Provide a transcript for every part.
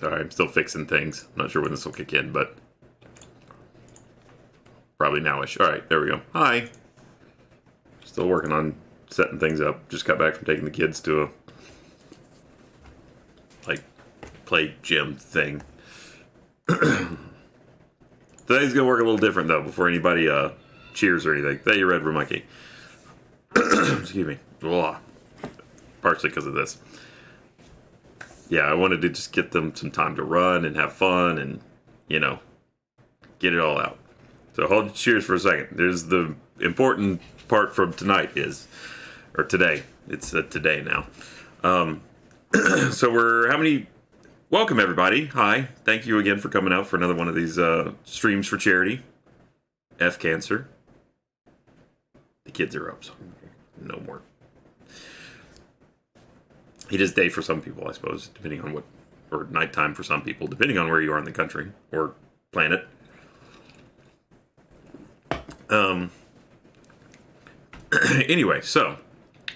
Sorry, I'm still fixing things. I'm not sure when this will kick in, but probably nowish. All right, there we go. Hi. Still working on setting things up. Just got back from taking the kids to a play gym thing. Today's gonna work a little different though. Before anybody cheers or anything. Thank you, Red Monkey. Excuse me. Blah. Partially because of this. Yeah, I wanted to just get them some time to run and have fun and, get it all out. So hold your cheers for a second. There's the important part from today. It's today now. So welcome everybody. Hi. Thank you again for coming out for another one of these streams for charity. F cancer. The kids are up, so no more. It is day for some people, I suppose, depending on or nighttime for some people, depending on where you are in the country or planet. Anyway, so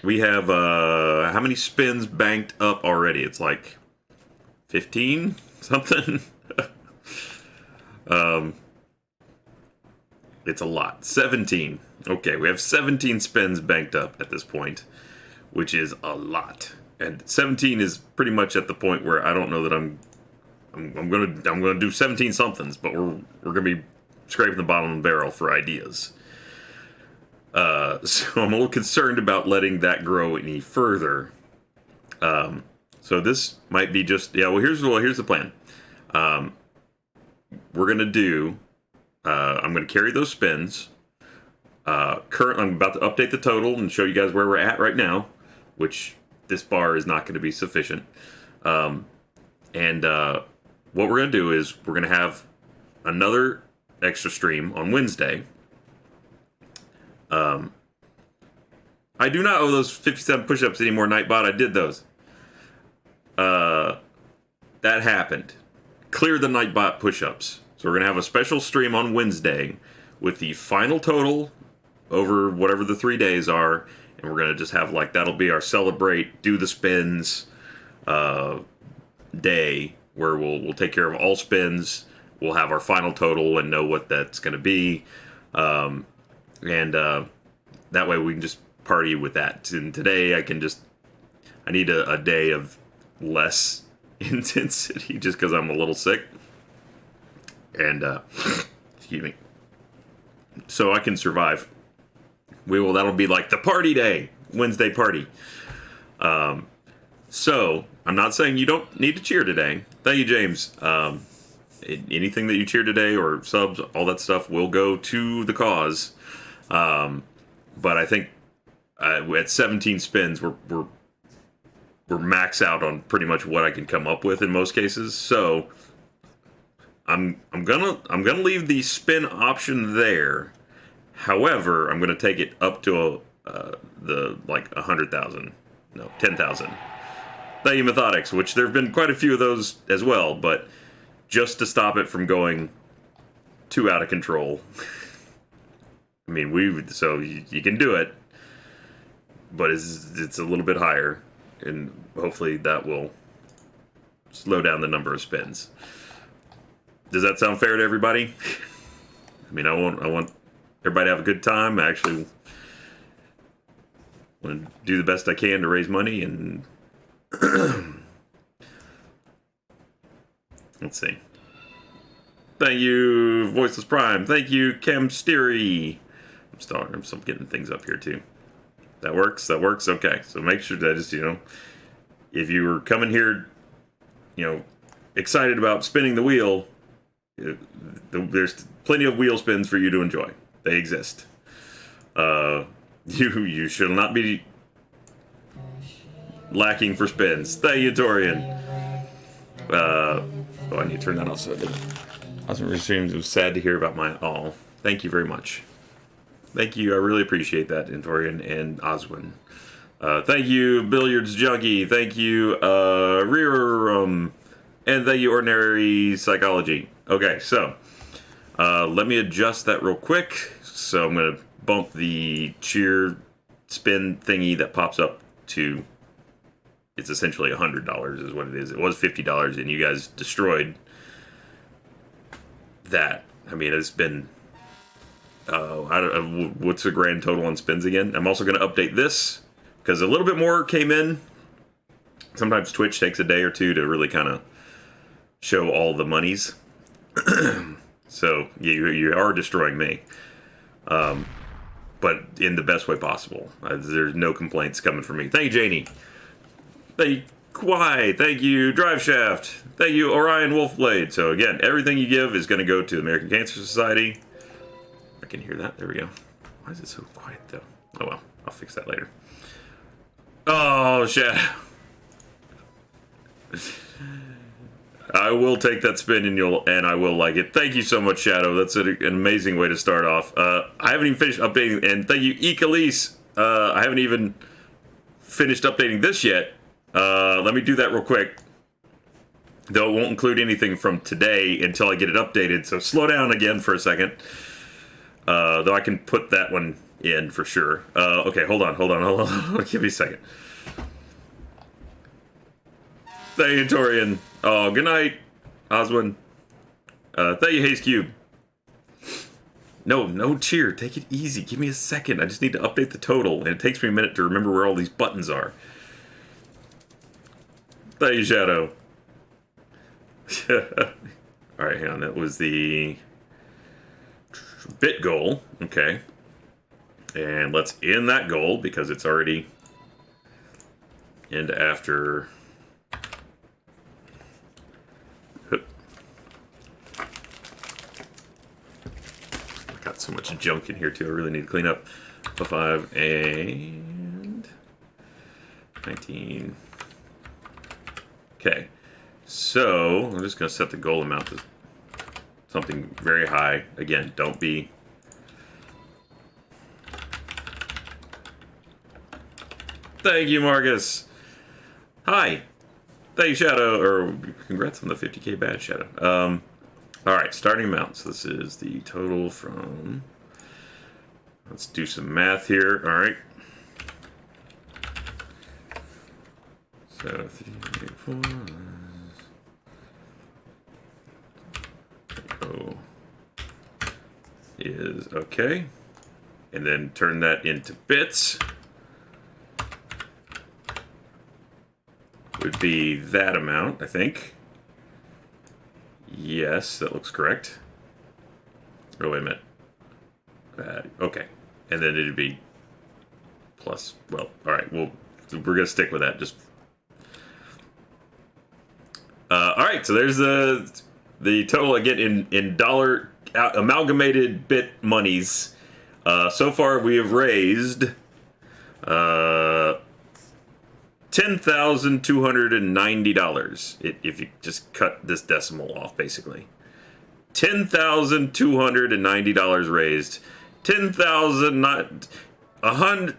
we have how many spins banked up already? It's like 15 something. It's a lot. 17. Okay, we have 17 spins banked up at this point, which is a lot. And 17 is pretty much at the point where I don't know that I'm gonna do 17 somethings, but we're gonna be scraping the bottom of the barrel for ideas. So I'm a little concerned about letting that grow any further. So this might be just here's the plan. We're gonna do. I'm gonna carry those spins. Currently, I'm about to update the total and show you guys where we're at right now, which this bar is not going to be sufficient. What we're going to do is we're going to have another extra stream on Wednesday. I do not owe those 57 push-ups anymore, Nightbot. I did those. That happened. Clear the Nightbot push-ups. So we're going to have a special stream on Wednesday with the final total over whatever the 3 days are. And we're going to just have that'll be our celebrate, do the spins day where we'll take care of all spins. We'll have our final total and know what that's going to be. That way we can just party with that. And today I need a day of less intensity just because I'm a little sick. And, excuse me. So I can survive. That'll be like the party day, Wednesday party. So I'm not saying you don't need to cheer today. Thank you, James. Anything that you cheer today or subs, all that stuff will go to the cause. But I think at 17 spins, we're max out on pretty much what I can come up with in most cases. So I'm gonna leave the spin option there. However, I'm going to take it up to 100,000. No, 10,000. Thank you, Methodics, which there have been quite a few of those as well, but just to stop it from going too out of control. I mean, so you can do it, but it's a little bit higher, and hopefully that will slow down the number of spins. Does that sound fair to everybody? I mean, I want everybody have a good time. I actually want to do the best I can to raise money and let's see. Thank you, Voiceless Prime. Thank you, Cam Steery. I'm still getting things up here too. That works. Okay. So make sure that if you were coming here, excited about spinning the wheel, there's plenty of wheel spins for you to enjoy. They exist. You should not be lacking for spins. Thank you, Torian. I need to turn that off so it doesn't. It was sad to hear about my all. Thank you very much. Thank you. I really appreciate that, Torian and Oswin. Thank you, Billiards Junkie. Thank you, Rear, and thank you, Ordinary Psychology. Okay, so let me adjust that real quick. So I'm going to bump the cheer spin thingy that pops up to it's essentially $100 is what it is. It was $50, and you guys destroyed that. I mean, it's been... I don't know, what's the grand total on spins again? I'm also going to update this, because a little bit more came in. Sometimes Twitch takes a day or two to really kind of show all the monies. So you are destroying me. But in the best way possible. There's no complaints coming from me. Thank you, Janie. Thank you, Kwai. Thank you, Drive Shaft. Thank you, Orion Wolfblade. So again, everything you give is going to go to the American Cancer Society. I can hear that. There we go. Why is it so quiet, though? Oh, well. I'll fix that later. Oh, Shadow. I will take that spin and I will like it. Thank you so much, Shadow. That's an amazing way to start off. I haven't even finished updating, and thank you, Ekalise. I haven't even finished updating this yet. Let me do that real quick. Though it won't include anything from today until I get it updated, so slow down again for a second. Though I can put that one in for sure. Okay, hold on. Give me a second. Thank you, Torian. Oh, good night, Oswin. Thank you, Haze Cube. No cheer. Take it easy. Give me a second. I just need to update the total, and it takes me a minute to remember where all these buttons are. Thank you, Shadow. Alright, hang on. That was the bit goal. Okay. And let's end that goal, because it's already end after... Got so much junk in here too. I really need to clean up. 5 and 19. Okay, so I'm just gonna set the goal amount to something very high. Again, don't be. Thank you, Marcus. Hi. Thank you, Shadow. Or congrats on the 50k badge, Shadow. Alright, starting amount. So this is the total from... Let's do some math here. Alright. So, 3, 4... Oh. Is okay. And then turn that into bits. Would be that amount, I think. Yes, that looks correct. Oh, wait a minute. Okay. And then it'd be plus, well, alright, we're going to stick with that. Just. Alright, so there's the total again in dollar amalgamated bit monies. So far we have raised $10,290. If you just cut this decimal off, basically. $10,290 raised. 10,000, not 100,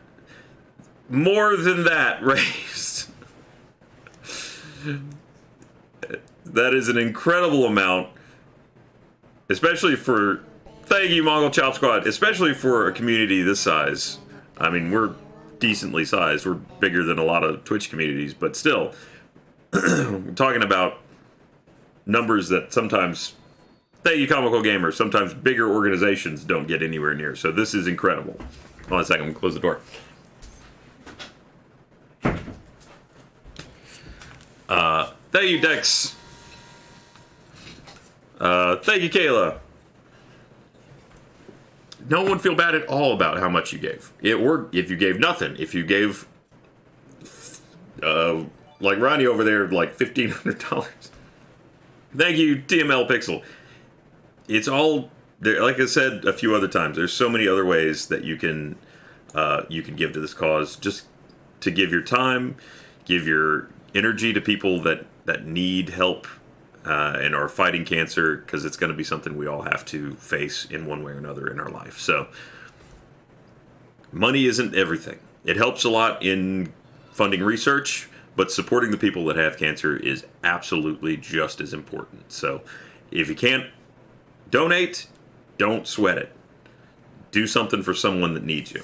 more than that raised. That is an incredible amount, especially for, thank you, Mongol Chop Squad, especially for a community this size. I mean, we're decently sized. We're bigger than a lot of Twitch communities, but still, we're talking about numbers that sometimes, thank you, Comical Gamer, sometimes bigger organizations don't get anywhere near. So this is incredible. Hold on a second, I'm gonna close the door. Thank you, Dex. Thank you, Kayla. No one feel bad at all about how much you gave. If you gave nothing. If you gave, like Ronnie over there, like $1,500. Thank you, TML Pixel. It's all, like I said a few other times, there's so many other ways that you can give to this cause. Just to give your time, give your energy to people that need help and are fighting cancer, because it's going to be something we all have to face in one way or another in our life. So money isn't everything. It helps a lot in funding research, but supporting the people that have cancer is absolutely just as important. So if you can't donate, don't sweat it. Do something for someone that needs you.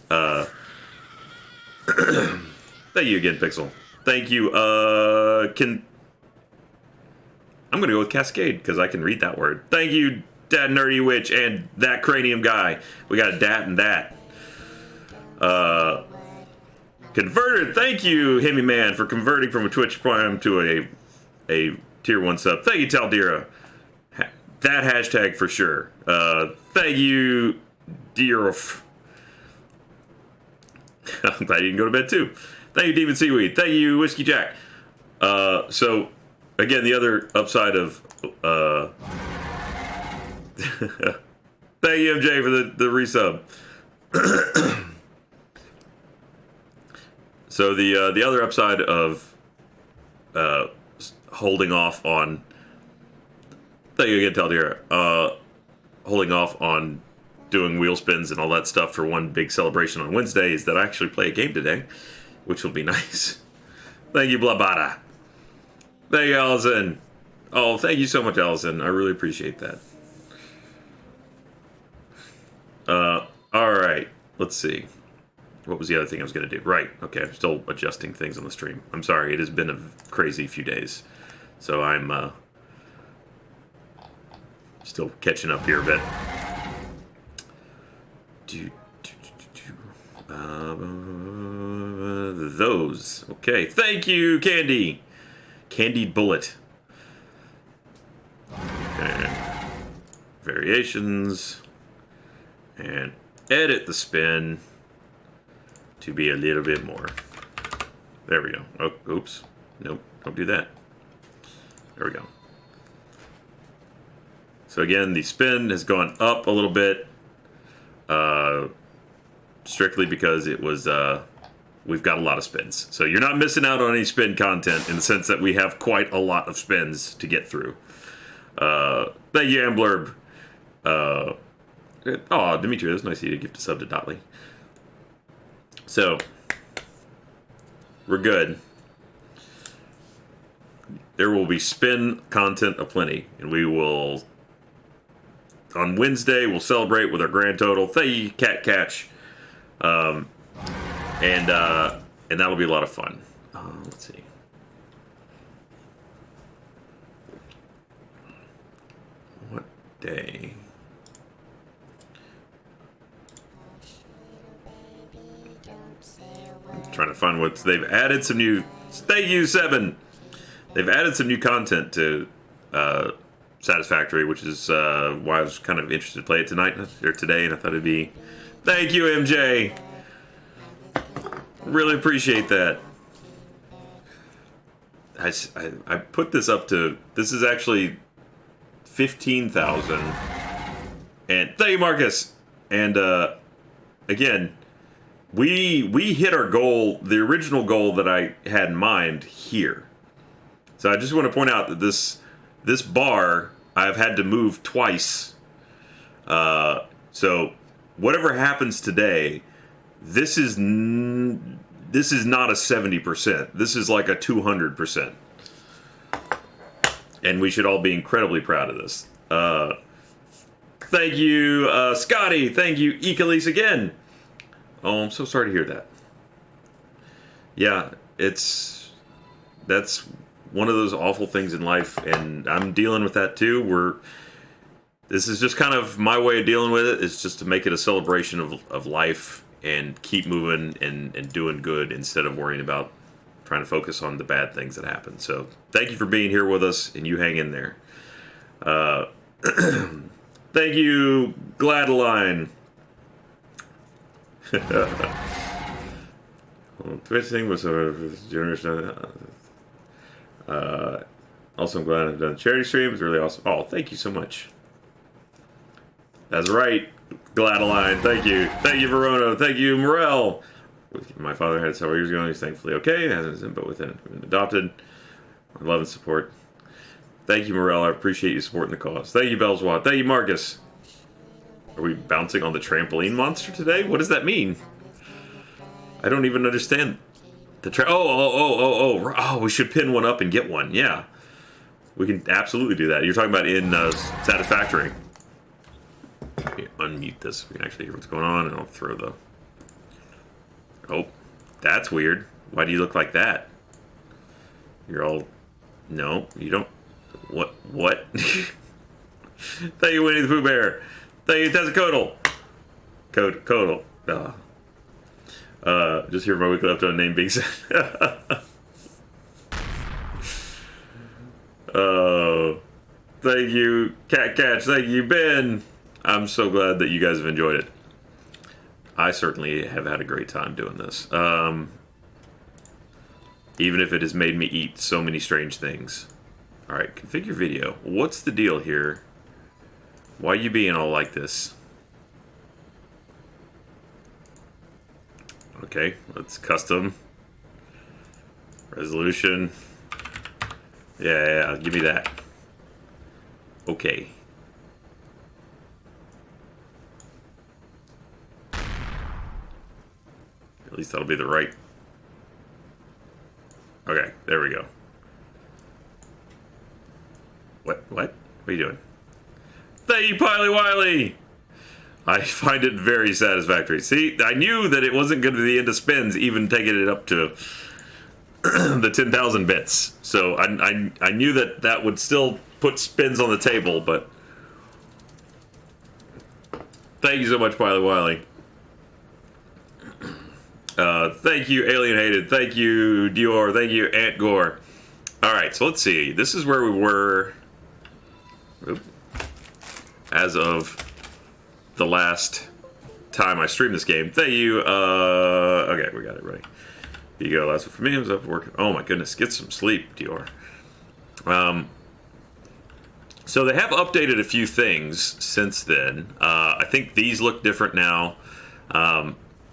Thank you again, Pixel. Thank you. I'm gonna go with Cascade because I can read that word. Thank you, Dat Nerdy Witch and that Cranium Guy. We got a Dat and that. Converted. Thank you, Hemi Man, for converting from a Twitch Prime to a tier 1 sub. Thank you, Taldira. That hashtag for sure. Thank you, Deerf. I'm glad you can go to bed too. Thank you, Demon Seaweed. Thank you, Whiskey Jack. So, again, the other upside of... Thank you, MJ, for the resub. So the other upside of holding off on... Thank you again, Taldira. Holding off on doing wheel spins and all that stuff for one big celebration on Wednesday is that I actually play a game today, which will be nice. Thank you, Blabada. Thank you, Allison. Oh, thank you so much, Allison. I really appreciate that. All right. Let's see. What was the other thing I was going to do? Right. Okay, I'm still adjusting things on the stream. I'm sorry. It has been a crazy few days. So I'm still catching up here a bit. Those. Okay. Thank you, Candy. Candied Bullet. And variations. And edit the spin to be a little bit more. There we go. Oh, oops. Nope. Don't do that. There we go. So again, the spin has gone up a little bit. Strictly because it was, we've got a lot of spins. So you're not missing out on any spin content in the sense that we have quite a lot of spins to get through. Thank you, Amblurb. Oh, Dimitri, that's nice of you to gift a sub to Dotley. So, we're good. There will be spin content aplenty, and we will, on Wednesday, we'll celebrate with our grand total. Thank you, Cat Catch. And that'll be a lot of fun. Let's see. What day? I'm trying to find what they've added some new. Thank you, Seven. They've added some new content to Satisfactory, which is why I was kind of interested to play it tonight or today, and I thought it'd be. Thank you, MJ. Really appreciate that. I put this up to. This is actually 15,000. And thank you, Marcus. And again, we hit our goal, the original goal that I had in mind here. So I just want to point out that this bar I've had to move twice. So whatever happens today, this is not a 70%. This is like a 200%. And we should all be incredibly proud of this. Thank you, Scotty. Thank you, Ekalise again. Oh, I'm so sorry to hear that. Yeah, that's one of those awful things in life, and I'm dealing with that too. This is just kind of my way of dealing with it. It's just to make it a celebration of life and keep moving and doing good instead of worrying about trying to focus on the bad things that happen. So thank you for being here with us, and you hang in there. Thank you, Gladeline. Twitch thing was generous. Also, I'm glad I've done charity streams. Really awesome. Oh, thank you so much. That's right, Gladeline. Thank you. Thank you, Verona. Thank you, Morel. My father had several years ago, and he's thankfully okay. Hasn't but within been adopted. I love and support. Thank you, Morel. I appreciate you supporting the cause. Thank you, Bellswat. Thank you, Marcus. Are we bouncing on the trampoline monster today? What does that mean? I don't even understand. Oh, we should pin one up and get one. Yeah. We can absolutely do that. You're talking about in Satisfactory. Let me unmute this. We can actually hear what's going on, and I'll throw the... Oh, that's weird. Why do you look like that? You're all... No, you don't... What? What? Thank you, Winnie the Pooh Bear. Thank you, Tezzacodal. Codal. Just hear my weekly update name being said. Thank you, Cat Catch. Thank you, Ben. I'm so glad that you guys have enjoyed it. I certainly have had a great time doing this. Even if it has made me eat so many strange things. Alright, configure video. What's the deal here? Why are you being all like this? Okay, let's custom. Resolution. Yeah, give me that. Okay. At least that'll be the right. Okay, there we go. What? What are you doing? Thank you, Piley Wiley! I find it very satisfactory. See, I knew that it wasn't going to be the end of spins, even taking it up to the 10,000 bits. So I knew that that would still put spins on the table, but... Thank you so much, Piley Wiley. Thank you, Alien Hated. Thank you, Dior. Thank you, Ant Gore. Alright, so let's see. This is where we were... as of the last time I streamed this game. Thank you. Okay, we got it ready. Here you go. Last one for me. I was up working. Oh my goodness, get some sleep, Dior. So they have updated a few things since then. I think these look different now.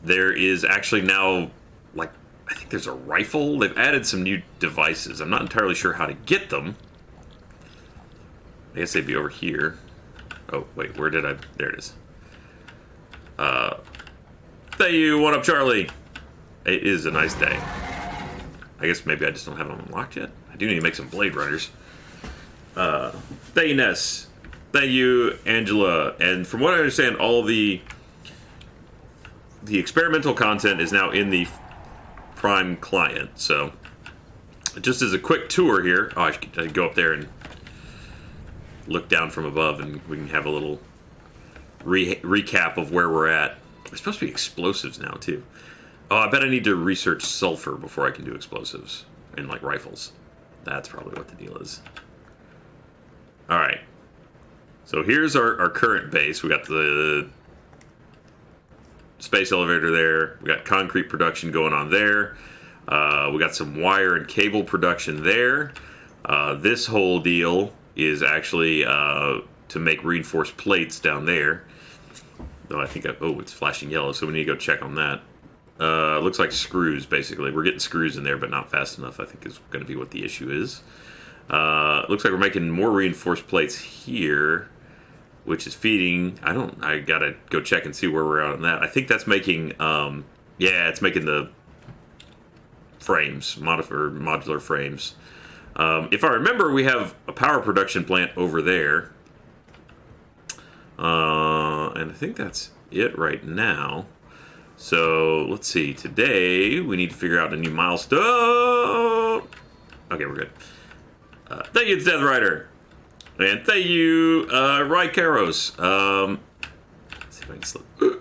There is actually now, like, I think there's a rifle. They've added some new devices. I'm not entirely sure how to get them. I guess they'd be over here. Oh, wait, where did I... There it is. Thank you, what up, Charlie? It is a nice day. I guess maybe I just don't have them unlocked yet. I do need to make some Blade Runners. Thank you, Ness. Thank you, Angela. And from what I understand, all the experimental content is now in the Prime client. So, just as a quick tour here... Oh, I should go up there and look down from above, and we can have a little recap of where we're at. There's supposed to be explosives now, too. Oh, I bet I need to research sulfur before I can do explosives in, like, rifles. That's probably what the deal is. Alright. So here's our current base. We got the space elevator there. We got concrete production going on there. We got some wire and cable production there. This whole deal is actually to make reinforced plates down there. Though I think, oh, it's flashing yellow, so we need to go check on that. Looks like screws, basically. We're getting screws in there, but not fast enough, I think is going to be what the issue is. Looks like we're making more reinforced plates here, which is feeding... I gotta go check and see where we're at on that. I think that's making, yeah, it's making the frames, modular frames. If I remember, we have a power production plant over there. And I think that's it right now. So, let's see. Today, we need to figure out a new milestone. Okay, we're good. Thank you, Death Rider. And thank you, Rykaros. Let's see if I can slip. There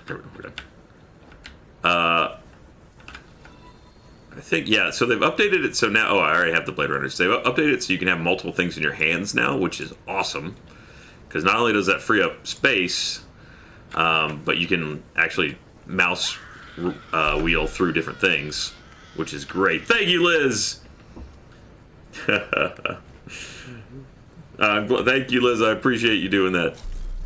we go, we're done. I think, yeah, so they've updated it so now... Oh, I already have the Blade Runners. They've updated it so you can have multiple things in your hands now, which is awesome. Because not only does that free up space, but you can actually mouse wheel through different things, which is great. Thank you, Liz! Thank you, Liz. I appreciate you doing that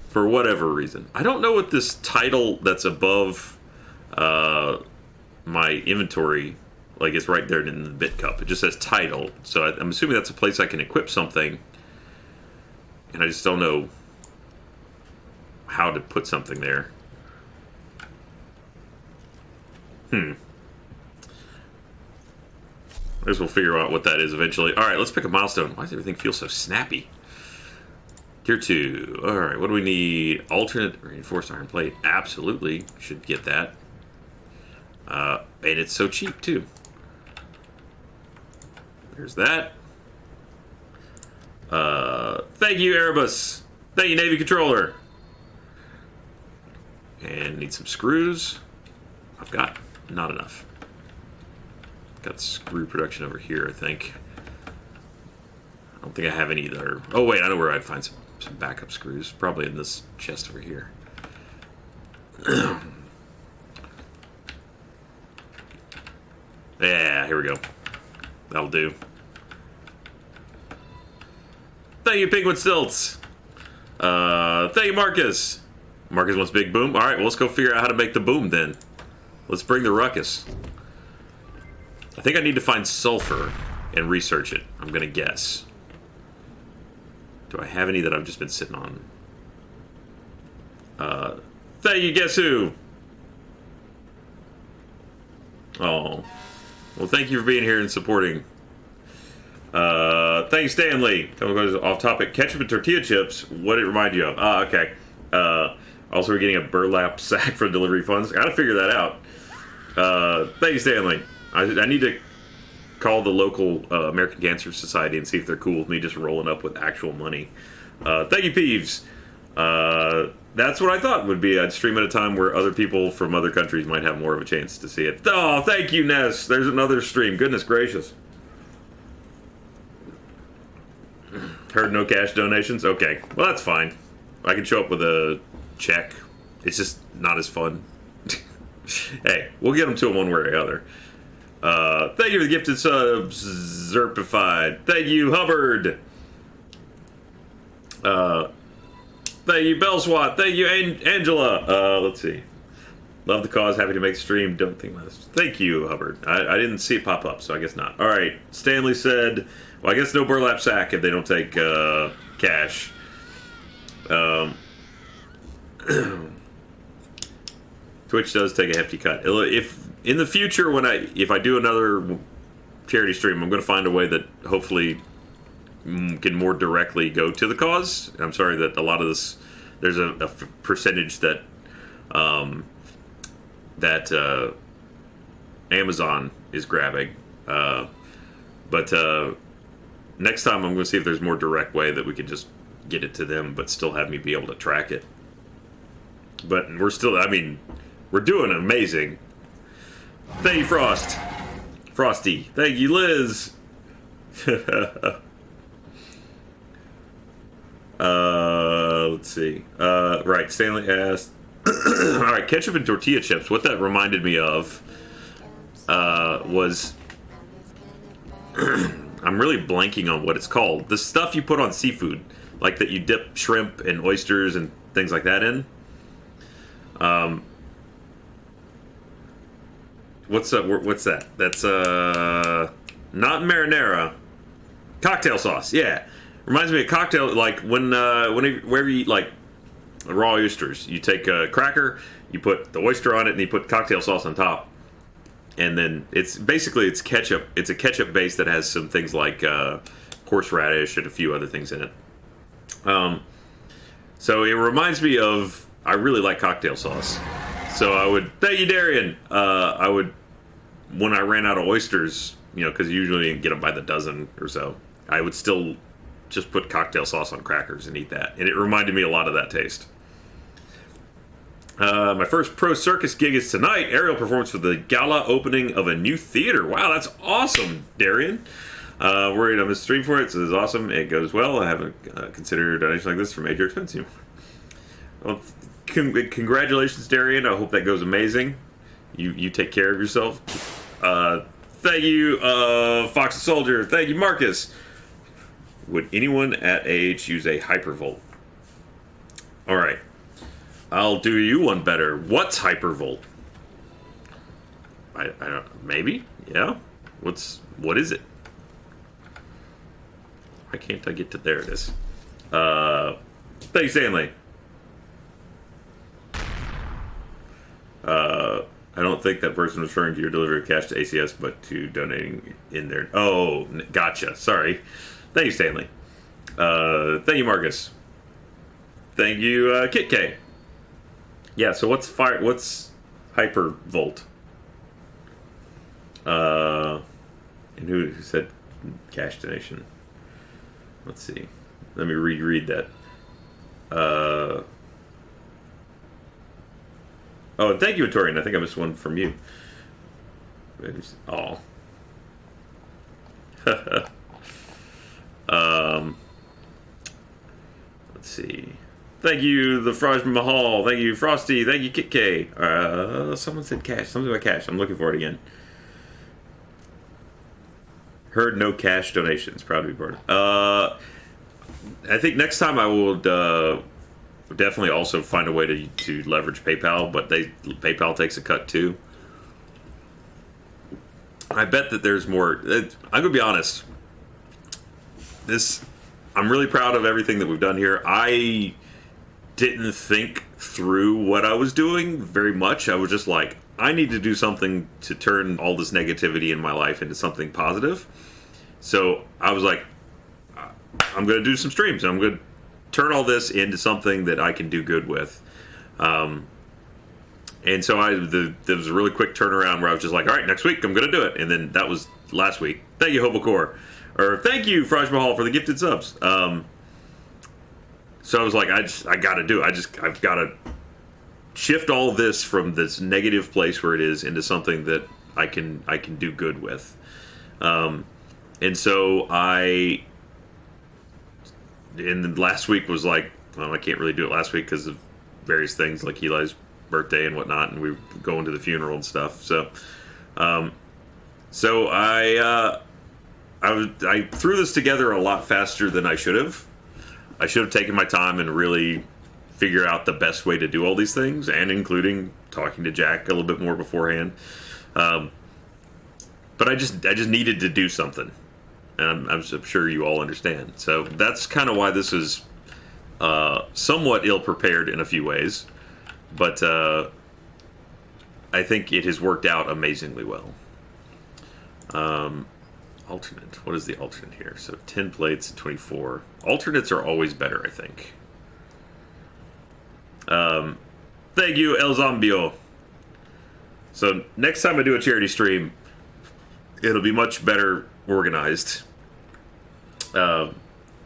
for whatever reason. I don't know what this title that's above my inventory, like it's right there in the bit cup. It just says title. So I'm assuming that's a place I can equip something. And I just don't know how to put something there. I guess we'll figure out what that is eventually. Alright, let's pick a milestone. Why does everything feel so snappy? Tier 2. Alright, what do we need? Alternate reinforced iron plate. Absolutely. Should get that. And it's so cheap, too. There's that. Thank you, Erebus. Thank you, Navy Controller. And need some screws. I've got not enough. Got screw production over here, I think. I don't think I have any that are... Oh, wait, I know where I'd find some backup screws. Probably in this chest over here. Yeah, here we go. That'll do. Thank you, Penguin Stilts. Thank you, Marcus. Marcus wants big boom. All right, well, let's go figure out how to make the boom then. Let's bring the ruckus. I think I need to find sulfur and research it. I'm going to guess. Do I have any that I've just been sitting on? Thank you, guess who? Oh. Well, thank you for being here and supporting. Thank you, Stanley. Coming off topic. Ketchup and tortilla chips. What did it remind you of? Ah, okay. Also, we're getting a burlap sack for delivery funds. Gotta figure that out. Thank you, Stanley. I need to call the local American Cancer Society and see if they're cool with me just rolling up with actual money. Thank you, Peeves. That's what I thought would be a stream at a time where other people from other countries might have more of a chance to see it. Oh, thank you, Ness. There's another stream. Goodness gracious. Heard no cash donations? Okay. Well, that's fine. I can show up with a check. It's just not as fun. Hey, we'll get them to them one way or the other. Thank you for the gifted subs, Zerpified. Thank you, Hubbard. Thank you, Bellswat. Thank you, Angela. Let's see. Love the cause. Happy to make the stream. Don't think less. Thank you, Hubbard. I didn't see it pop up, so I guess not. All right. Stanley said, well, I guess no burlap sack if they don't take cash. Twitch does take a hefty cut. If in the future, if I do another charity stream, I'm going to find a way that hopefully can more directly go to the cause. I'm sorry that a lot of this, there's a percentage that Amazon is grabbing. But next time I'm going to see if there's a more direct way that we could just get it to them, but still have me be able to track it. But we're still, I mean, we're doing amazing. Thank you, Frosty. Thank you, Liz. Let's see. Right, Stanley asked. All right, ketchup and tortilla chips. What that reminded me of was I'm really blanking on what it's called. The stuff you put on seafood, like that you dip shrimp and oysters and things like that in. What's that? That's not marinara. Cocktail sauce. Yeah, reminds me of cocktail. Like wherever you eat like raw oysters, you take a cracker, you put the oyster on it, and you put cocktail sauce on top. And then it's ketchup. It's a ketchup base that has some things like horseradish and a few other things in it. So it reminds me of, I really like cocktail sauce. So I would, thank you, Darian. I would, when I ran out of oysters, because usually you get them by the dozen or so, I would still just put cocktail sauce on crackers and eat that. And it reminded me a lot of that taste. My first Pro Circus gig is tonight. Aerial performance for the gala opening of a new theater. Wow, that's awesome, Darian. Worried I missed stream for it, so this is awesome. It goes well. I haven't considered a donation like this for major expense. Well, congratulations, Darian. I hope that goes amazing. You take care of yourself. Thank you, Fox the Soldier. Thank you, Marcus. Would anyone at AH use a hypervolt? All right. I'll do you one better. What's hypervolt? I don't. Maybe. Yeah. What is it? Why can't I get to there? It is. Thanks, Stanley. I don't think that person was referring to your delivery of cash to ACS, but to donating in there. Oh, gotcha. Sorry. Thank you, Stanley. Thank you, Marcus. Thank you, Kit K. Yeah, so what's hypervolt? And who said cash donation. Let's see. Let me reread that. Oh, and thank you, Torian. I think I missed one from you. Oh. Let's see. Thank you, the Fraj Mahal. Thank you, Frosty. Thank you, Kit K. Someone said cash. Something about cash. I'm looking for it again. Heard no cash donations. Proud to be part of. I think next time I will definitely also find a way to leverage PayPal, but PayPal takes a cut too. I bet that there's more. I'm gonna be honest. I'm really proud of everything that we've done here. I didn't think through what I was doing very much. I was just like, I need to do something to turn all this negativity in my life into something positive. So I was like, I'm going to do some streams. I'm going to turn all this into something that I can do good with. And so there was a really quick turnaround where I was just like, all right, next week I'm going to do it. And then that was last week. Thank you, Hobokor. Or thank you, Fraj Mahal, for the gifted subs. So I was like, I got to do it. I've got to shift all of this from this negative place where it is into something that I can do good with. And so and then last week was like, well, I can't really do it last week because of various things like Eli's birthday and whatnot, and we were going to the funeral and stuff. So, I threw this together a lot faster than I should have. I should have taken my time and really figure out the best way to do all these things, and including talking to Jack a little bit more beforehand. But I just needed to do something, and I'm sure you all understand. So that's kind of why this is somewhat ill-prepared in a few ways, but I think it has worked out amazingly well. Alternate. What is the alternate here? So 10 plates and 24. Alternates are always better, I think. Thank you, El Zombio. So next time I do a charity stream, it'll be much better organized. Thank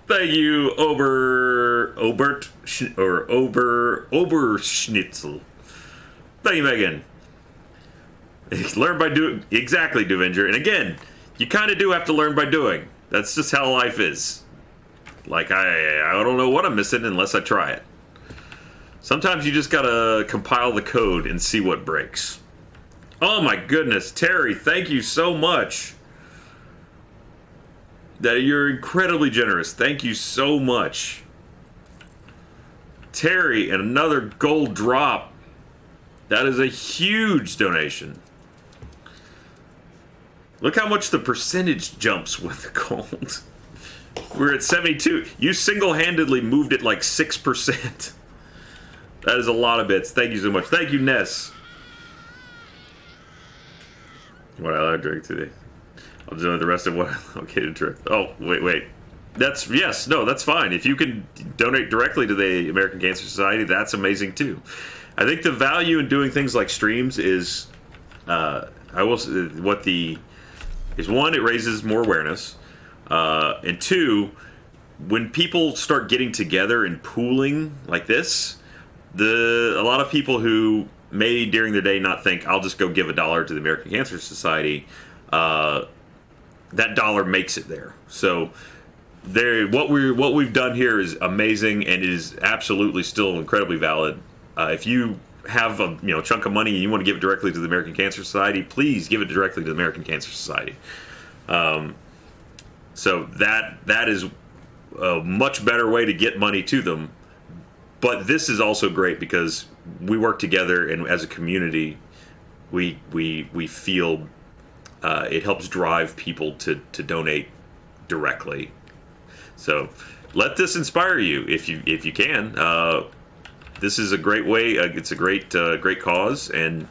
you, Oberschnitzel. Thank you, Megan. Learn by doing. Exactly, Duvinger. And again, you kind of do have to learn by doing. That's just how life is. Like, I don't know what I'm missing unless I try it. Sometimes you just gotta compile the code and see what breaks. Oh my goodness, Terry, thank you so much. You're incredibly generous. Thank you so much. Terry, and another gold drop. That is a huge donation. Look how much the percentage jumps with the gold. We're at 72. You single-handedly moved it like 6%. That is a lot of bits. Thank you so much. Thank you, Ness. What I drink today. I'll do the rest of what I allocated to. Oh, wait. That's fine. If you can donate directly to the American Cancer Society, that's amazing too. I think the value in doing things like streams is, one, it raises more awareness, and two, when people start getting together and pooling like this, a lot of people who may during the day not think I'll just go give $1 to the American Cancer Society, that dollar makes it there. So what we've done here is amazing and is absolutely still incredibly valid. If you have a chunk of money and you want to give it directly to the American Cancer Society, please give it directly to the American Cancer Society. So that is a much better way to get money to them. But this is also great because we work together, and as a community, we feel it helps drive people to donate directly. So let this inspire you if you can. This is a great way. It's a great cause, and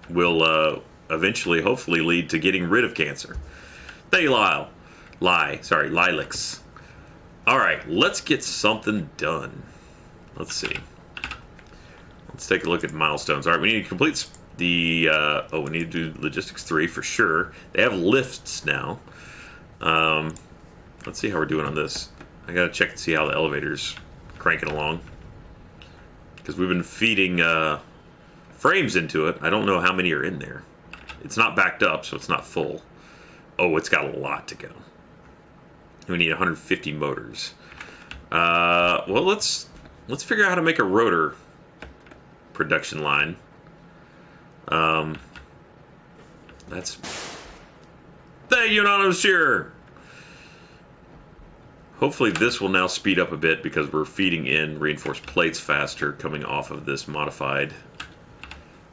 will eventually, hopefully, lead to getting rid of cancer. Thank you, Lilacs. All right, let's get something done. Let's see. Let's take a look at milestones. All right, we need to complete the. We need to do logistics 3 for sure. They have lifts now. Let's see how we're doing on this. I gotta check to see how the elevator's cranking along. Because we've been feeding frames into it. I don't know how many are in there. It's not backed up, so it's not full. Oh, it's got a lot to go. We need 150 motors. Well, let's figure out how to make a rotor production line. That's... Thank you, Nano Shearer! Hopefully this will now speed up a bit because we're feeding in reinforced plates faster coming off of this modified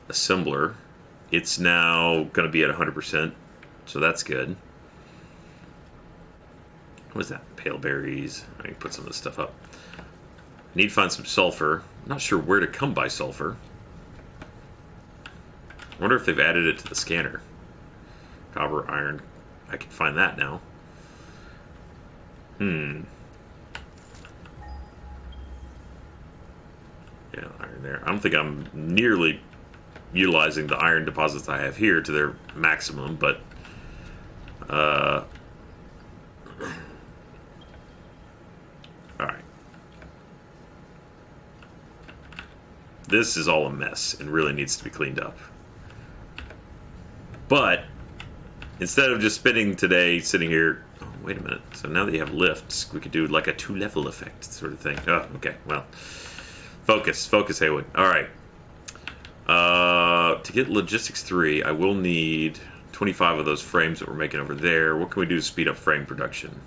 assembler. It's now going to be at 100%, so that's good. What is that? Pale berries. I can put some of this stuff up. I need to find some sulfur. I'm not sure where to come by sulfur. I wonder if they've added it to the scanner. Copper, iron. I can find that now. Yeah, iron there. I don't think I'm nearly utilizing the iron deposits I have here to their maximum, but alright. This is all a mess and really needs to be cleaned up. But instead of just spending today sitting here... Oh, wait a minute. So now that you have lifts, we could do like a 2-level effect sort of thing. Oh, okay. Well, focus, Haywood. All right. To get Logistics 3, I will need 25 of those frames that we're making over there. What can we do to speed up frame production?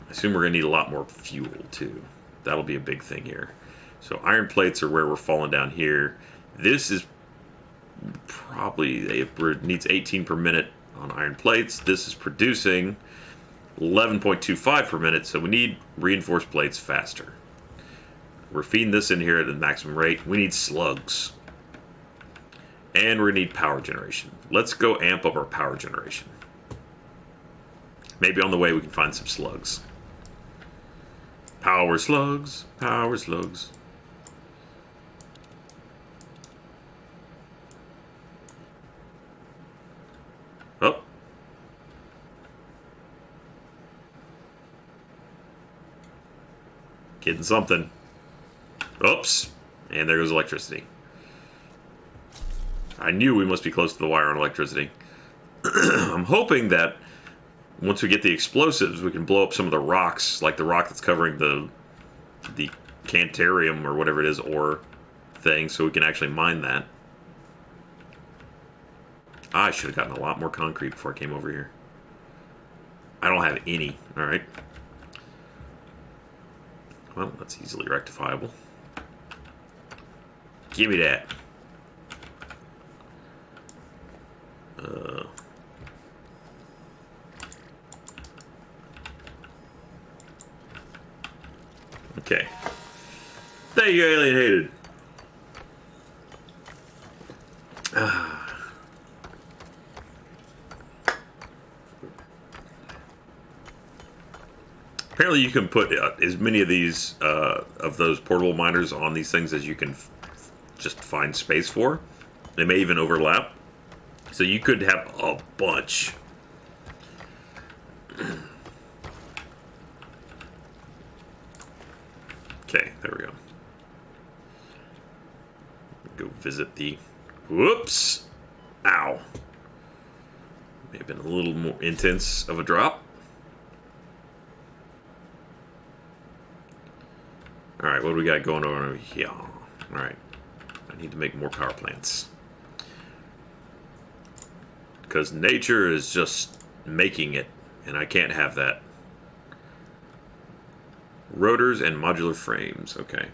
I assume we're going to need a lot more fuel, too. That'll be a big thing here. So iron plates are where we're falling down here. This is probably... It needs 18 per minute on iron plates. This is producing 11.25 per minute, so we need reinforced plates faster. We're feeding this in here at the maximum rate. We need slugs. And we need power generation. Let's go amp up our power generation. Maybe on the way we can find some slugs. Power slugs, power slugs. Oh. Getting something. Oops. And there goes electricity. I knew we must be close to the wire on electricity. I'm hoping that once we get the explosives, we can blow up some of the rocks, like the rock that's covering the Cantarium or whatever it is, ore thing, so we can actually mine that. I should have gotten a lot more concrete before I came over here. I don't have any. Alright. Well, that's easily rectifiable. Give me that. Okay. Thank you, Alien Hated. Apparently you can put as many of these, of those portable miners on these things as you can just find space for. They may even overlap. So you could have a bunch. Okay, there we go. Go visit the... Whoops! Ow. May have been a little more intense of a drop. Alright, what do we got going on over here? Alright. I need to make more power plants. Because nature is just making it, and I can't have that. Rotors and modular frames. Okay.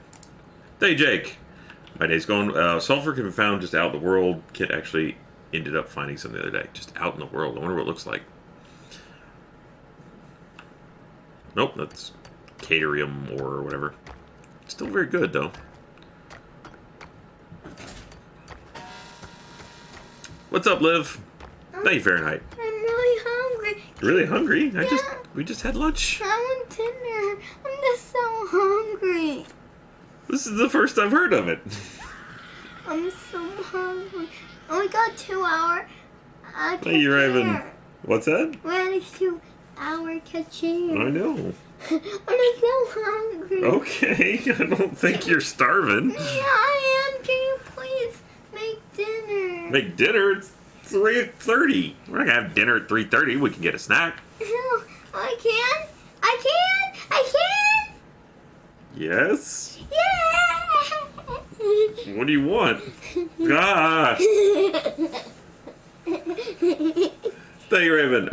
Hey, Jake. My day's going. Sulfur can be found just out in the world. Kit actually ended up finding some the other day. Just out in the world. I wonder what it looks like. Nope, that's Caterium or whatever. Still very good, though. What's up, Liv? Thank you, Fahrenheit. I'm really hungry. Really hungry? We just had lunch. I want dinner. I'm just so hungry. This is the first I've heard of it. I'm so hungry. Only got 2 hours. Hey, you Raven. What's that? We're next to our kitchen. I know. I'm so hungry. Okay, I don't think you're starving. Yeah, I am. Can you please make dinner? Make dinner? It's 3:30. We're not gonna have dinner at 3:30. We can get a snack. No, I can. I can. I can. Yes? Yeah. What do you want? Ah! Thank you, Raven.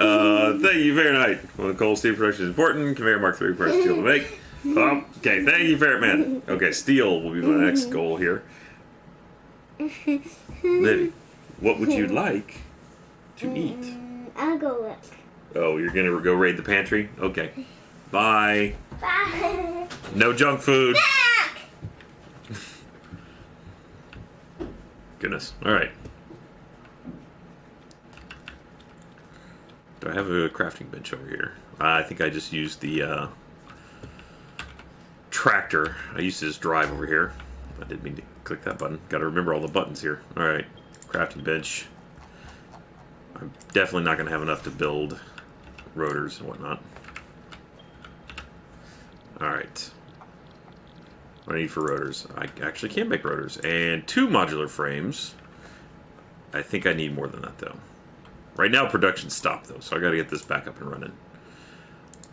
Thank you, Fahrenheit. Well, coal steel production is important. Conveyor Mark 3 press steel to make. Okay, thank you, Ferret Man. Okay, steel will be my next goal here. Liddy, what would you like to eat? I'll go look. Oh, you're gonna go raid the pantry? Okay. Bye. Bye. No junk food. Back. Goodness. Alright. Do I have a crafting bench over here? I think I just used the tractor. I used to just drive over here. I didn't mean to click that button. Got to remember all the buttons here. Alright. Crafting bench. I'm definitely not going to have enough to build rotors and whatnot. Alright. What do I need for rotors? I actually can make rotors. And 2 modular frames. I think I need more than that, though. Right now, production stopped, though, so I got to get this back up and running.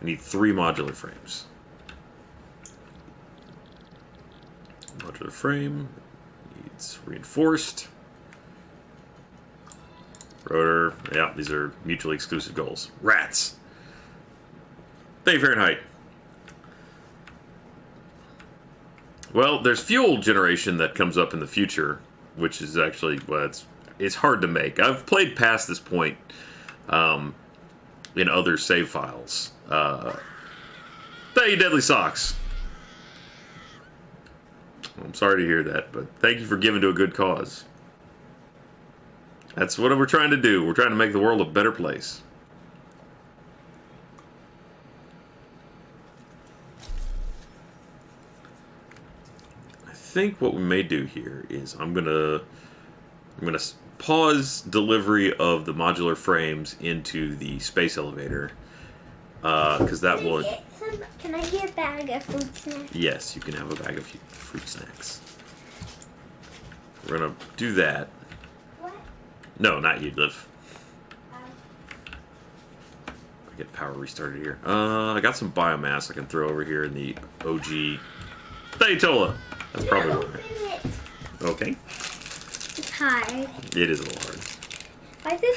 I need 3 modular frames. Modular frame needs reinforced. Rotor. Yeah, these are mutually exclusive goals. Rats. Thank you, Fahrenheit. Well, there's fuel generation that comes up in the future, which is actually, well, it's hard to make. I've played past this point in other save files. Thank you, Deadly Socks. I'm sorry to hear that, but thank you for giving to a good cause. That's what we're trying to do. We're trying to make the world a better place. I think what we may do here is I'm gonna pause delivery of the modular frames into the space elevator because that will. Can I get a bag of fruit snacks? Yes, you can have a bag of fruit snacks. We're gonna do that. What? No, not you, Liv. Get power restarted here. I got some biomass I can throw over here in the OG Daytola. That's probably Open right. it. Okay. It's hard. It is a little hard. Why is it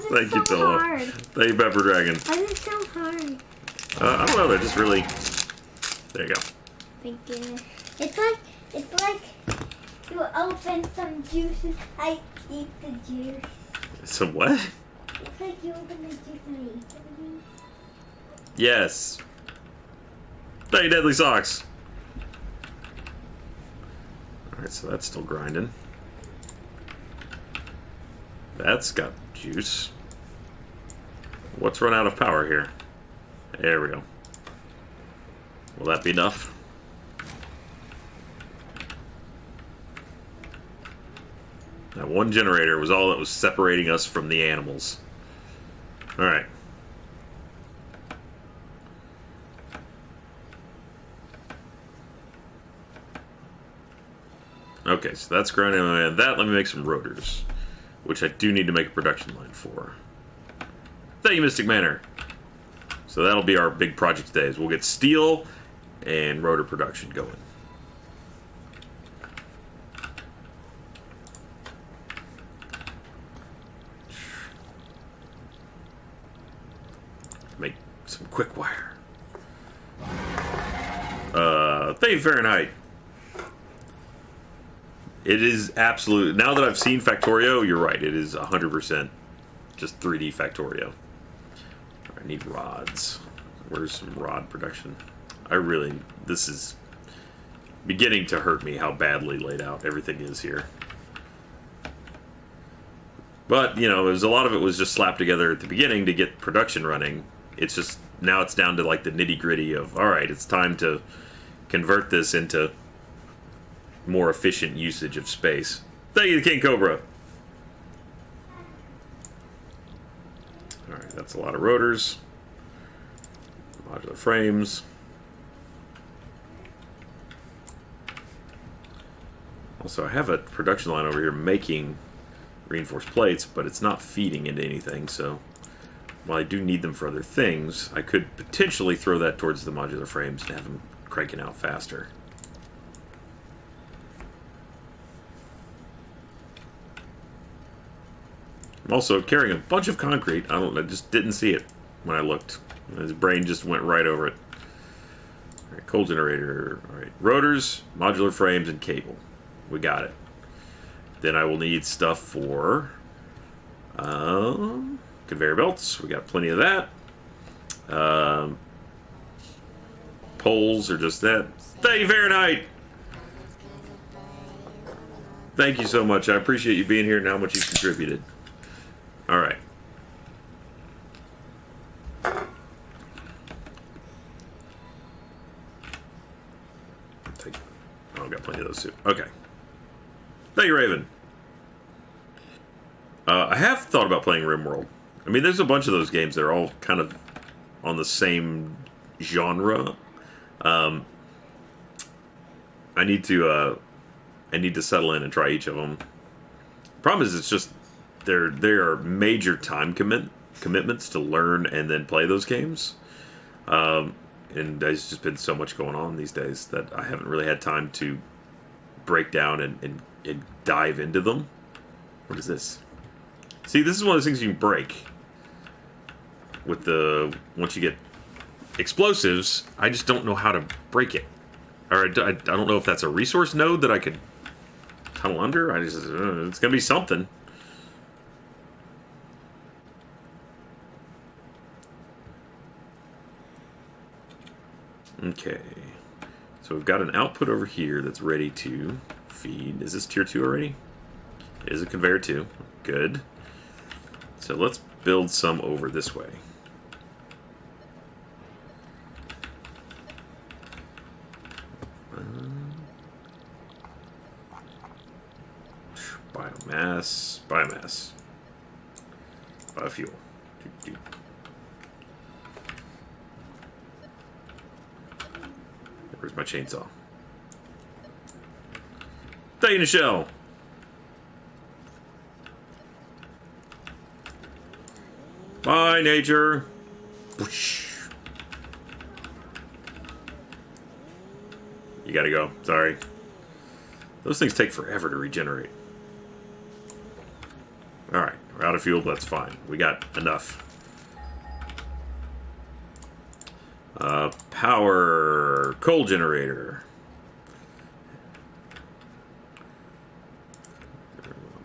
Thank you, so Tola. hard? Thank you, Pepper Dragon. Why is it so hard? I don't know. They're just really. There you go. Thank you. It's like you open some juices. I eat the juice. Some what? It's like you open the juice and I eat the juice. Yes. Thank you, Deadly Socks. Alright, so that's still grinding. That's got juice. What's run out of power here? There we go. Will that be enough? That one generator was all that was separating us from the animals. Alright. Okay, so that's grinding on that. Let me make some rotors, which I do need to make a production line for. Thank you, Mystic Manor. So that'll be our big project today, is we'll get steel and rotor production going. Make some quick wire. Thank you, Fahrenheit. It is absolute. Now that I've seen Factorio, you're right. It is 100% just 3D Factorio. I need rods. Where's some rod production? This is beginning to hurt me how badly laid out everything is here. But, you know, a lot of it was just slapped together at the beginning to get production running. It's just, now it's down to like the nitty gritty of, alright, it's time to convert this into more efficient usage of space. Thank you, King Cobra. Alright. that's a lot of rotors. Modular frames. Also, I have a production line over here making reinforced plates, but it's not feeding into anything, so while I do need them for other things, I could potentially throw that towards the modular frames and have them cranking out faster. I'm also carrying a bunch of concrete. I just didn't see it when I looked. His brain just went right over it. All right, coal generator. All right, rotors, modular frames, and cable. We got it. Then I will need stuff for conveyor belts. We got plenty of that. Poles are just that. Thank you, Fahrenheit. Thank you so much. I appreciate you being here and how much you contributed. All right. Oh, I've got plenty of those too. Okay. Thank you, Raven. I have thought about playing RimWorld. I mean, there's a bunch of those games that are all kind of on the same genre. I need to settle in and try each of them. Problem is, it's just there are major time commitments to learn and then play those games. And there's just been so much going on these days that I haven't really had time to break down and dive into them. What is this? See, this is one of those things you can break. With once you get explosives, I just don't know how to break it. Or I don't know if that's a resource node that I could tunnel under. It's gonna be something. Okay, so we've got an output over here that's ready to feed. Is this tier 2 already? It is a conveyor 2. Good. So let's build some over this way. Biomass. Biofuel. Where's my chainsaw? Thank you, Michelle. Bye, nature. Whoosh. You gotta go. Sorry. Those things take forever to regenerate. Alright, we're out of fuel, but that's fine. We got enough. Power coal generator.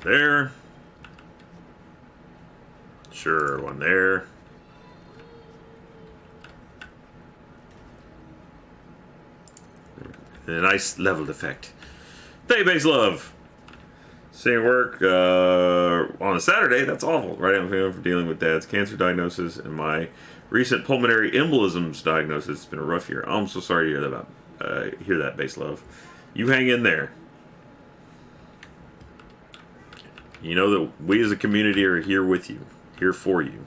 There. Sure, one there. And a nice leveled effect. Hey, Base Love. Seeing work on a Saturday, that's awful. Right, I'm for dealing with Dad's cancer diagnosis and my recent pulmonary embolisms diagnosis. It's been a rough year. I'm so sorry to hear that, Base Love. You hang in there. You know that we as a community are here with you, here for you.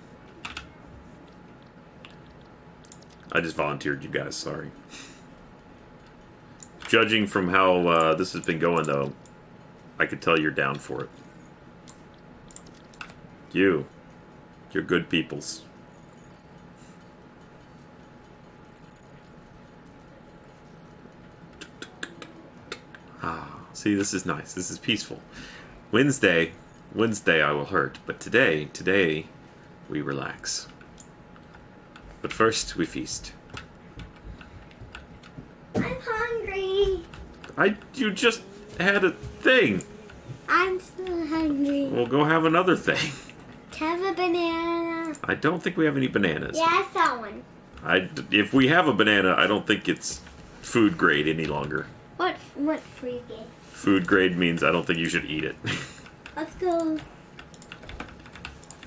I just volunteered you guys, sorry. Judging from how this has been going, though, I could tell you're down for it. You're good peoples. See, this is nice. This is peaceful. Wednesday I will hurt, but today we relax. But first we feast. I'm hungry. You just had a thing. I'm still hungry. Well, go have another thing. Have a banana. I don't think we have any bananas. Yeah, I saw one. If we have a banana, I don't think it's food grade any longer. What free game? Food grade means I don't think you should eat it. Let's go. I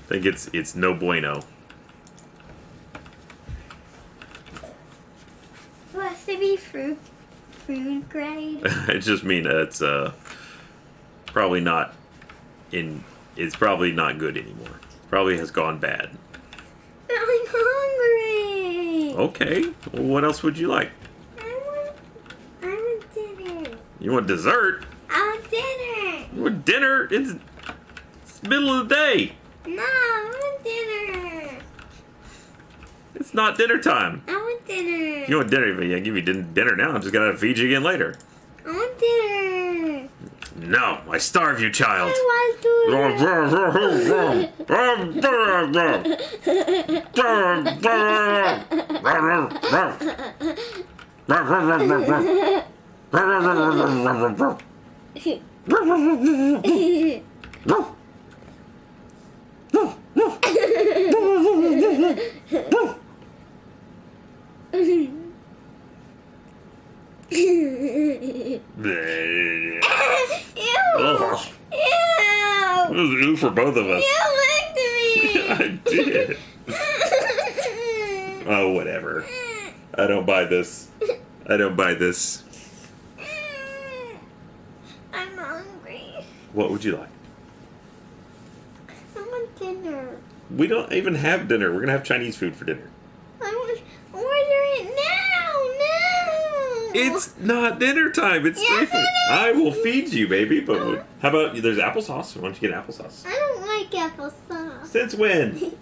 think it's no bueno. What's to be food grade? I just mean it's probably not good anymore. Probably has gone bad. Okay. Well, what else would you like? I want dinner. You want dessert? I want dinner. You want dinner? It's middle of the day. No, I want dinner. It's not dinner time. I want dinner. You want dinner? But yeah, give you dinner now. I'm just gonna feed you again later. I want dinner. No, I starve you, child. I want Oh, it was ew for both of us. You licked me. I did. Oh, whatever. I don't buy this. I don't buy this. I'm hungry. What would you like? I want dinner. We don't even have dinner. We're gonna have Chinese food for dinner. I want order it now. It's not dinner time. It's Yes, 3:30. it is. I will feed you, baby. But how about there's applesauce? Why don't you get applesauce? I don't like applesauce. Since when? Since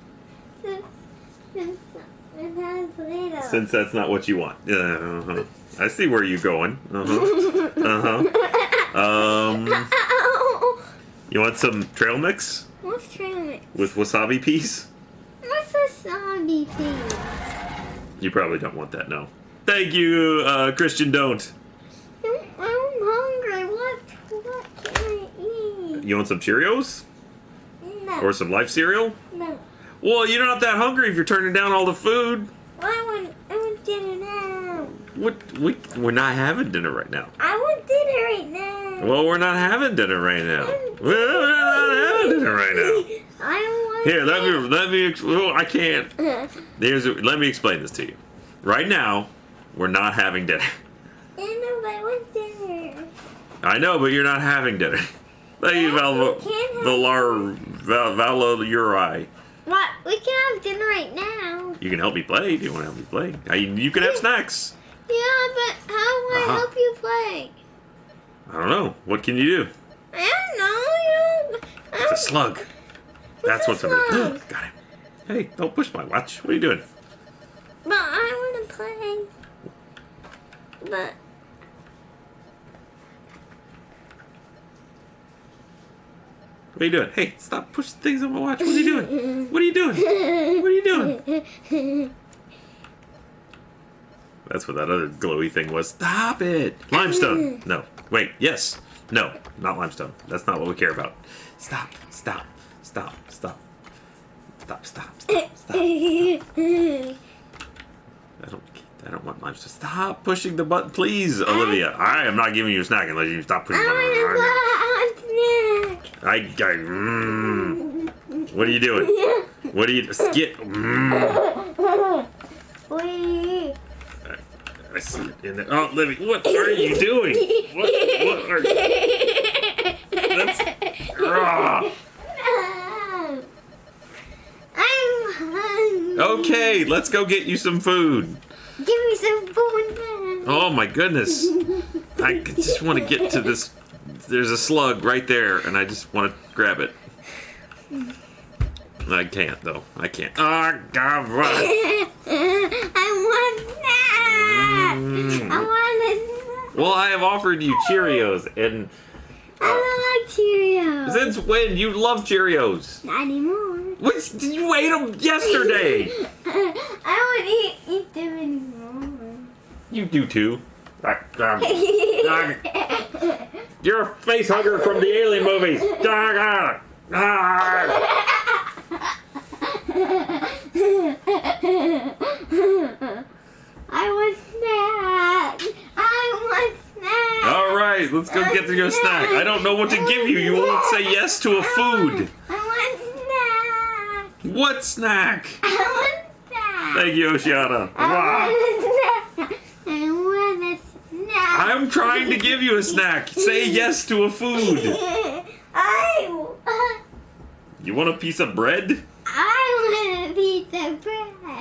when I was little. Since that's not what you want. Uh-huh. I see where you're going. Uh-huh. Ow. You want some trail mix What's trail mix? with wasabi peas? What's wasabi, please? You probably don't want that, no. Thank you, Christian, don't. I'm hungry. What can I eat? You want some Cheerios? No. Or some Life cereal? No. Well, you're not that hungry if you're turning down all the food. I want dinner now. We're not having dinner right now. I want dinner right now. Well, we're not having dinner right now. We're not having dinner right now. I want Here, let me. Oh, I can't. Let me explain this to you. Right now, we're not having dinner. I know, but I want dinner. I know, but you're not having dinner. Thank you, Valoruri. What? We can have dinner right now. You can help me play if you want to help me play. You can have snacks. Yeah, but how will I help you play? I don't know. What can you do? I don't know. It's a slug. That's what's under. slug? Got it. Hey, don't push my watch. What are you doing? But I want to play. But What are you doing? Hey, stop pushing things on my watch. What are you doing? What are you doing? What are you doing? That's what that other glowy thing was. Stop it. Limestone. No. Wait. Yes. No. Not limestone. That's not what we care about. Stop. Stop. Stop. Stop. Stop. Stop. Stop. Stop. I don't want limestone. Stop pushing the button, please, Olivia. I am not giving you a snack unless you stop pushing the button. What are you doing? What are you skit? I see it in there. Oh, Livy, what are you doing? What are you? That's. I'm hungry. Okay, let's go get you some food. Give me some food now. Oh my goodness. I just want to get to this. There's a slug right there, and I just want to grab it. I can't, though. I can't. Oh, God. I want snack. I want a snack. Well, I have offered you Cheerios, and I don't like Cheerios. since when? You love Cheerios. Not anymore. What? You ate them yesterday. I don't eat them anymore. You do, too. You're a face hugger from the Alien movies. I want snack. I want snack. All right, let's go get your snack. I don't know what to give you. You won't say yes to a food. I want snack. What snack? I want snack. Thank you, Oceana. I want snack. I want a snack. I'm trying to give you a snack. Say yes to a food. I You want a piece of bread? want a piece of bread.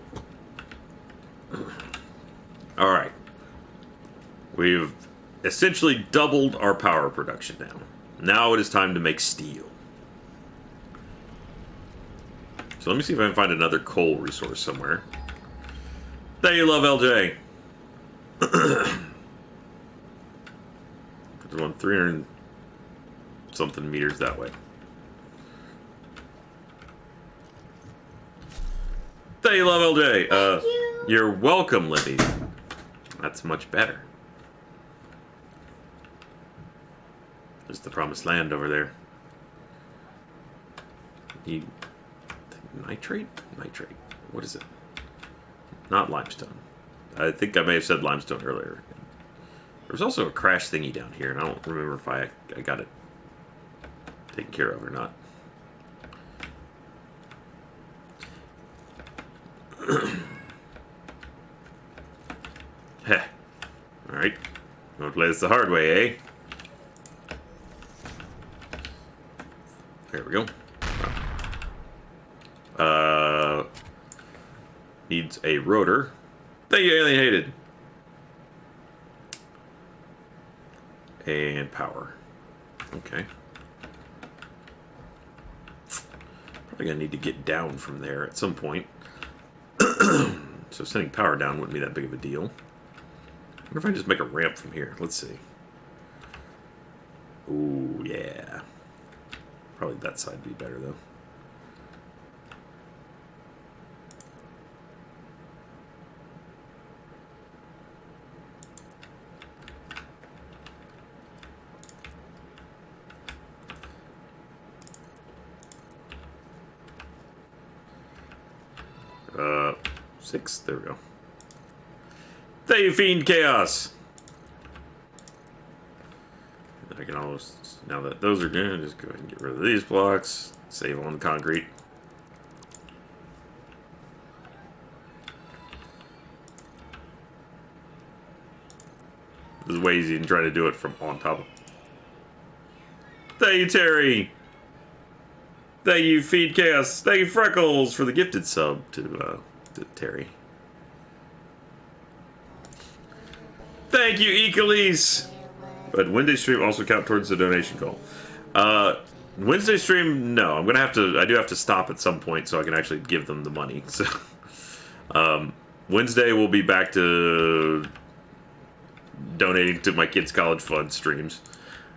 Alright. We've essentially doubled our power production now. Now it is time to make steel. So let me see if I can find another coal resource somewhere. There you love, LJ. There's one 300 something meters that way. There you love, LJ. Thank you. You're welcome, Libby. That's much better. There's the promised land over there. You... Nitrate? Nitrate. What is it? Not limestone. I think I may have said limestone earlier. There's also a crash thingy down here, and I don't remember if I got it taken care of or not. Heh. Alright. I'm gonna play this the hard way, eh? There we go. Needs a rotor. Thank you, alienated. And power. Okay. Probably gonna need to get down from there at some point. So sending power down wouldn't be that big of a deal. I wonder if I just make a ramp from here. Let's see. Ooh, yeah. Probably that side would be better, though. Six. There we go. Thank you, Fiend Chaos. I can almost, now that those are good, just go ahead and get rid of these blocks. Save on concrete. There's ways you can try to do it from on top of. Thank you, Terry. Thank you, Feed Chaos. Thank you, Freckles, for the gifted sub to Terry. Thank you, Ecolese. But Wednesday stream also count towards the donation goal. Wednesday stream, no. I do have to stop at some point so I can actually give them the money. So, Wednesday we'll be back to donating to my kids' college fund streams.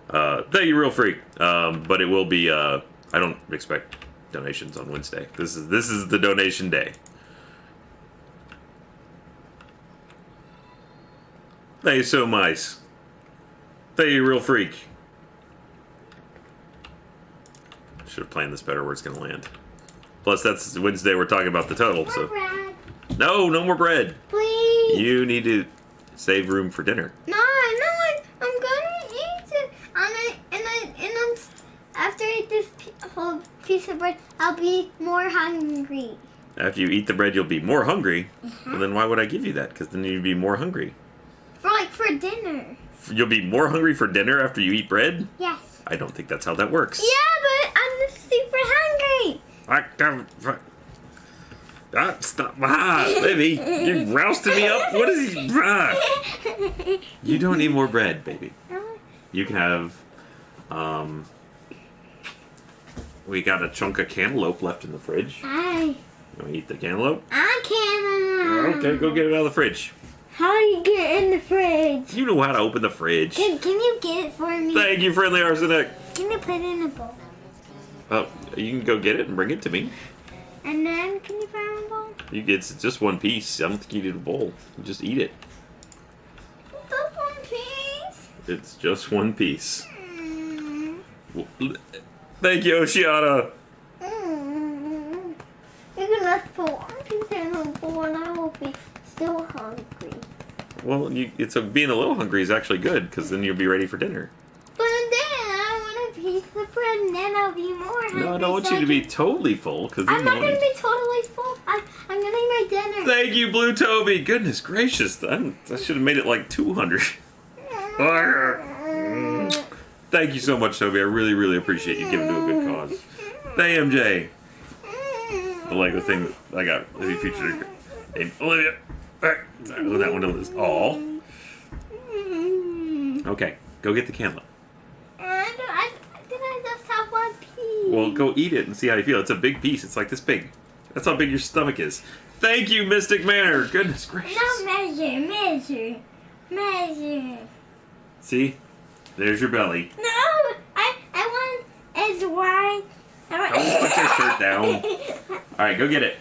Thank you, Real Freak. But it will be. I don't expect donations on Wednesday. This is the donation day. Thank you so much. Thank you, Real Freak. Should have planned this better where it's going to land. Plus, that's Wednesday. We're talking about the total. So, Bread. no more bread. Please. You need to save room for dinner. No, I'm gonna eat it. And after I eat this whole piece of bread, I'll be more hungry. After you eat the bread, you'll be more hungry. Well, then why would I give you that? Because then you'd be more hungry. For dinner. You'll be more hungry for dinner after you eat bread? Yes. I don't think that's how that works. Yeah, but I'm just super hungry. Stop. Baby. You're rousting me up. What is he? You don't need more bread, baby. You can have, we got a chunk of cantaloupe left in the fridge. You want to eat the cantaloupe? I can't. Okay, go get it out of the fridge. How do you get it in the fridge? You know how to open the fridge. Can you get it for me? Thank you, Friendly Arsenic. Can you put it in a bowl? Oh, you can go get it and bring it to me. And then can you put it in a bowl? It's just one piece. I don't think you need a bowl. You just eat it. Just one piece? It's just one piece. Thank you, Oceana. You can just put one piece in a bowl and I will be still hungry. Well, being a little hungry is actually good, because then you'll be ready for dinner. But then I want a piece of bread and then I'll be more hungry. No, I don't want you to be totally full, because I'm not going to be totally full. I'm getting my dinner. Thank you, Blue Toby. Goodness gracious. I should have made it like 200. Thank you so much, Toby. I really, really appreciate you giving to a good cause. Thank you, MJ. The Lego thing that I got. Maybe featured named Olivia. Oh, that one to lose. Oh. Okay, go get the cantaloupe. I just have one piece. Well, go eat it and see how you feel. It's a big piece. It's like this big. That's how big your stomach is. Thank you, Mystic Manor. Goodness gracious. No, measure. See? There's your belly. No, I want as wide. Don't put your shirt down. Alright, go get it.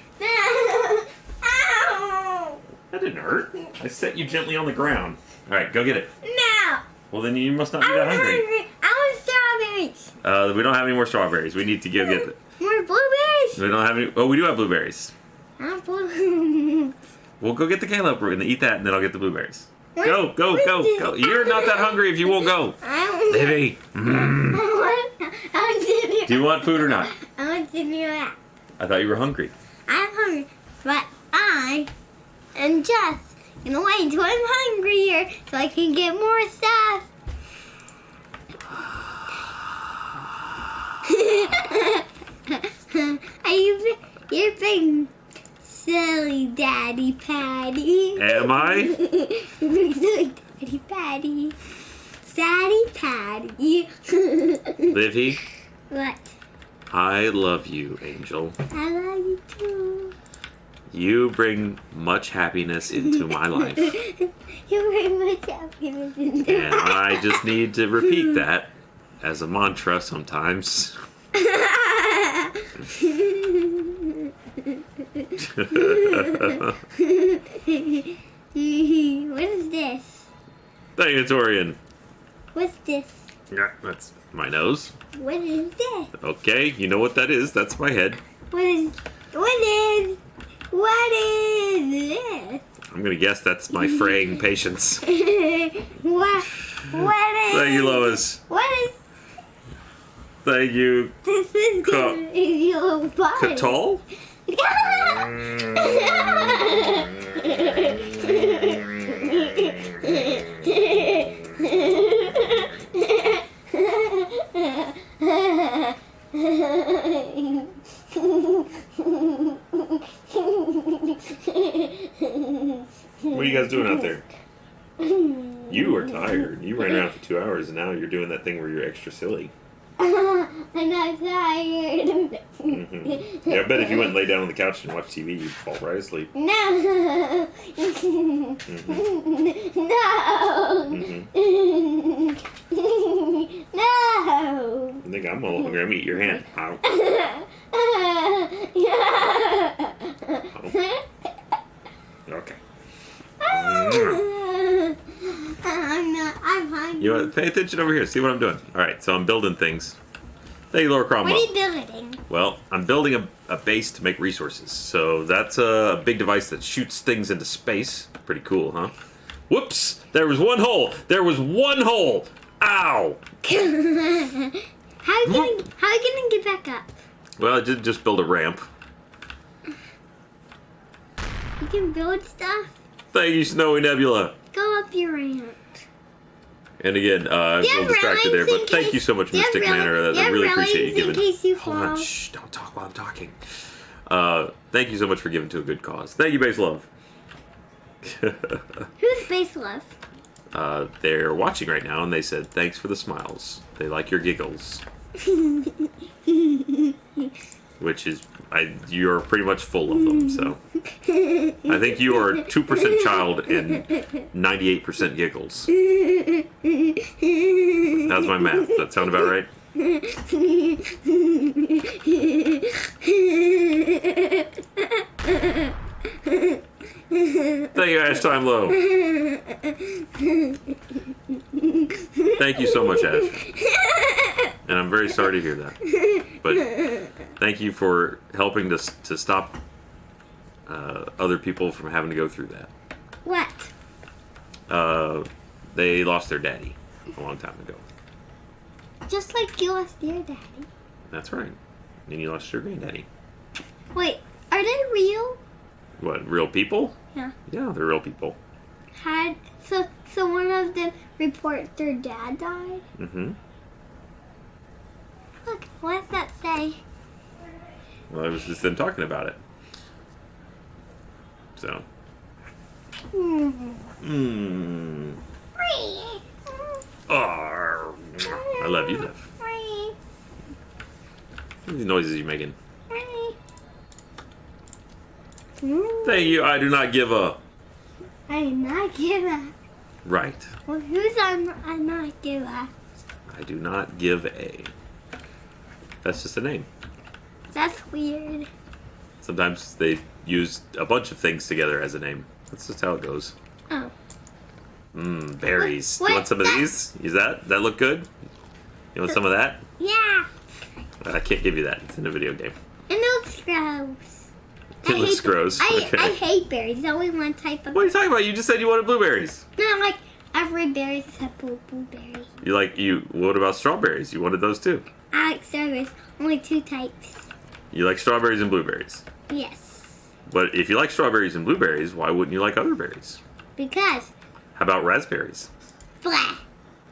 Ow! That didn't hurt. I set you gently on the ground. Alright, go get it. No. Well, then you must not be that hungry. I want strawberries. We don't have any more strawberries. We need to go get it. More blueberries. We don't have any. Oh, we do have blueberries. I want blueberries. We'll go get the cantaloupe. We're gonna eat that, and then I'll get the blueberries. What? Go. You're not that hungry if you won't go. Livy. Do you want food or not? I want to do that. I thought you were hungry. I'm hungry, but I am just gonna wait until I'm hungrier so I can get more stuff. You're big silly Daddy Patty. Am I? You're big silly Daddy Patty. Daddy Patty. Livy, What? I love you, Angel. I love you too. You bring much happiness into my life. You bring much happiness into And I just need to repeat that as a mantra sometimes. What is this? Thanatorian. What's this? Yeah, that's my nose. What is this? Okay, you know what that is. That's my head. What is this? I'm gonna guess that's my fraying patience. What is? Thank you, Lois. What is? Thank you, This is good. Is your body. Catal. What are you guys doing out there? You are tired. You ran around for 2 hours, and now you're doing that thing where you're extra silly. I'm not tired. Yeah, I bet if you went and lay down on the couch and watched TV, you'd fall right asleep. No. No. No. I think I'm a little hungry. I'm gonna eat your hand. Ow. Okay. I'm hungry. You know what? Pay attention over here. See what I'm doing. All right, so I'm building things. Thank you, Laura Cromwell. What are you building? Well, I'm building a base to make resources. So that's a big device that shoots things into space. Pretty cool, huh? Whoops! There was one hole! There was one hole! Ow! How are you gonna get back up? Well, I did just build a ramp. You can build stuff. Thank you, Snowy Nebula. Go up your ramp. And again, I'm a little distracted there, but thank you so much, Mystic Manor. I really appreciate you giving. Hold on, shh! Don't talk while I'm talking. Thank you so much for giving to a good cause. Thank you, Base Love. Who's Base Love? They're watching right now, and they said thanks for the smiles. They like your giggles, which is you're pretty much full of them. So I think you are 2% child and 98% giggles. How's my math? That sound about right? Thank you, Ash Time Low. Thank you so much, Ash. And I'm very sorry to hear that. But thank you for helping to stop other people from having to go through that. What? They lost their daddy a long time ago. Just like you lost your daddy. That's right. And you lost your granddaddy. Wait, are they real? What, real people? Yeah. Yeah, they're real people. So one of them report their dad died? Mm-hmm. Look, what does that say? Well, it was just them talking about it. So, Mmm. Oh, I love you, love. What are these noises you're making? Thank you. I do not give a. I am not give a. Right. Well, who's I'm not give a? I do not give a. That's just a name. That's weird. Sometimes they use a bunch of things together as a name. That's just how it goes. Oh. Mmm, berries. What? You want some of these? Use that? That look good? You want some of that? Yeah. I can't give you that. It's in a video game. It looks gross. It looks gross. I Okay. hate berries. There's only one type of. What are you talking about? You just said you wanted blueberries. Not like every berry except blueberry. What about strawberries? You wanted those too. I like strawberries. Only two types. You like strawberries and blueberries. Yes. But if you like strawberries and blueberries, why wouldn't you like other berries? Because. How about raspberries? Blah.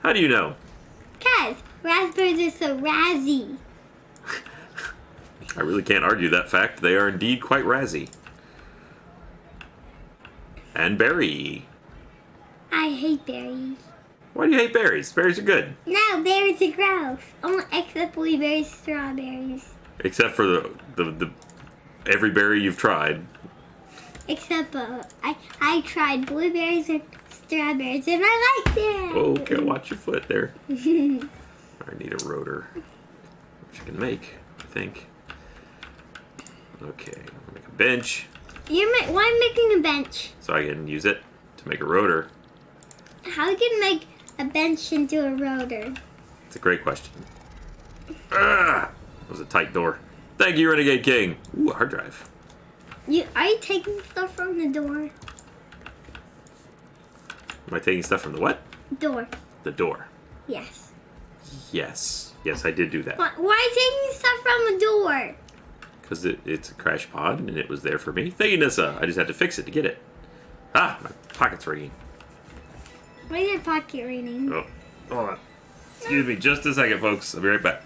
How do you know? Because raspberries are so razzy. I really can't argue that fact. They are indeed quite razzy. And berry. I hate berries. Why do you hate berries? Berries are good. No, berries are gross. Only except blueberries, strawberries. Except for the every berry you've tried. Except I tried blueberries and strawberries and I liked them. Oh, okay, watch your foot there. I need a rotor, which I can make, I think. Okay, I'll make a bench Why am I making a bench? so I can use it to make a rotor. How can you make a bench into a rotor? It's a great question. Ah, that was a tight door. Thank you, Renegade King. Ooh, a hard drive. Are you taking stuff from the door? Am I taking stuff from the what? Door. The door. Yes. Yes. Yes, I did do that. Why are you taking stuff from a door? Because it's a crash pod, and it was there for me. Thank you, Nissa. I just had to fix it to get it. Ah, my pocket's ringing. Where's your pocket reading? Oh, hold on. Excuse me just a second, folks. I'll be right back.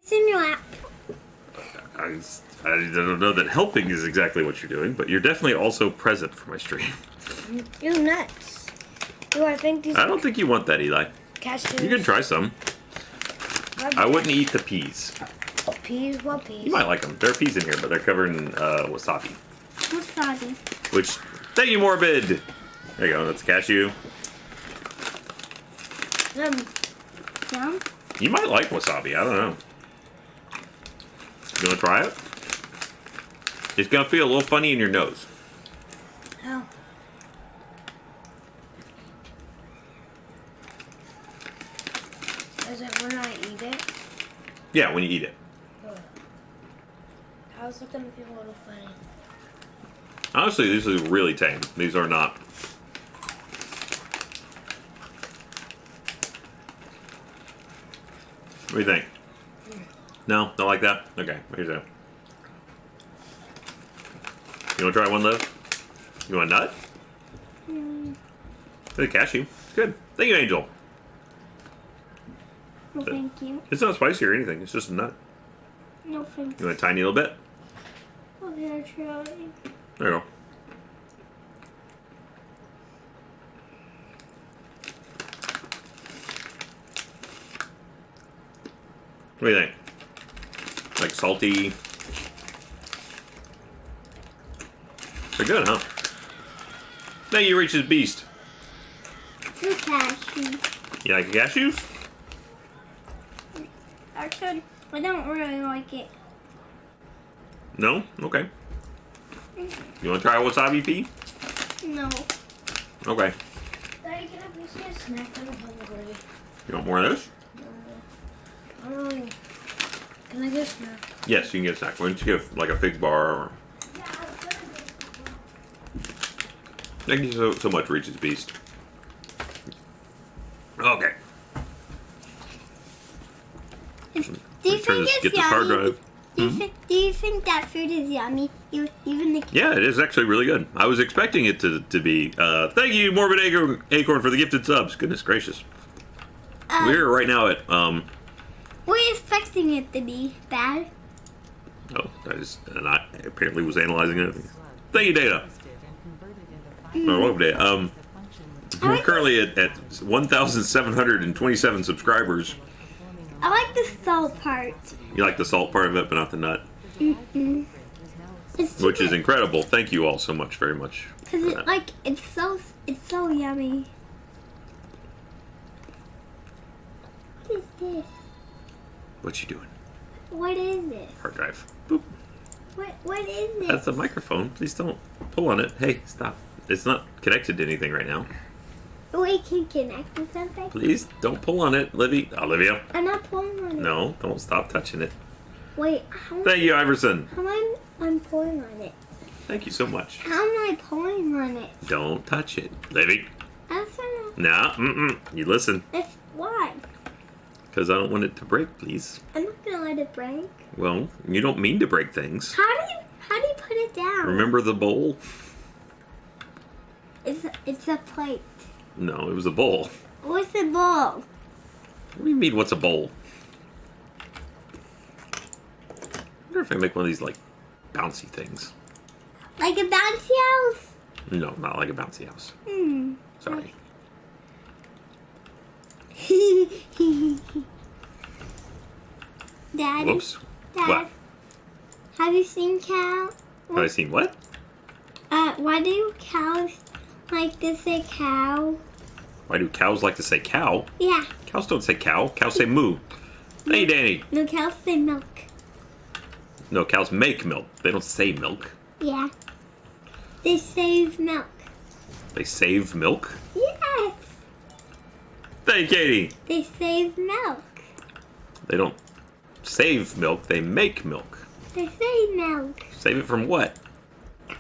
It's in your lap. I don't know that helping is exactly what you're doing, but you're definitely also present for my stream. You're nuts. Do I think these I don't think you want that, Eli. cashews? You can try some. I wouldn't eat the peas. Peas? What peas? You might like them. There are peas in here, but they're covered in wasabi. Wasabi. Which, thank you, Morbid! There you go, that's cashew. Yum. You might like wasabi, I don't know. You wanna try it? It's gonna feel a little funny in your nose. Oh. Is it when I eat it? Yeah, when you eat it. How's it gonna feel a little funny? Honestly, these are really tame. These are not. What do you think? No? Don't like that? Okay, here's that. You wanna try one, Liv? You want a nut? The cashew. It's good. Thank you, Angel. No, thank you. It's not spicy or anything. It's just a nut. No, thank You you. want a tiny little bit? Okay, I'll try. There you go. What do you think? Like salty? They're good, huh? Thank you, Reach's Beast. The cashew. You like cashews? Actually, I don't really like it. No? Okay. You want to try wasabi pea? No. Okay. Daddy, can I please get a snack? I'm hungry. You want more of this? I don't really. Can I get a snack? Yes, you can get a snack. Why don't you get like a fig bar or... Thank you so much, Reach's Beast. Okay. Do you think it's Get this hard yummy? drive. Do you think that food is yummy? Even the Yeah, it is actually really good. I was expecting it to be. Thank you, Morbid Acorn, for the gifted subs. Goodness gracious. We're right now at. We're expecting it to be bad. Oh, and I apparently was analyzing it. Thank you, Data. Oh, welcome, Data. We're currently at 1,727 subscribers. I like the salt part. You like the salt part of it, but not the nut, It's which is incredible. Thank you all so much, very much. because it's so yummy. What is this? What you doing? What is this? Hard drive. Boop. What is this? That's a microphone. Please don't pull on it. Hey, stop. It's not connected to anything right now. We can connect to something. Please don't pull on it, Olivia. I'm not pulling on it. No, don't stop touching it. Wait, how Thank you, Iverson. am I'm pulling on it? Thank you so much. How am I pulling on it? Don't touch it, Livy. That's not. Nah, you listen. That's why. Because I don't want it to break, please. I'm not gonna let it break. Well, you don't mean to break things. How do you put it down? Remember the bowl? It's a plate. No, it was a bowl. What's the bowl? What do you mean, what's a bowl? I wonder if I make one of these, like, bouncy things. Like a bouncy house? No, not like a bouncy house. Sorry. Dad. Whoops. Dad. What? Have you seen cow? Have I seen what? Why do cows like to say cow? Why do cows like to say cow? Yeah. Cows don't say cow. Cows say moo. Hey, Danny. No, cows say milk. No, cows make milk. They don't say milk. Yeah. They save milk. They save milk? Yes. Hey, Katie. They save milk. They don't save milk. They make milk. They save milk. Save it from what?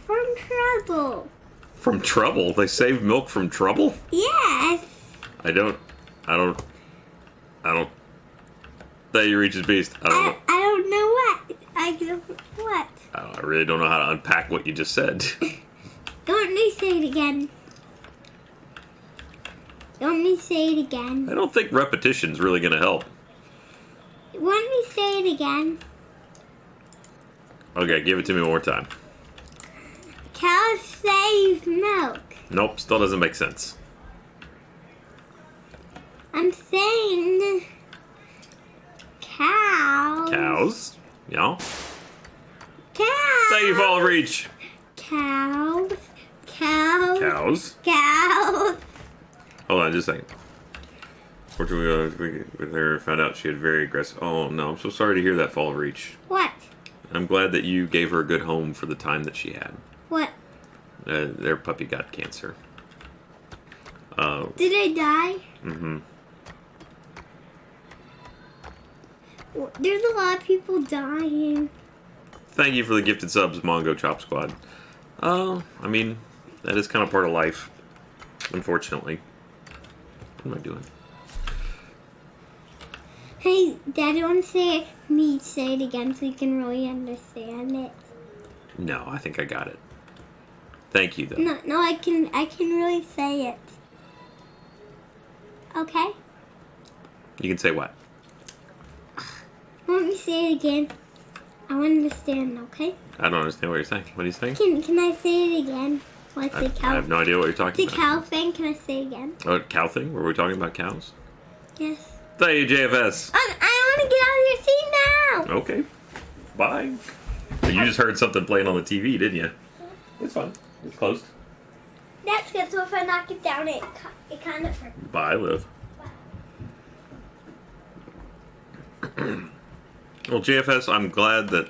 From trouble. From trouble? They save milk from trouble? Yes. I don't. That you reach his beast. I don't know. I don't know what. I don't what. I really don't know how to unpack what you just said. Don't me say it again. Don't me say it again. I don't think repetition's really going to help. Want me say it again? Okay, give it to me one more time. Cows save milk. Nope, still doesn't make sense. I'm saying cows. Cows? Yeah. Cows. Thank you, Fall of Reach. Cows. Cows. Cows? Cows. Hold on, just a second. Fortunately, with her, found out she had very aggressive. Oh no, I'm so sorry to hear that, Fall of Reach. What? I'm glad that you gave her a good home for the time that she had. What? Their puppy got cancer. Did I die? Mm-hmm. There's a lot of people dying. Thank you for the gifted subs, Mongo Chop Squad. I mean, that is kind of part of life, unfortunately. What am I doing? Hey, Dad, you want to say it again so you can really understand it? No, I think I got it. Thank you, though. No, I can really say it. Okay? You can say what? Want me to say it again? I want to understand, okay? I don't understand what you're saying. What are you saying? Can I say it again? What's the cow? I have no idea what you're talking The about. cow thing, can I say it again? Oh, cow thing? Were we talking about cows? Yes. Thank you, JFS. I want to get out of your seat now. Okay. Bye. You just heard something playing on the TV, didn't you? It's fine. It's closed. That's good. So if I knock it down, it kind of hurts. Bye, Liv. Well, JFS, I'm glad that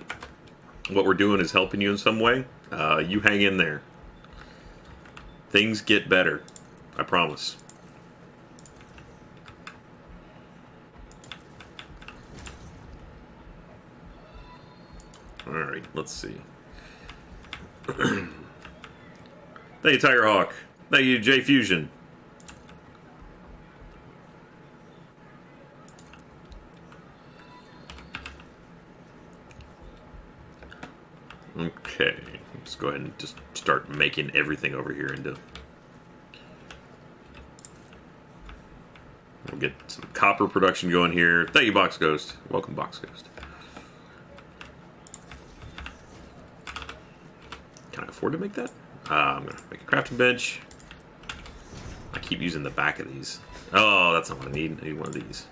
what we're doing is helping you in some way. You hang in there. Things get better. I promise. Alright, let's see. Thank you, Tiger Hawk. Thank you, J Fusion. Okay, let's go ahead and just start making everything over here into... We'll get some copper production going here. Thank you, Box Ghost. Welcome, Box Ghost. Can I afford to make that? I'm going to make a crafting bench. I keep using the back of these. Oh, that's not what I need. I need one of these.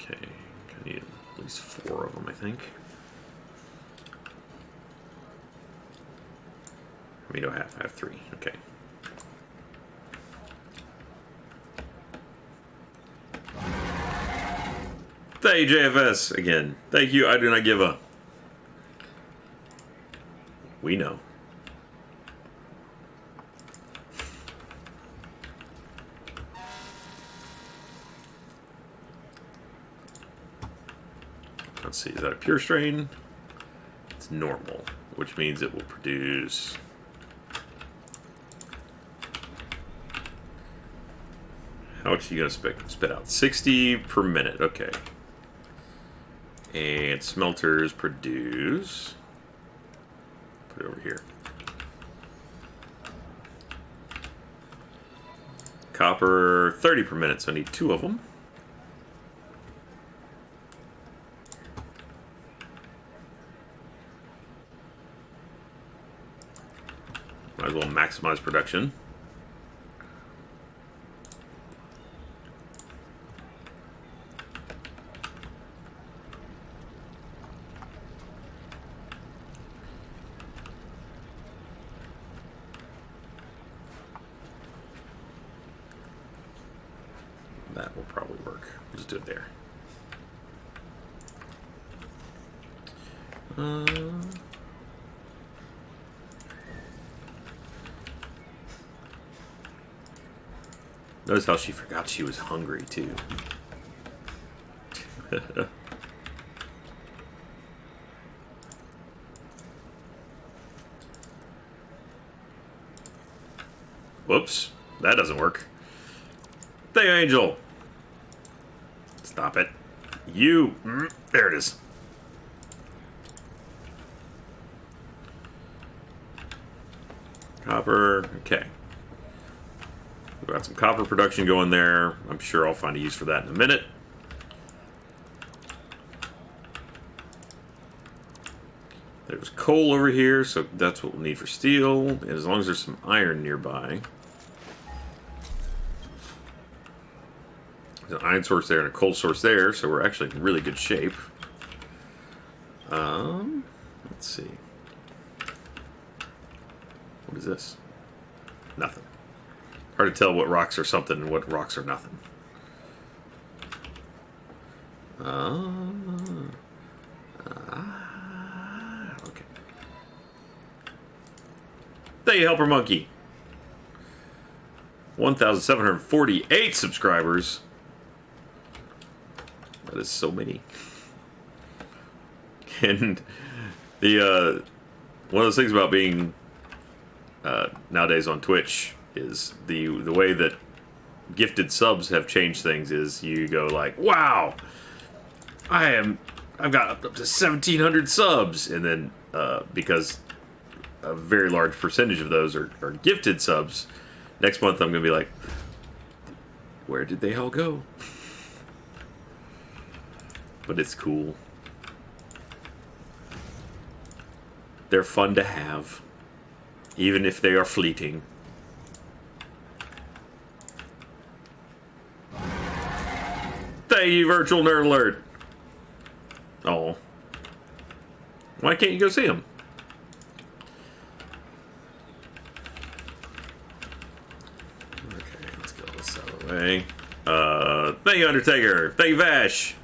Okay, I need at least 4 of them, I think. How many do I have? I have 3. Okay. Thank you, JFS, again. Thank you, I do not give a... We know. Let's see, is that a pure strain? It's normal, which means it will produce... How much are you going to spit out? 60 per minute, okay. And smelters produce... Put it over here. Copper, 30 per minute, so I need 2 of them. Might as well maximize production. That will probably work. We'll just do it there. Notice how she forgot she was hungry, too. Whoops. That doesn't work. Thank you, Angel. Stop it. You. There it is. Copper. Okay. We've got some copper production going there. I'm sure I'll find a use for that in a minute. There's coal over here, so that's what we'll need for steel. And as long as there's some iron nearby. There's an iron source there and a coal source there, so we're actually in really good shape. Let's see. What is this? Nothing. Hard to tell what rocks are something and what rocks are nothing. Okay. Thank you, Helper Monkey. 1,748 subscribers. That is so many. And the one of those things about being nowadays on Twitch is the way that gifted subs have changed things is you go like, wow, I've got up to 1,700 subs, and then because a very large percentage of those are gifted subs, next month I'm gonna be like, where did they all go? But it's cool. They're fun to have. even if they are fleeting. Thank you, Virtual Nerd Alert. Oh. Why can't you go see him? Okay, let's get all this out of the way. Thank you, Undertaker. Thank you, Vash.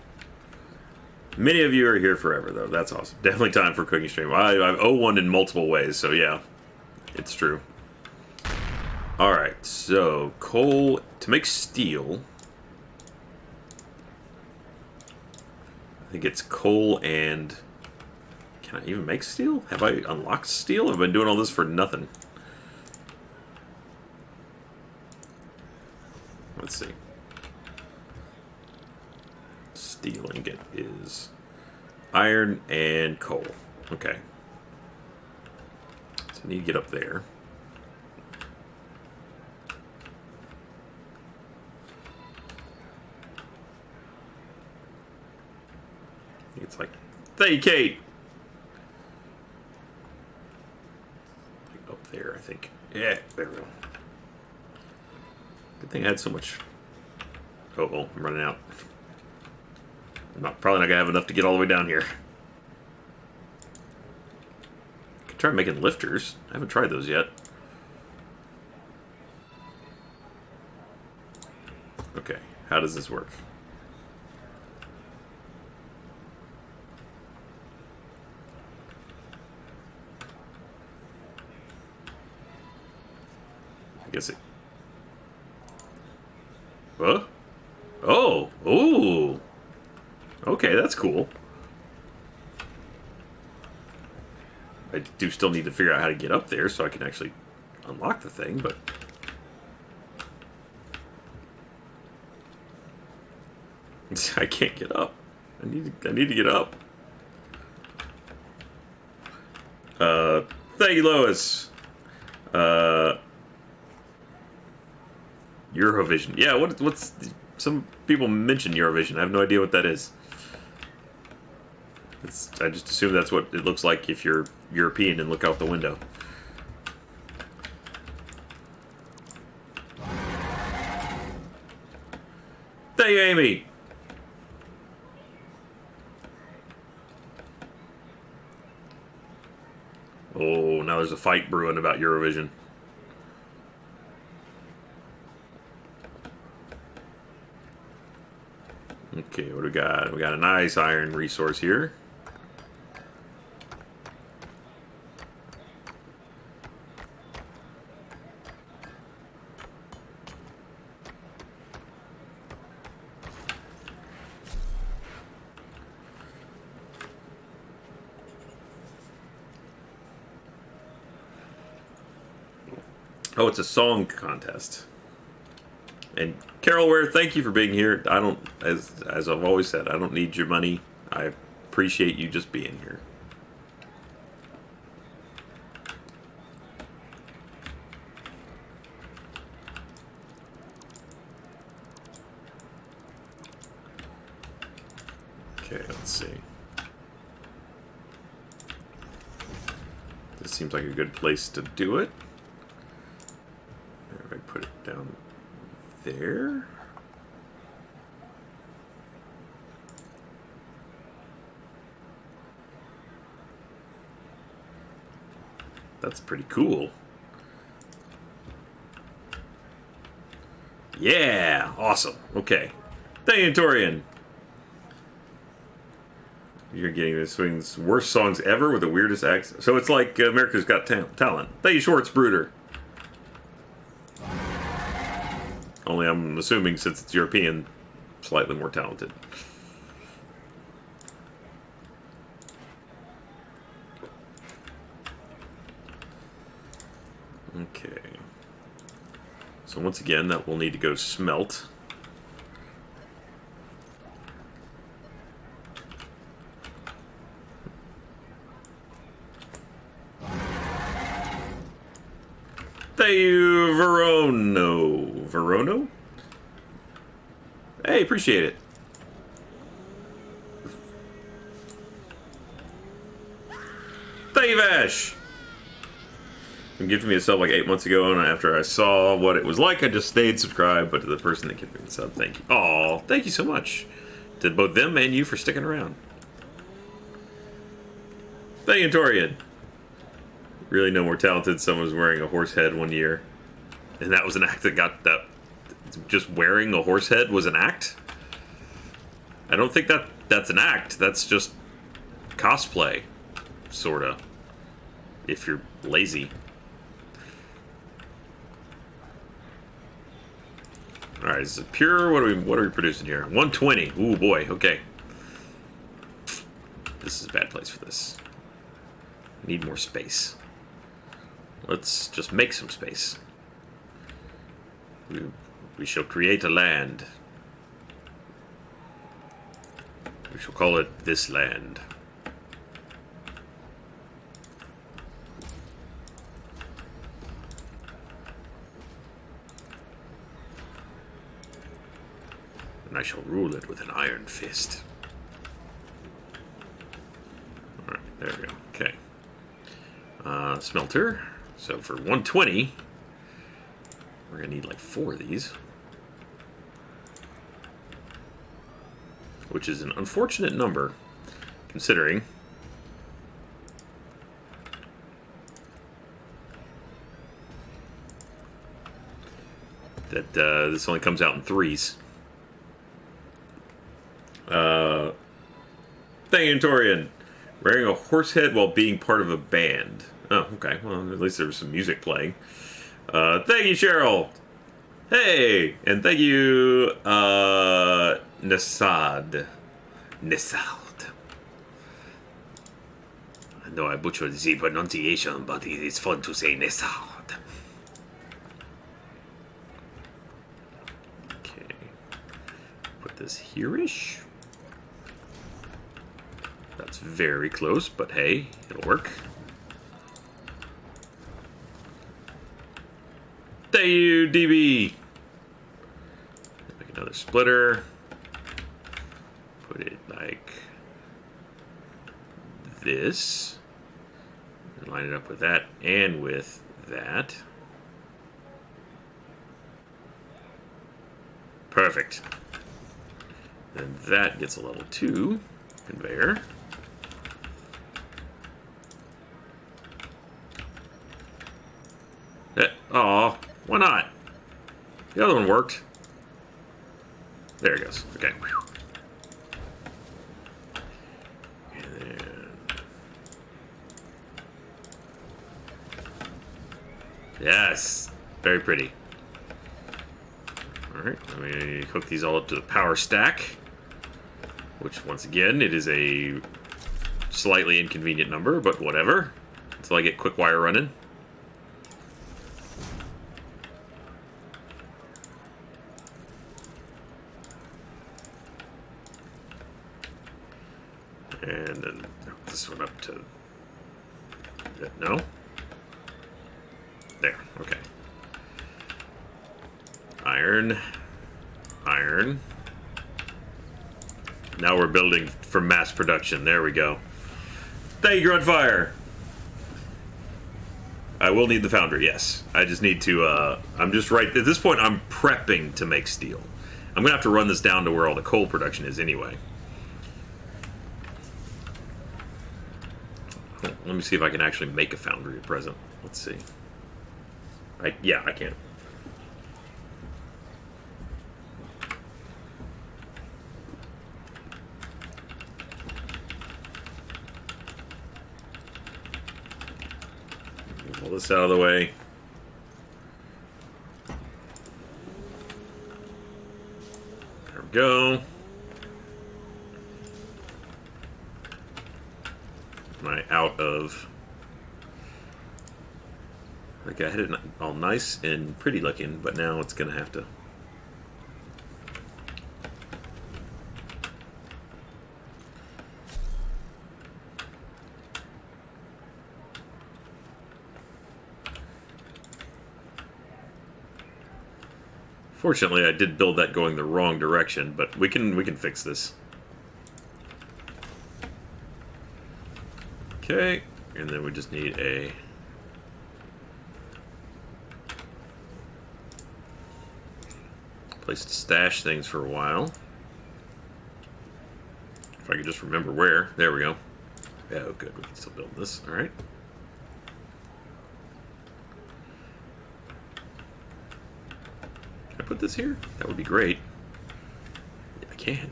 Many of you are here forever, though. That's awesome. Definitely time for a cooking stream. I owe one in multiple ways, so yeah. It's true. Alright, so coal to make steel. I think it's coal and... Can I even make steel? Have I unlocked steel? I've been doing all this for nothing. Let's see. Steel ingot is iron and coal. Okay. So I need to get up there. It's like, thank you, Kate. Like up there, I think. Yeah, there we go. Good thing I had so much. Oh, well, I'm running out. I'm probably not gonna have enough to get all the way down here. Could try making lifters. I haven't tried those yet. Okay, how does this work? I guess it... Huh? Oh! Ooh! Okay, that's cool. I do still need to figure out how to get up there so I can actually unlock the thing, but... I can't get up. I need to get up. Thank you, Lois. Eurovision. Yeah, what's... Some people mention Eurovision. I have no idea what that is. I just assume that's what it looks like if you're European and look out the window. Thank you, Amy. Oh, now there's a fight brewing about Eurovision. Okay, what do we got? We got a nice iron resource here. Oh, it's a song contest. And Carol Ware, thank you for being here. I don't, as I've always said, I don't need your money. I appreciate you just being here. Okay, let's see. This seems like a good place to do it. If I put it down there. That's pretty cool. Yeah, awesome. Okay. Thank you, Torian. You're getting this swing's worst songs ever with the weirdest acts. So it's like America's Got Talent. Thank you, Schwartz Bruder. Only I'm assuming since it's European, slightly more talented. Okay. So once again, that will need to go smelt. Thank you, Verono. Verono? Hey, appreciate it. Thank you, Vash. and gifted me a sub like 8 months ago, and after I saw what it was like, I just stayed subscribed. But to the person that gifted me the sub, thank you. Oh, thank you so much to both them and you for sticking around. Thank you, Torian. Really no more talented. Someone was wearing a horse head one year, and that was an act that got that. Just wearing a horse head was an act. I don't think that's an act. That's just cosplay, sorta. If you're lazy. All right, is it pure? What are we producing here? 120. Ooh boy. Okay. This is a bad place for this. I need more space. Let's just make some space. We shall create a land. We shall call it this land. And I shall rule it with an iron fist. Alright, there we go. Okay. Smelter. So for 120, we're going to need like 4 of these. Which is an unfortunate number, considering that this only comes out in 3s. Thank you, Torian. Wearing a horse head while being part of a band. Oh, okay. Well, at least there was some music playing. Thank you, Cheryl. Hey, and thank you, Nasad. Nesad. I know I butchered the pronunciation, but it is fun to say Nesad. Okay. Put this here-ish. That's very close, but hey, it'll work. Thank you, DB. Make another splitter. Put it like this. And line it up with that and with that. Perfect. And that gets a level 2 conveyor. Aw, why not? The other one worked. There it goes. Okay. And then... Yes! Very pretty. Alright, let me hook these all up to the power stack. Which, once again, it is a slightly inconvenient number, but whatever. Until I get quick wire running. And then hook this one up to... No? There, okay. Iron. Iron. Now we're building for mass production. There we go. Thank you, Grunfire! I will need the foundry, yes. I just need to, I'm just right... At this point, I'm prepping to make steel. I'm gonna have to run this down to where all the coal production is anyway. Let me see if I can actually make a foundry at present. Let's see. Yeah, I can. Pull this out of the way. There we go. Am I out of... Like, I had it all nice and pretty looking, but now it's gonna have to... Fortunately, I did build that going the wrong direction, but we can fix this. Okay, and then we just need a Place to stash things for a while. If I could just remember where. There we go. Yeah, oh, good. We can still build this. All right. Can I put this here? That would be great. Yeah, I can.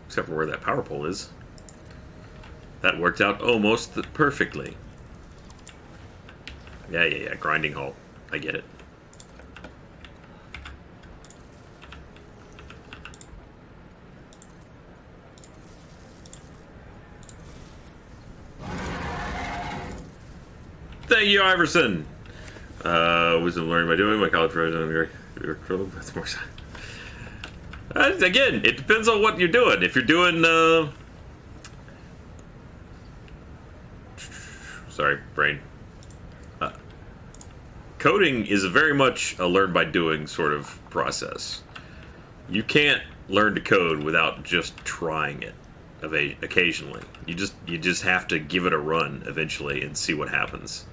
Except for where that power pole is. That worked out almost perfectly. Yeah. Grinding halt. I get it. Thank you, Iverson. Wisdom learning by doing. My college program. That's more. Again, it depends on what you're doing. If you're doing, sorry, brain. Coding is very much a learn by doing sort of process. You can't learn to code without just trying it occasionally. You just have to give it a run eventually and see what happens.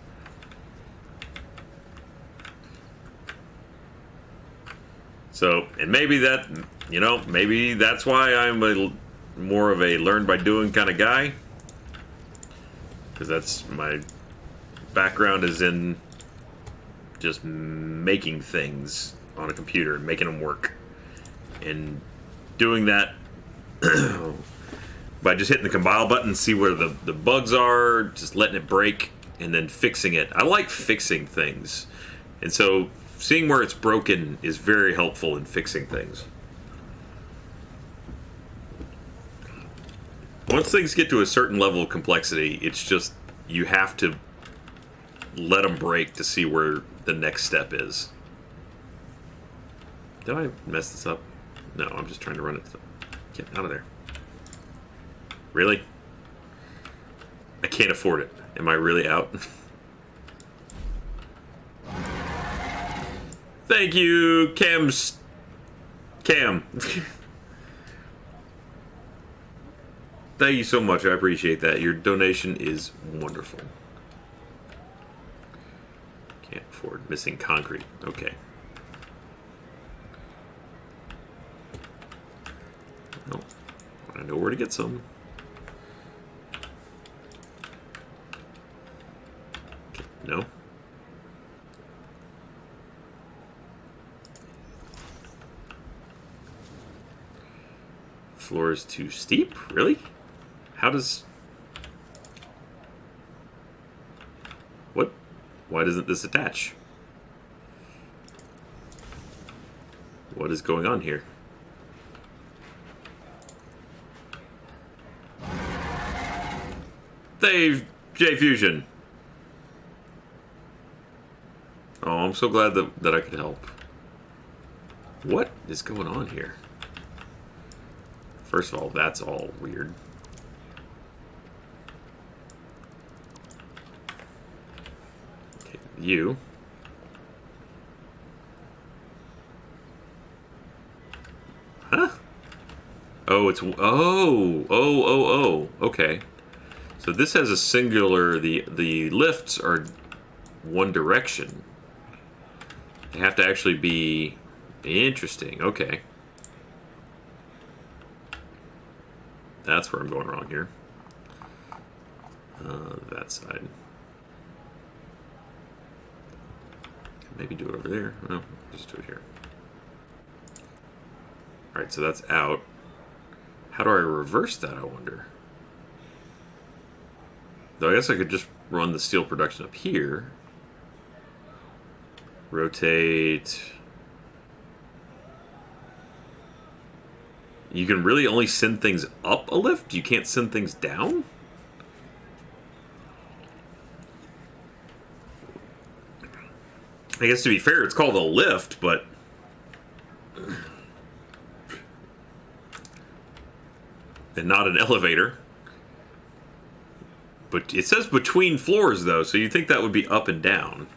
So, and maybe that, maybe that's why I'm more of a learn by doing kind of guy. Because that's my background is in just making things on a computer and making them work. And doing that by just hitting the compile button, see where the bugs are, just letting it break, and then fixing it. I like fixing things. And so seeing where it's broken is very helpful in fixing things. Once things get to a certain level of complexity, it's just, you have to let them break to see where the next step is. Did I mess this up? No, I'm just trying to run it. Get out of there. Really? I can't afford it. Am I really out? Thank you, Cam. Thank you so much. I appreciate that. Your donation is wonderful. Can't afford missing concrete. Okay. Well, I know where to get some. Okay, no. Floor is too steep? Really? How does... What? Why doesn't this attach? What is going on here? Dave J Fusion. Oh, I'm so glad that I could help. What is going on here? First of all, that's all weird. Okay, you. Huh? Oh, it's... Oh. Okay. So this has a singular... The lifts are one direction. They have to actually be... Interesting. Okay. That's where I'm going wrong here. That side. Maybe do it over there. No, just do it here. Alright, so that's out. How do I reverse that, I wonder? Though I guess I could just run the steel production up here. Rotate... You can really only send things up a lift? You can't send things down? I guess to be fair, it's called a lift, but... And not an elevator. But it says between floors, though, so you'd think that would be up and down.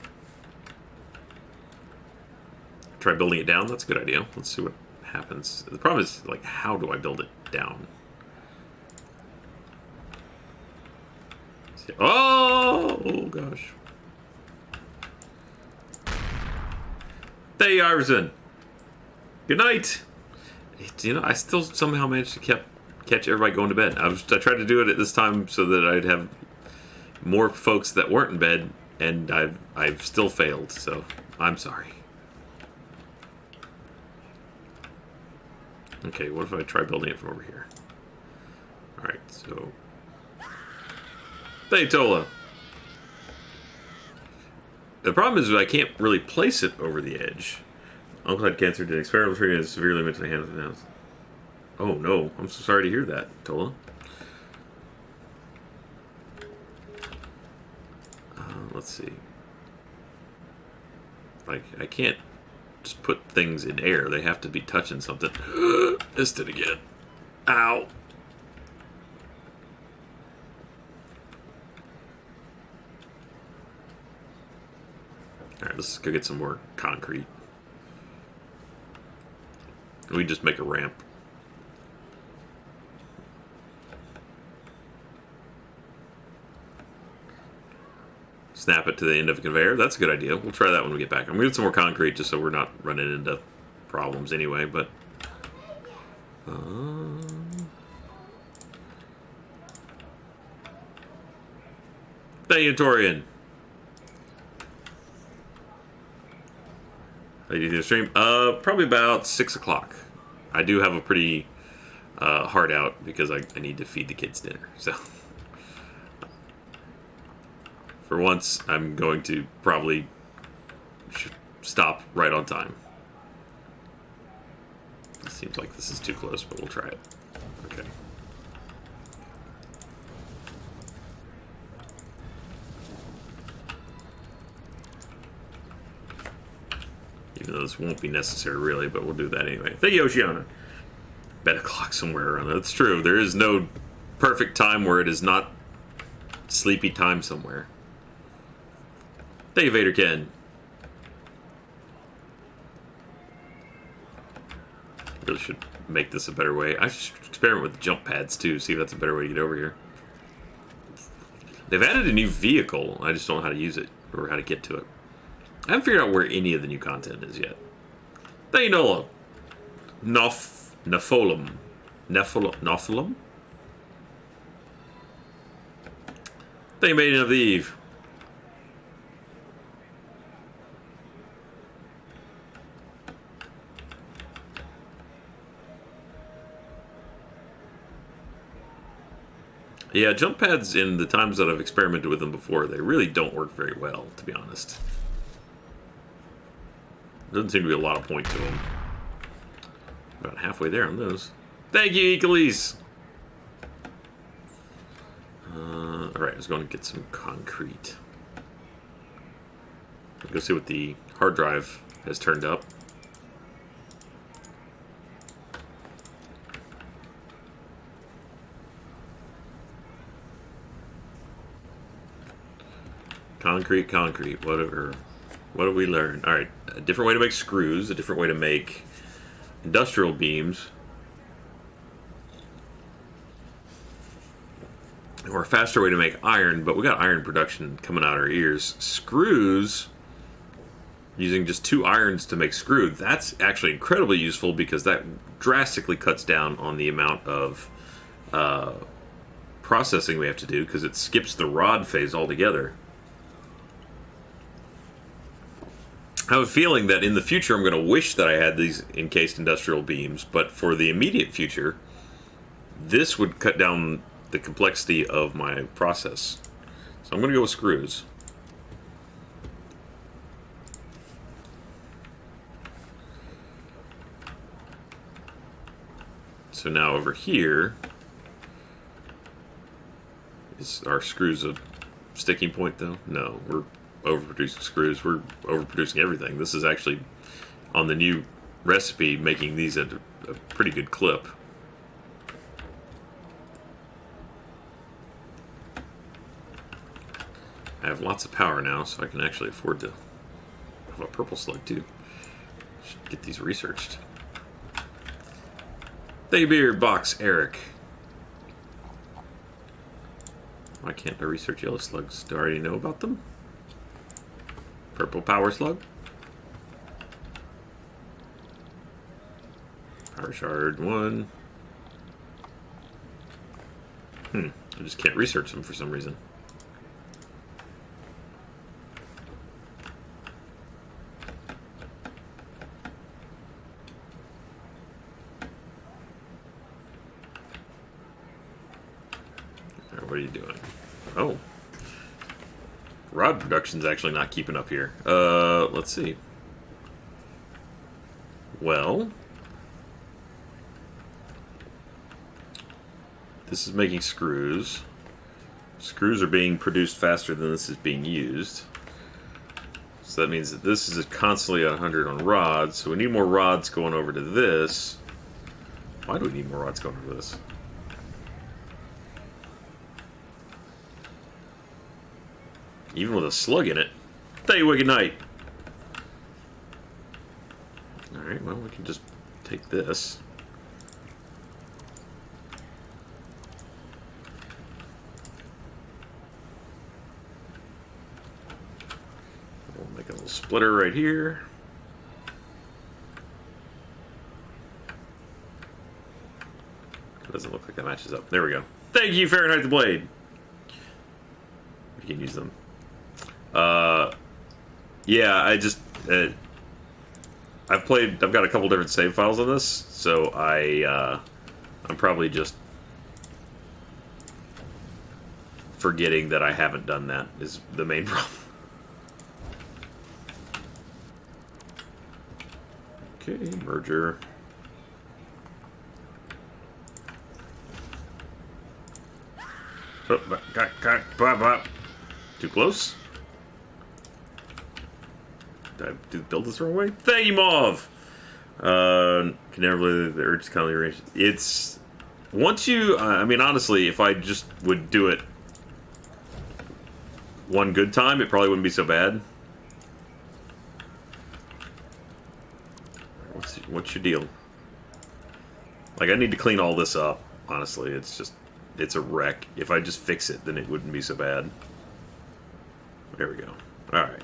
Try building it down? That's a good idea. Let's see what happens. The problem is, like, how do I build it down? Oh gosh. Hey, Iverson. Good night. I still somehow managed to catch everybody going to bed. I tried to do it at this time so that I'd have more folks that weren't in bed, and I've still failed. So I'm sorry. Okay, what if I try building it from over here? All right, so hey, Tola. The problem is I can't really place it over the edge. Uncle had cancer, did experimental treatment, and severely mentally handled the house. Oh no, I'm so sorry to hear that, Tola. Let's see. Like, I can't just put things in air. They have to be touching something. Missed it again. Ow. Alright, let's go get some more concrete. We just make a ramp. Snap it to the end of a conveyor. That's a good idea. We'll try that when we get back. I'm going to get some more concrete just so we're not running into problems anyway, but... Thank you, Torian. How do you do the stream? Probably about 6 o'clock. I do have a pretty hard out because I need to feed the kids dinner. So, for once, I'm going to probably stop right on time. It seems like this is too close, but we'll try it. Okay. Even though this won't be necessary, really, but we'll do that anyway. Thank you, Oceana. Bet a clock somewhere around there. That's true. There is no perfect time where it is not sleepy time somewhere. Thank you, Vader Ken. Really should make this a better way. I should experiment with the jump pads, too. See if that's a better way to get over here. They've added a new vehicle. I just don't know how to use it or how to get to it. I haven't figured out where any of the new content is yet. Thank you, Nola. Nephilim. Nephilim? Thank you, Maiden of the Eve. Yeah, jump pads in the times that I've experimented with them before, they really don't work very well, to be honest. Doesn't seem to be a lot of point to them. About halfway there on those. Thank you, Ecolise! Alright, I was going to get some concrete. Let's go see what the hard drive has turned up. Concrete, whatever. What have we learned? Alright, a different way to make screws, a different way to make industrial beams, or a faster way to make iron, but we got iron production coming out our ears. Screws, using just 2 irons to make screw, that's actually incredibly useful because that drastically cuts down on the amount of processing we have to do because it skips the rod phase altogether. I have a feeling that in the future I'm going to wish that I had these encased industrial beams, but for the immediate future, this would cut down the complexity of my process. So I'm going to go with screws. So now over here is our screws a sticking point though? No, we're overproducing screws. We're overproducing everything. This is actually on the new recipe making these at a pretty good clip. I have lots of power now, so I can actually afford to have a purple slug too. Should get these researched. Thaybeard Box Eric. Why can't I research yellow slugs? Do I already know about them? Purple power slug? Power shard 1. I just can't research them for some reason. What are you doing? Oh. Rod production's actually not keeping up here. Let's see. Well, this is making screws. Screws are being produced faster than this is being used. So that means that this is constantly at 100 on rods. So we need more rods going over to this. Why do we need more rods going over to this? Even with a slug in it. Thank you, Wicked Knight. Alright, well, we can just take this. We'll make a little splitter right here. It doesn't look like that matches up. There we go. Thank you, Fahrenheit the Blade. You can use them. Yeah, I've got a couple different save files on this, so I'm probably just forgetting that I haven't done that is the main problem. Okay, merger. Oh, too close? Did I build this the wrong way? Thank you, Mauve! Can never believe the urge to kindly arrange. It's... Once you... I mean, honestly, if I just would do it one good time, it probably wouldn't be so bad. What's your deal? Like, I need to clean all this up, honestly. It's just... It's a wreck. If I just fix it, then it wouldn't be so bad. There we go. Alright.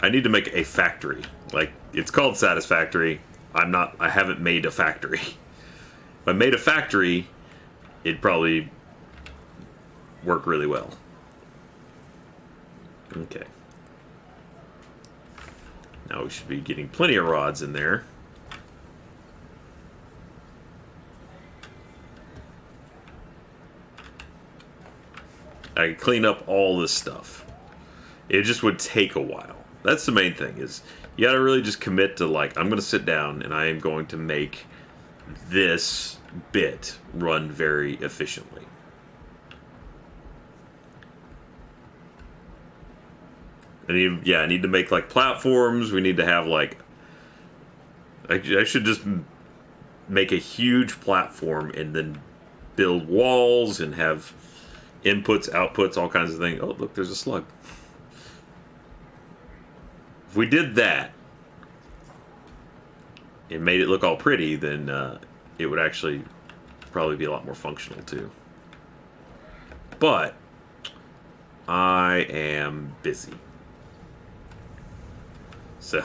I need to make a factory. Like, it's called Satisfactory. I haven't made a factory. If I made a factory, it'd probably work really well. Okay. Now we should be getting plenty of rods in there. I could clean up all this stuff. It just would take a while. That's the main thing, is you gotta really just commit to, like, I'm gonna sit down and I am going to make this bit run very efficiently. I need to make, like, platforms. We need to have, like... I should just make a huge platform and then build walls and have inputs, outputs, all kinds of things. Oh, look, there's a slug. If we did that and made it look all pretty, then it would actually probably be a lot more functional too. But I am busy. So,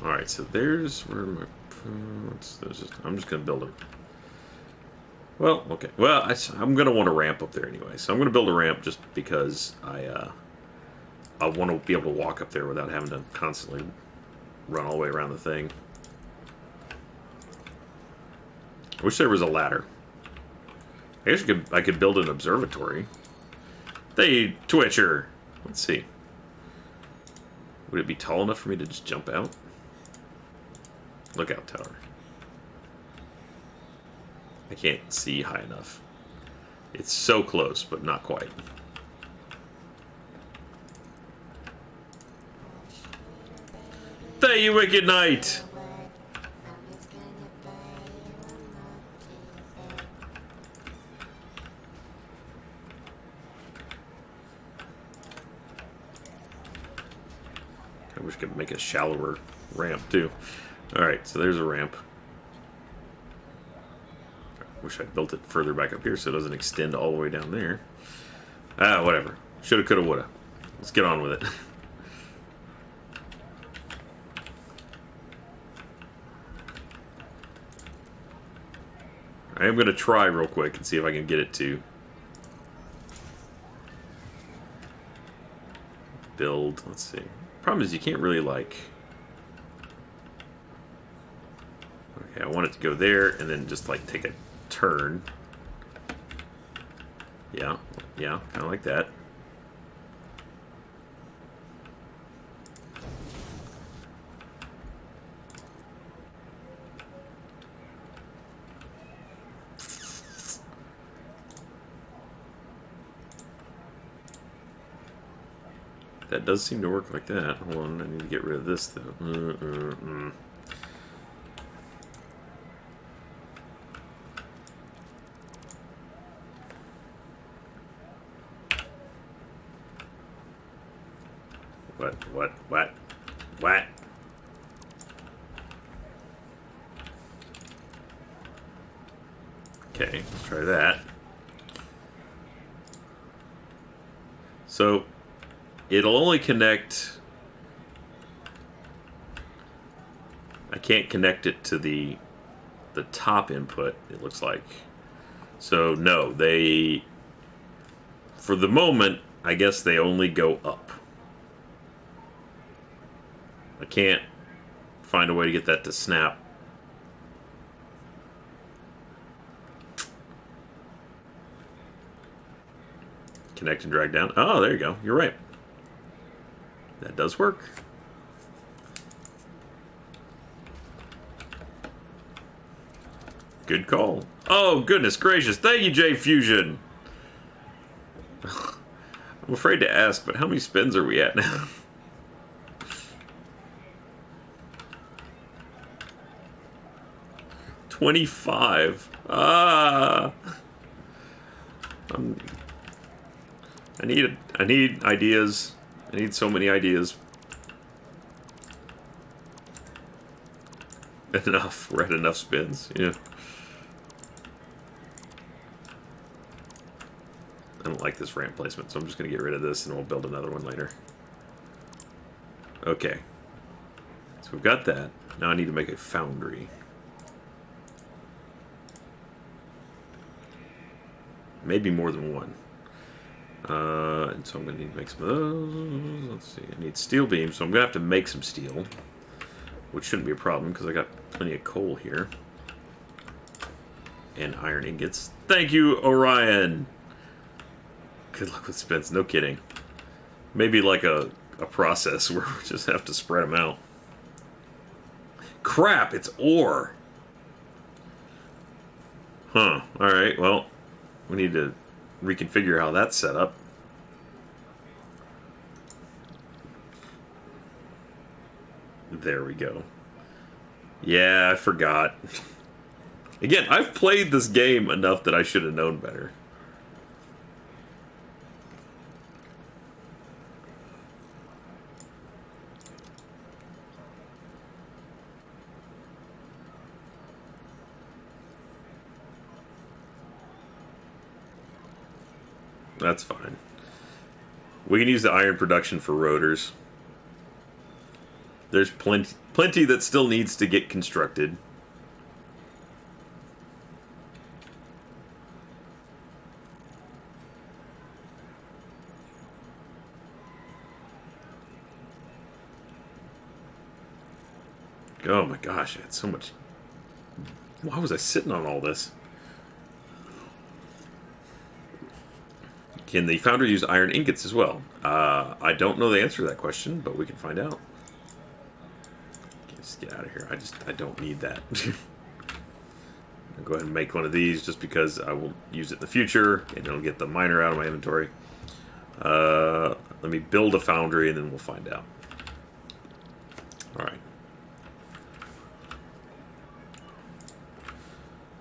alright, so there's where my... I'm just going to build it. Well, okay. Well, I'm going to want a ramp up there anyway. So I'm going to build a ramp just because I want to be able to walk up there without having to constantly run all the way around the thing. I wish there was a ladder. I guess I could build an observatory. Hey, Twitcher! Let's see. Would it be tall enough for me to just jump out? Lookout tower. I can't see high enough. It's so close, but not quite. Thank you, Wicked Knight! I wish I could make a shallower ramp, too. Alright, so there's a ramp. Wish I'd built it further back up here so it doesn't extend all the way down there. Ah, whatever. Shoulda, coulda, woulda. Let's get on with it. I am going to try real quick and see if I can get it to build. Let's see. Problem is you can't really like... Okay, I want it to go there and then just like take a turn. Yeah, kind of like that. That does seem to work like that. Hold on, I need to get rid of this though. What? Okay, let's try that. So, it'll only connect... I can't connect it to the top input, it looks like. So, no, they... For the moment, I guess they only go up. I can't find a way to get that to snap. Connect and drag down. Oh, there you go. You're right. That does work. Good call. Oh, goodness gracious. Thank you, J Fusion. I'm afraid to ask, but how many spins are we at now? $25. Ah. I need ideas. I need so many ideas. Enough. We're at enough spins. Yeah. I don't like this ramp placement, so I'm just going to get rid of this and we'll build another one later. Okay. So we've got that. Now I need to make a foundry. Maybe more than one. And so I'm going to need to make some of those. Let's see. I need steel beams, so I'm going to have to make some steel. Which shouldn't be a problem, because I got plenty of coal here. And iron ingots. Thank you, Orion! Good luck with spins, no kidding. Maybe like a process where we just have to spread them out. Crap, it's ore! Huh, alright, well... We need to reconfigure how that's set up. There we go. Yeah, I forgot. Again, I've played this game enough that I should have known better. That's fine. We can use the iron production for rotors. There's plenty that still needs to get constructed. Oh my gosh, I had so much... Why was I sitting on all this? Can the founder use iron ingots as well? I don't know the answer to that question, but we can find out. Just get out of here. I don't need that. I'll go ahead and make one of these just because I will use it in the future, and it'll get the miner out of my inventory. Let me build a foundry, and then we'll find out. Alright.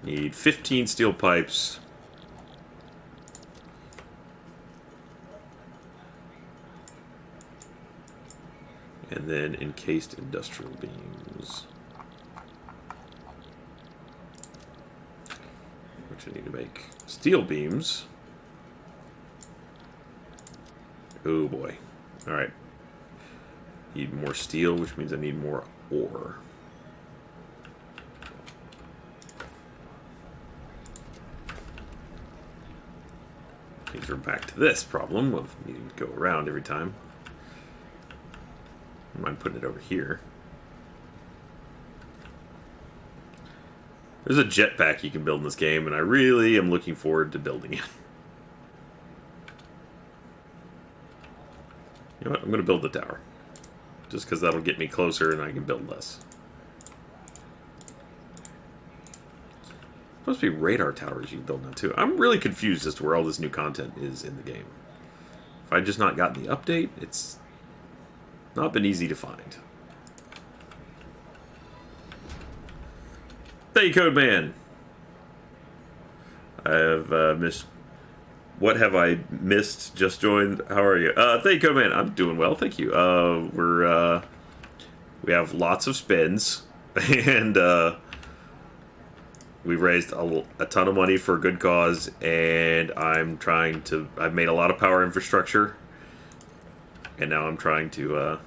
Need 15 steel pipes. And then encased industrial beams. Which I need to make steel beams. Oh boy. Alright. Need more steel, which means I need more ore. Means we're back to this problem of needing to go around every time. I mind putting it over here. There's a jetpack you can build in this game, and I really am looking forward to building it. You know what? I'm going to build the tower. Just because that'll get me closer and I can build less. Supposed to be radar towers you can build now too. I'm really confused as to where all this new content is in the game. If I just not gotten the update, it's not been easy to find. Thank you, Code Man. I have missed. What have I missed? Just joined. How are you? Thank you, Code Man. I'm doing well, thank you. We have lots of spins, and we've raised a ton of money for a good cause, and I've made a lot of power infrastructure, and now I'm trying to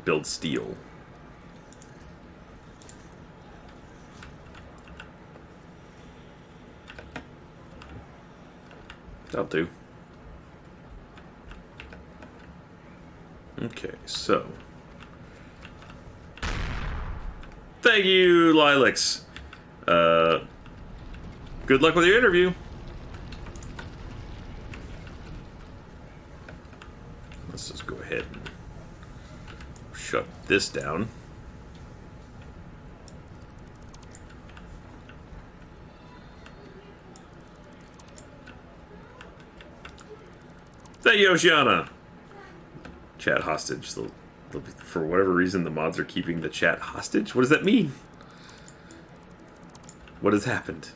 build steel. That'll do. Okay, so. Thank you, Lilacs. Good luck with your interview. Let's just go ahead and shut this down. Thank you, Oceana. Chat hostage. For whatever reason, the mods are keeping the chat hostage. What does that mean? What has happened?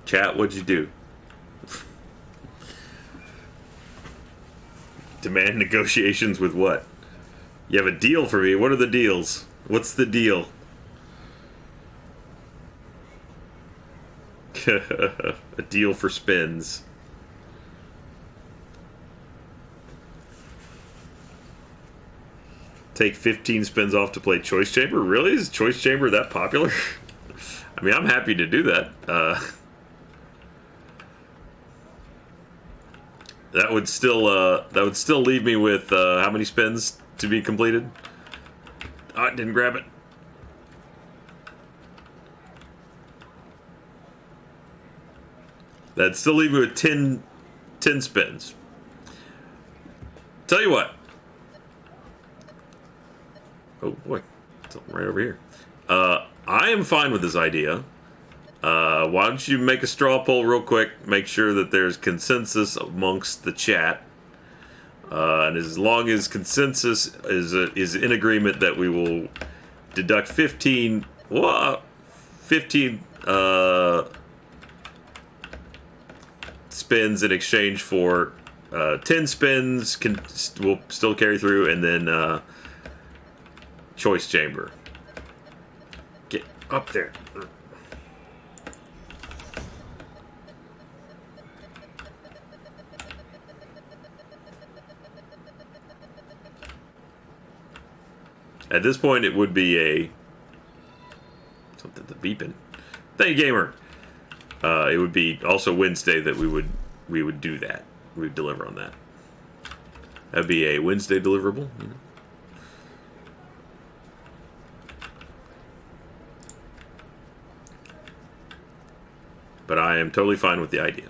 Chat, what'd you do? Demand negotiations with what? You have a deal for me. What are the deals? What's the deal? A deal for spins. Take 15 spins off to play Choice Chamber? Really? Is Choice Chamber that popular? I mean, I'm happy to do that. That would still leave me with how many spins to be completed? Oh, I didn't grab it. That'd still leave me with 10 spins. Tell you what. Oh boy, something right over here. I am fine with this idea. Why don't you make a straw poll real quick? Make sure that there's consensus amongst the chat. And as long as consensus is in agreement that we will deduct 15 spins in exchange for 10 spins will still carry through, and then Choice Chamber. Get up there. At this point, it would be something to beeping. Thank you, gamer. It would be also Wednesday that we would do that. We would deliver on that. That'd be a Wednesday deliverable. You know? But I am totally fine with the idea.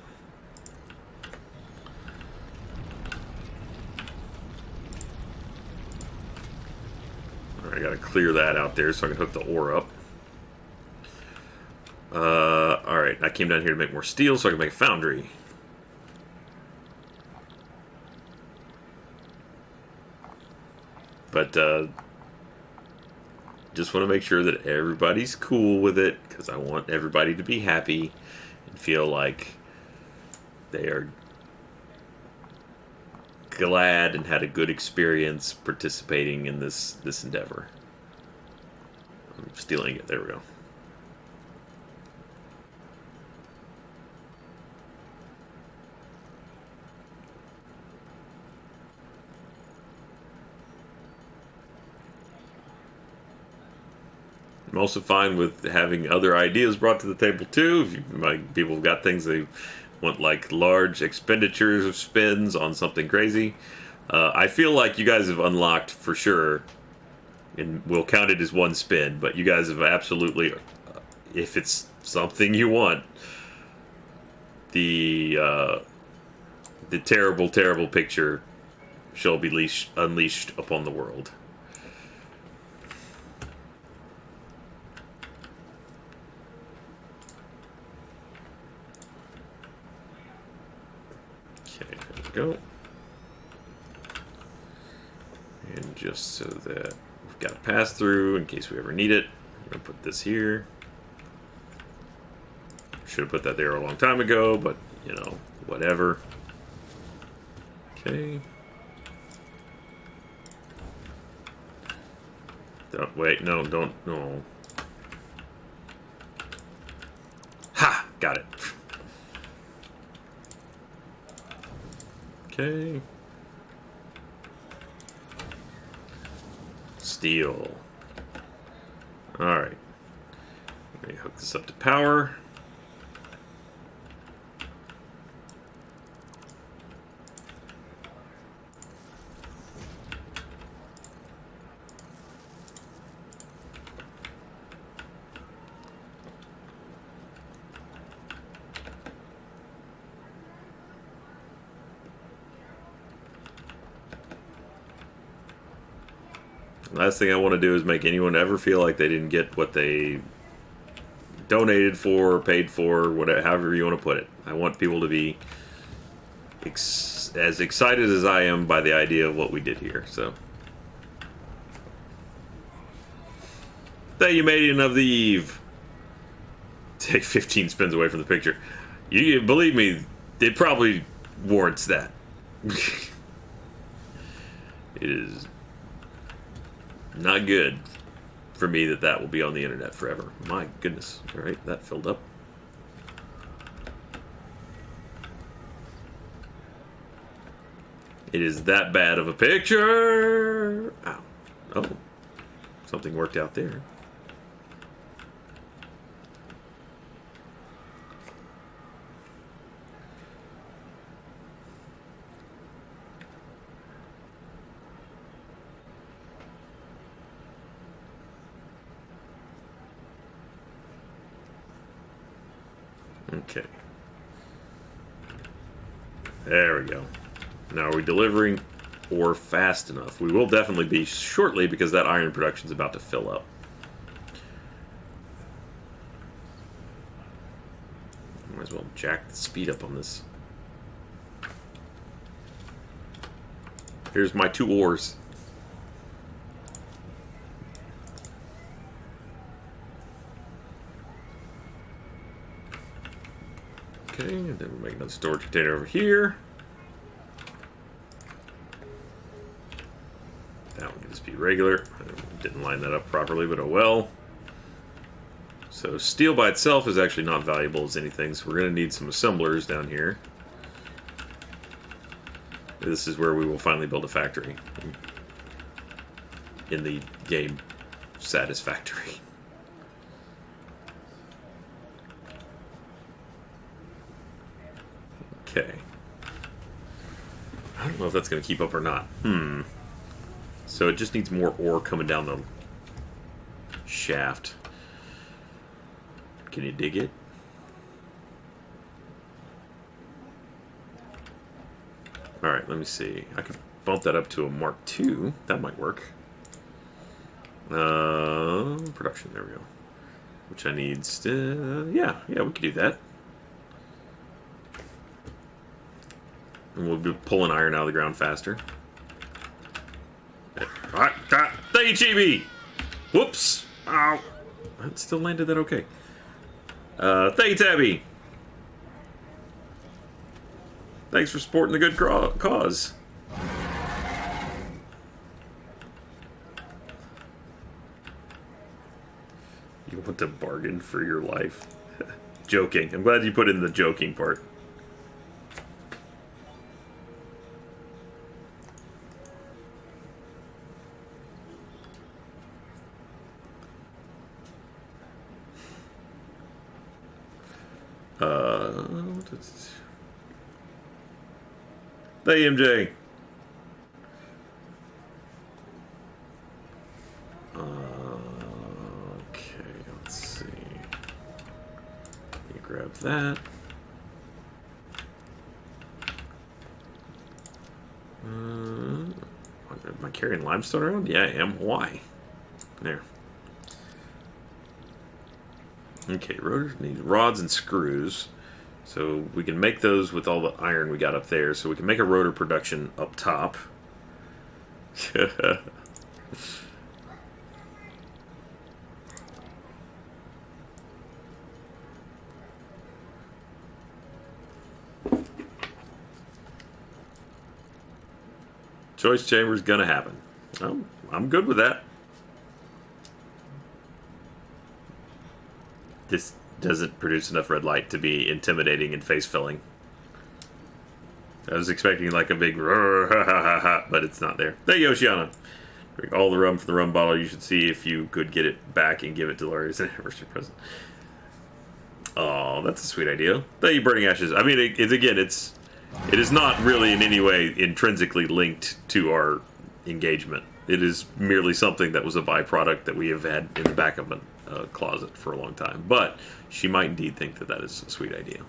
Alright, I gotta clear that out there so I can hook the ore up. Alright, I came down here to make more steel so I can make a foundry. But, just want to make sure that everybody's cool with it, because I want everybody to be happy and feel like they are glad and had a good experience participating in this endeavor. I'm stealing it. There we go. I'm also fine with having other ideas brought to the table too. If people have got things they want, like large expenditures of spins on something crazy. I feel like you guys have unlocked for sure, and we'll count it as one spin. But you guys have absolutely, if it's something you want, the terrible, terrible picture shall be unleashed upon the world. Okay, there we go. And just so that we've got a pass through in case we ever need it, I'm going to put this here. Should have put that there a long time ago, but, you know, whatever. Okay. Wait, no, don't, no. Ha! Got it. Okay. Steel. Alright. Let me hook this up to power. Last thing I want to do is make anyone ever feel like they didn't get what they donated for, or paid for, whatever, however you want to put it. I want people to be as excited as I am by the idea of what we did here. So, thank you, maiden of the eve. Take 15 spins away from the picture. You believe me, it probably warrants that. It is not good for me that will be on the internet forever. My goodness. Alright, that filled up. It is that bad of a picture. Ow. Oh. Something worked out there. Okay. There we go. Now, are we delivering ore fast enough? We will definitely be shortly because that iron production is about to fill up. Might as well jack the speed up on this. Here's my 2 ores. Okay, and then we'll make another storage container over here. That one can just be regular. I didn't line that up properly, but oh well. So steel by itself is actually not valuable as anything, so we're going to need some assemblers down here. This is where we will finally build a factory in the game Satisfactory. Okay. I don't know if that's going to keep up or not. So it just needs more ore coming down the shaft. Can you dig it? Alright, let me see. I could bump that up to a Mark II. That might work. Production, there we go. Which I need still... Yeah, we could do that. And we'll be pulling iron out of the ground faster. Alright, thank you, Chibi! Whoops! Ow! That still landed that okay. Thank you, Tabby! Thanks for supporting the good cause. You want to bargain for your life? Joking. I'm glad you put in the joking part. Hey, MJ. Okay, let's see. Let me grab that. Am I carrying limestone around? Yeah, I am. Why? There. Okay, rotors need rods and screws. So we can make those with all the iron we got up there. So we can make a rotor production up top. Choice chamber's gonna happen. Oh, I'm good with that. This doesn't produce enough red light to be intimidating and face-filling. I was expecting like a big but it's not there. Thank you, Oceana. Drink all the rum from the rum bottle. You should see if you could get it back and give it to Laurie as an anniversary present. Oh, that's a sweet idea. Thank you, Burning Ashes. I mean, it is not really in any way intrinsically linked to our engagement. It is merely something that was a byproduct that we have had in the back of a closet for a long time. But she might indeed think that that is a sweet idea.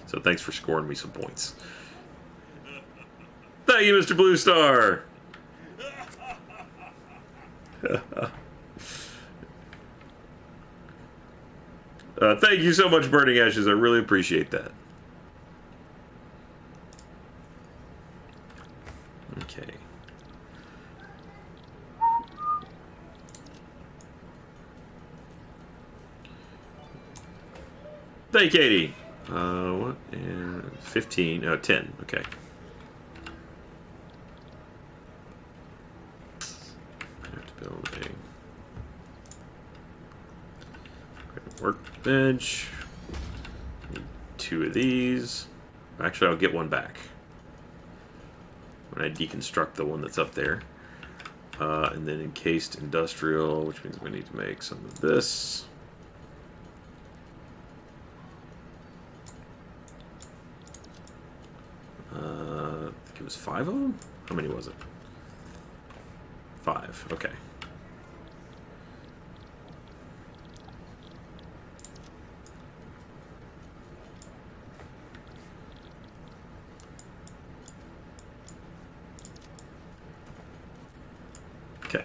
So thanks for scoring me some points. Thank you, Mr. Blue Star. Thank you so much, Burning Ashes. I really appreciate that. Okay. Thank you, Katie. What? 15. 10. Okay. I have to build a workbench. Need 2 of these. Actually, I'll get one back when I deconstruct the one that's up there. And then encased industrial, which means we need to make some of this. I think it was 5 of them? How many was it? 5, okay. Okay.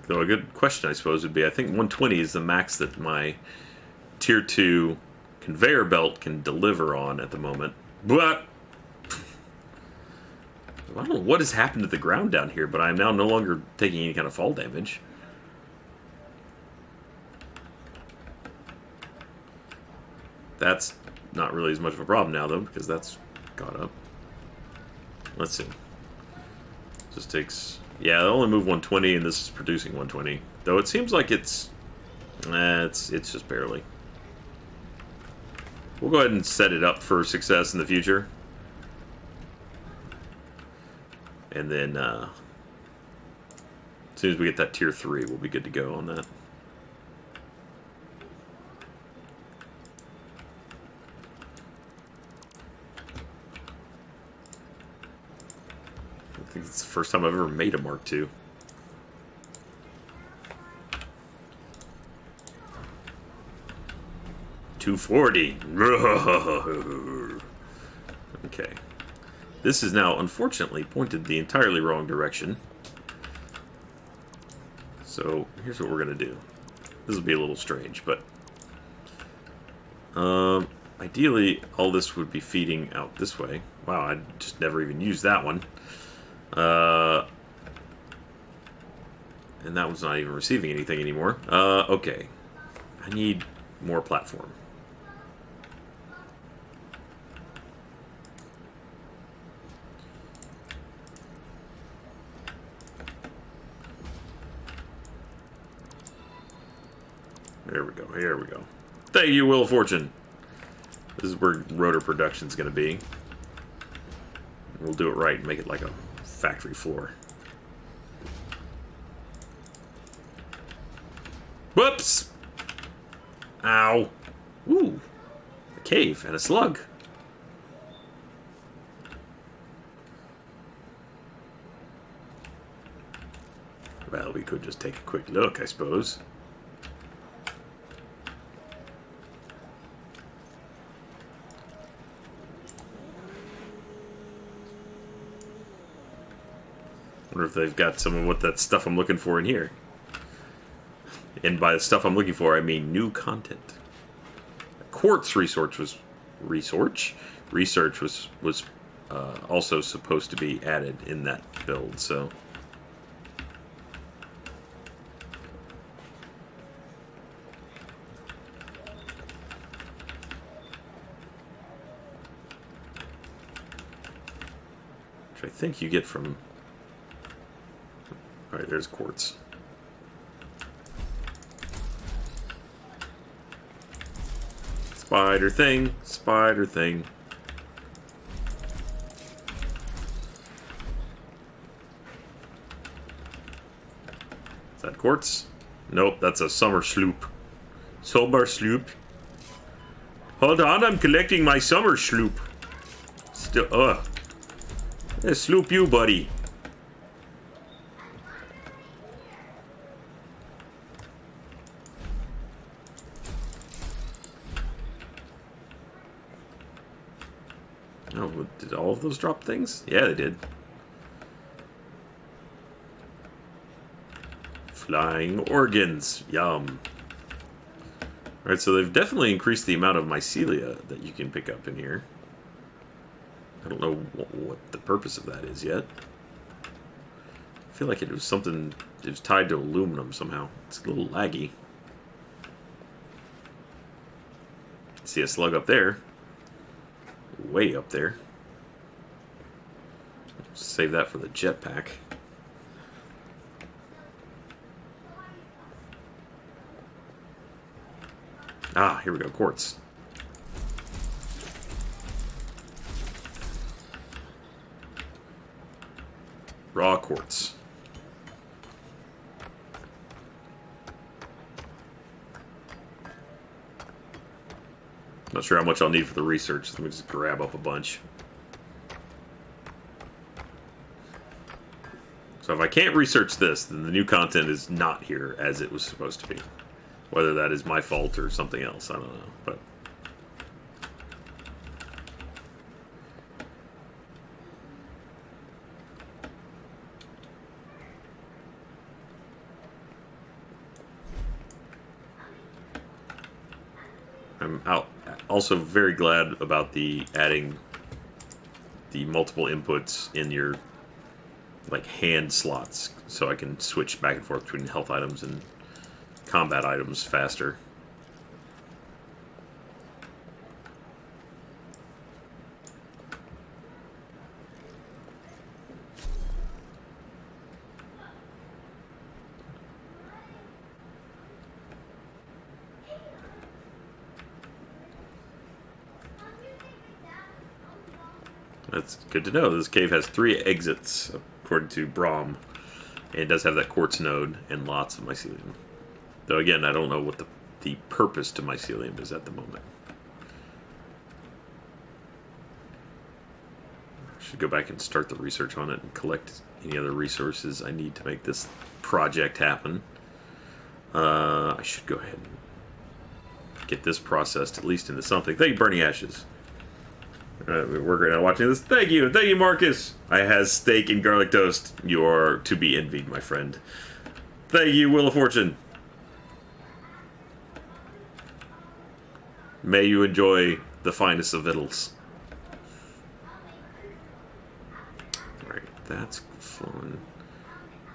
Though a good question, I suppose, would be, I think 120 is the max that my Tier 2 conveyor belt can deliver on at the moment. But I don't know what has happened to the ground down here, but I am now no longer taking any kind of fall damage. That's not really as much of a problem now, though, because that's got up. Let's see. Just takes... Yeah, they only move 120, and this is producing 120. Though it seems like it's just barely. We'll go ahead and set it up for success in the future. And then, as soon as we get that Tier 3, we'll be good to go on that. I think it's the first time I've ever made a Mark II. $240. Okay. This is now, unfortunately, pointed the entirely wrong direction. So, here's what we're going to do. This will be a little strange, but... ideally, all this would be feeding out this way. Wow, I just never even used that one. And that one's not even receiving anything anymore. Okay. I need more platform. There we go. Here we go. Thank you, Will of Fortune. This is where rotor production's going to be. We'll do it right and make it like a factory floor. Whoops! Ow. Ooh. A cave and a slug. Well, we could just take a quick look, I suppose. Wonder if they've got some of what that stuff I'm looking for in here. And by the stuff I'm looking for, I mean new content. Quartz research was also supposed to be added in that build. So which I think you get from. All right, there's quartz. Spider thing, spider thing. Is that quartz? Nope, that's a summer sloop. Summer sloop. Hold on, I'm collecting my summer sloop. Still, Hey, sloop you, buddy. Oh, did all of those drop things? Yeah, they did. Flying organs. Yum. Alright, so they've definitely increased the amount of mycelia that you can pick up in here. I don't know what the purpose of that is yet. I feel like it was something... It was tied to aluminum somehow. It's a little laggy. See a slug up there. Way up there. Save that for the jetpack. Ah, here we go, quartz. Raw quartz. Not sure how much I'll need for the research. Let me just grab up a bunch. So if I can't research this, then the new content is not here as it was supposed to be. Whether that is my fault or something else, I don't know. But I'm also very glad about the adding the multiple inputs in your like hand slots, so I can switch back and forth between health items and combat items faster. That's good to know. This cave has 3 exits, according to Brahm. And it does have that quartz node and lots of mycelium. Though again, I don't know what the purpose to mycelium is at the moment. Should go back and start the research on it and collect any other resources I need to make this project happen. I should go ahead and get this processed at least into something. Thank you, Burning Ashes. We're great on watching this. Thank you, Marcus. I has steak and garlic toast. You are to be envied, my friend. Thank you, Wheel of Fortune. May you enjoy the finest of victuals. Alright, that's fun.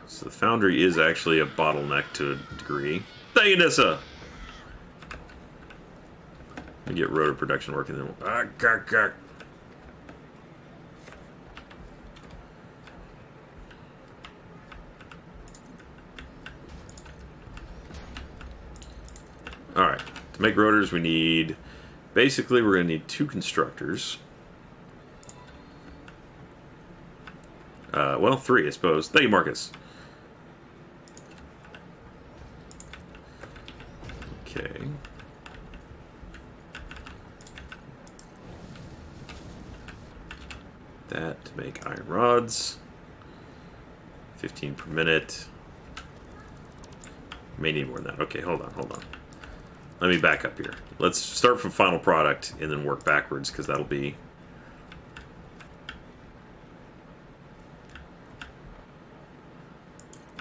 So the foundry is actually a bottleneck to a degree. Thank you, Nissa. Let me get rotor production working then. Alright, to make rotors we need... Basically, we're going to need 2 constructors. Well, 3, I suppose. Thank you, Marcus. Okay. make iron rods. 15 per minute. May need more than that. Okay, hold on. Let me back up here. Let's start from final product and then work backwards, because that'll be...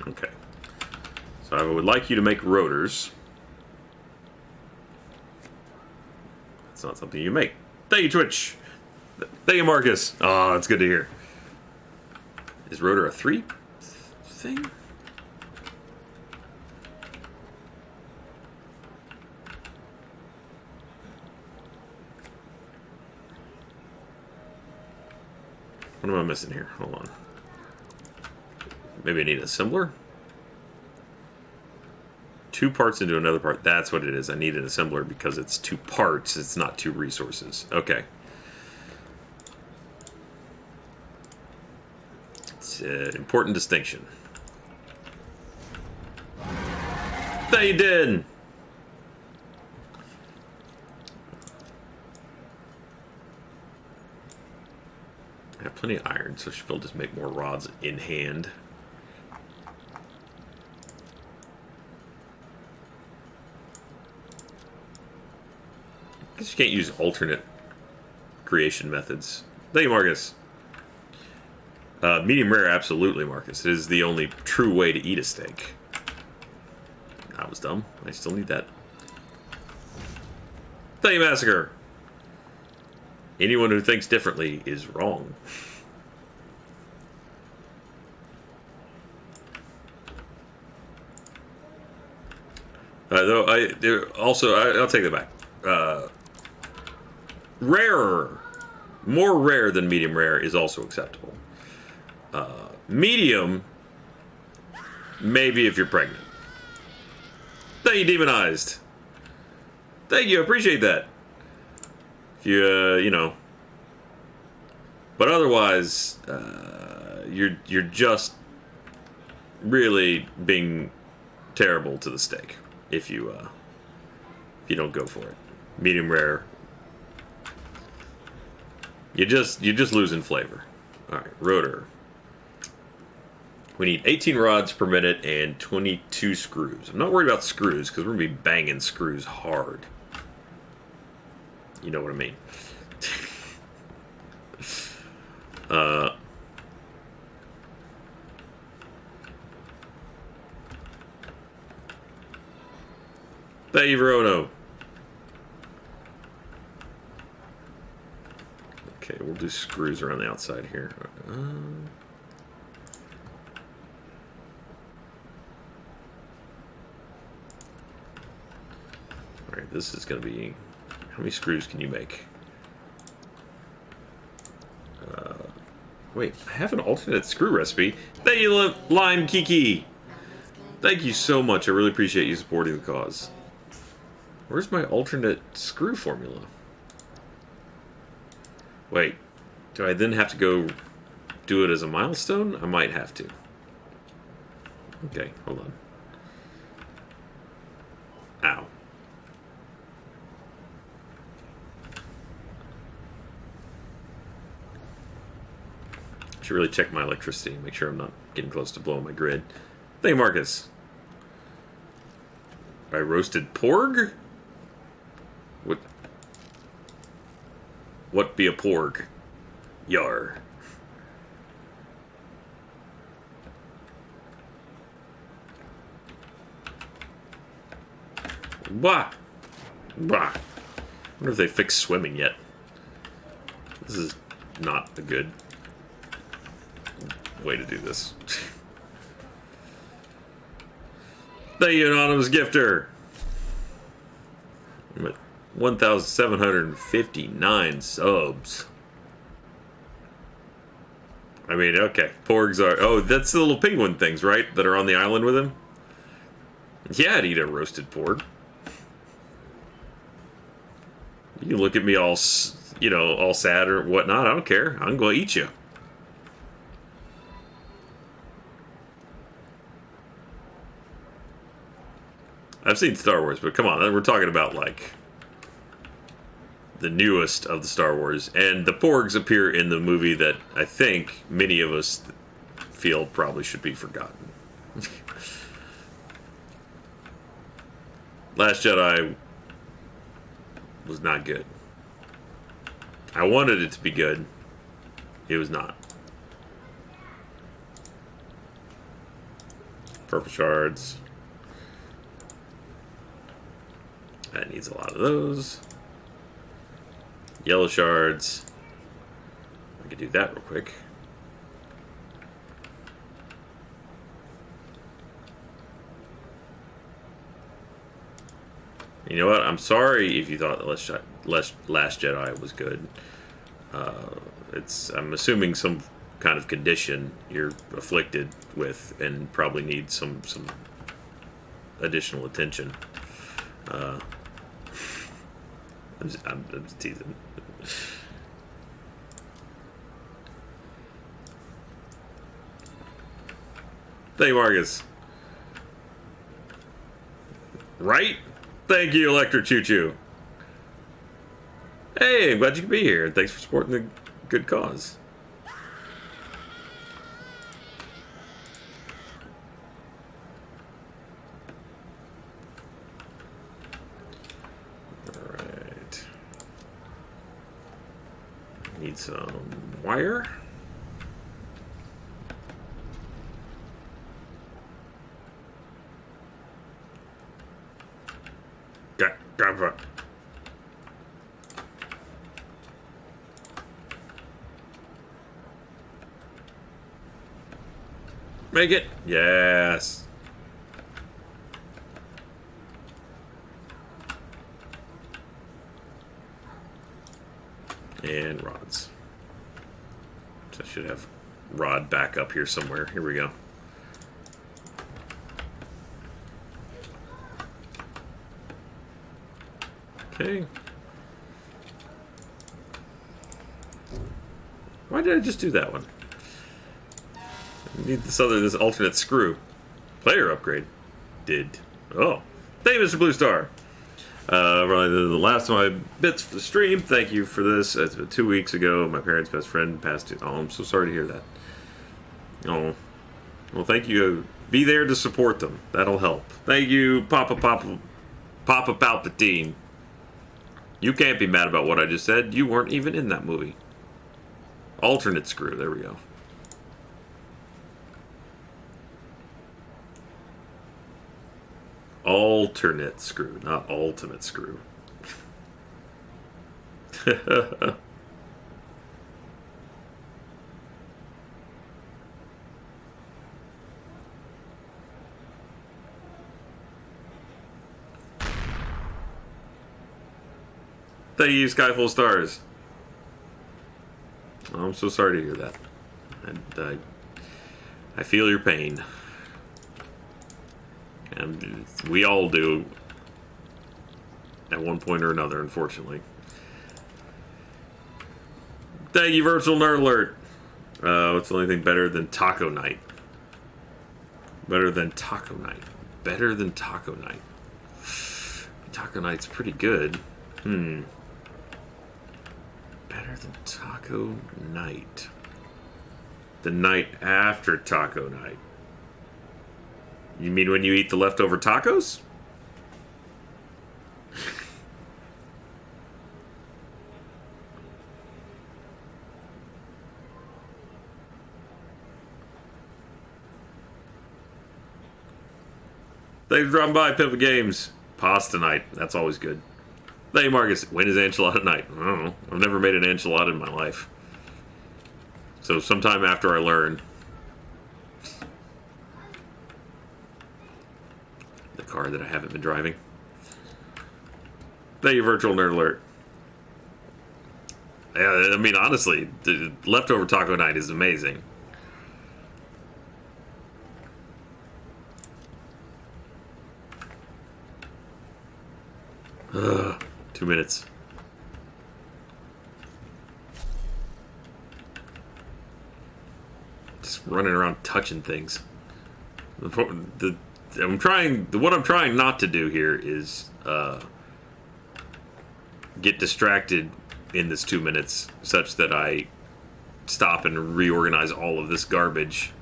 Okay. So I would like you to make rotors. That's not something you make. Thank you, Twitch. Thank you, Marcus. Oh, that's good to hear. Is rotor a 3 thing? What am I missing here? Hold on. Maybe I need an assembler? 2 parts into another part. That's what it is. I need an assembler because it's 2 parts. It's not 2 resources. Okay. It's an important distinction. They did! I have plenty of iron, so she'll just make more rods in hand. I guess you can't use alternate creation methods. Thank you, Marcus. Medium rare, absolutely, Marcus. It is the only true way to eat a steak. That was dumb. I still need that. Thank you, Massacre. Anyone who thinks differently is wrong. Though I'll take that back. Rarer, more rare than medium rare is also acceptable. Medium, maybe if you're pregnant. Thank you, Demonized. Thank you, I appreciate that. If you, you know. But otherwise, you're just really being terrible to the steak if you don't go for it. Medium rare. You're just losing flavor. All right, rotor. We need 18 rods per minute and 22 screws. I'm not worried about screws because we're gonna be banging screws hard. You know what I mean. Thank you, Verono. Okay, we'll do screws around the outside here. Alright, this is going to be... How many screws can you make? Wait, I have an alternate screw recipe. Thank you, Lime Kiki! Thank you so much. I really appreciate you supporting the cause. Where's my alternate screw formula? Wait, do I then have to go do it as a milestone? I might have to. Okay, hold on. Ow. Should really check my electricity and make sure I'm not getting close to blowing my grid. Thank you, Marcus. I roasted porg? What be a porg? Yar. Bah! Bah! I wonder if they fixed swimming yet. This is not a good way to do this. Thank you, Anonymous Gifter! I'm at 1,759 subs. I mean, okay. Porgs are... Oh, that's the little penguin things, right? That are on the island with him? Yeah, I'd eat a roasted porg. You look at me all, you know, all sad or whatnot. I don't care. I'm going to eat you. I've seen Star Wars, but come on. We're talking about, like... the newest of the Star Wars, and the Porgs appear in the movie that I think many of us feel probably should be forgotten. Last Jedi was not good. I wanted it to be good. It was not. Purple shards. That needs a lot of those. Yellow shards. I could do that real quick. You know what? I'm sorry if you thought the Last Jedi was good. I'm assuming some kind of condition you're afflicted with and probably need some additional attention. I'm just teasing. Thank you, Marcus. Right? Thank you, Electric Choo Choo. Hey, I'm glad you could be here. Thanks for supporting the good cause. Alright. Need some wire. Grab. Make it. Yes. And rods. So I should have rod back up here somewhere. Here we go. Okay. Why did I just do that one? I need this alternate screw. Player upgrade. Did. Oh. Thank you, Mr. Blue Star. Probably the last of my bits for the stream. Thank you for this. It's been 2 weeks ago. My parents' best friend passed it. Oh, I'm so sorry to hear that. Oh. Well, thank you. Be there to support them. That'll help. Thank you, Papa Palpatine. You can't be mad about what I just said. You weren't even in that movie. Alternate screw. There we go. Alternate screw, not ultimate screw. Thank you, Sky Full of Stars. Oh, I'm so sorry to hear that. I feel your pain. And we all do. At one point or another, unfortunately. Thank you, Virtual Nerd Alert. What's the only thing better than Taco Night? Better than Taco Night. Better than Taco Night. Taco Night's pretty good. Better than Taco Night. The night after Taco Night. You mean when you eat the leftover tacos? Thanks for dropping by, Pimp Games. Pasta night. That's always good. Thank you, Marcus. When is enchilada night? I don't know. I've never made an enchilada in my life. So sometime after I learn. The car that I haven't been driving. Thank you, Virtual Nerd Alert. Yeah, I mean, honestly, the leftover taco night is amazing. Ugh, 2 minutes. Just running around touching things. What I'm trying not to do here is get distracted in this 2 minutes such that I stop and reorganize all of this garbage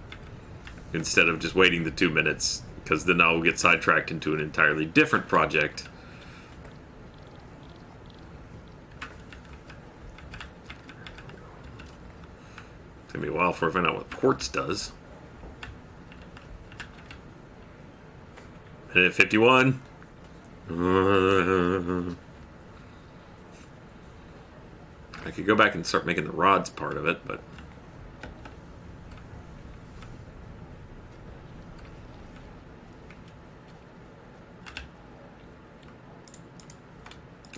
instead of just waiting the 2 minutes, because then I'll get sidetracked into an entirely different project. It's gonna be a while before I find out what quartz does. Minute 51. I could go back and start making the rods part of it, but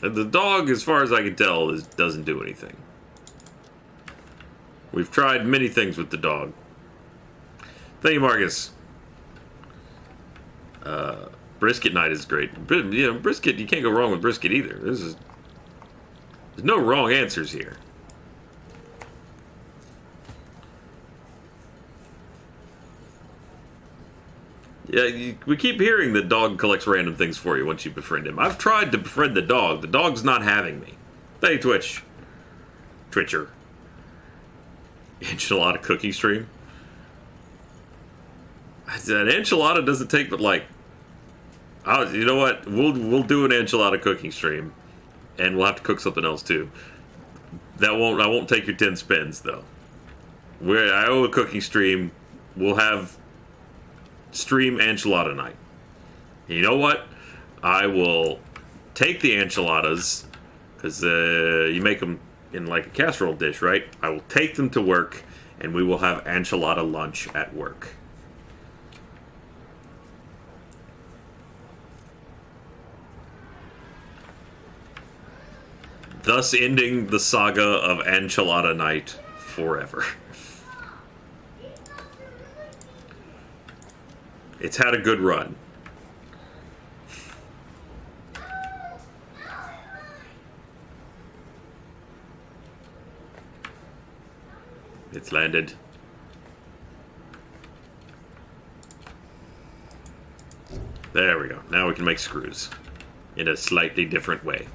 the dog, as far as I can tell, doesn't do anything. We've tried many things with the dog. Thank you, Marcus. Brisket night is great. You know, brisket, you can't go wrong with brisket either. There's no wrong answers here. Yeah, we keep hearing the dog collects random things for you once you befriend him. I've tried to befriend the dog. The dog's not having me. Hey, Twitcher. Enchilada cooking stream. An enchilada doesn't take but like... you know what? We'll do an enchilada cooking stream. And we'll have to cook something else too. I won't take your 10 spins though. I owe a cooking stream. We'll have stream enchilada night. And you know what? I will take the enchiladas, because you make them in like a casserole dish, right? I will take them to work, and we will have enchilada lunch at work. Thus ending the saga of enchilada night forever. It's had a good run. It's landed. There we go. Now we can make screws in a slightly different way.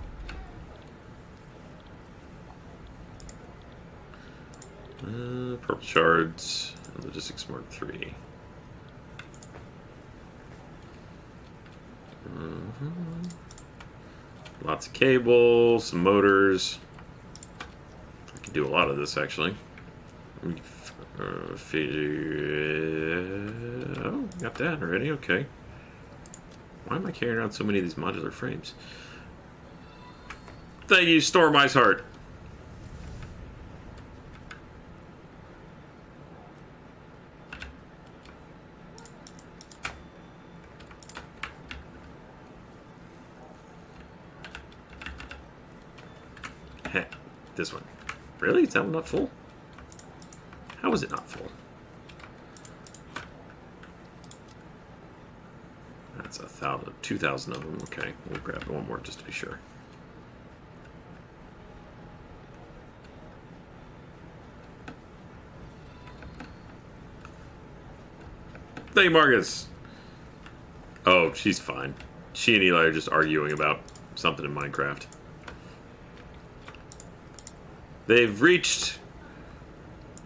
Purple shards. Logistics Mark 3. Lots of cable, some motors. I can do a lot of this actually. Oh, got that already. Okay. Why am I carrying around so many of these modular frames? Thank you, Storm Ice Heart. This one. Really? Is that one not full? How is it not full? That's 2,000 of them. Okay, we'll grab one more just to be sure. Hey, Marcus. Oh, she's fine. She and Eli are just arguing about something in Minecraft. They've reached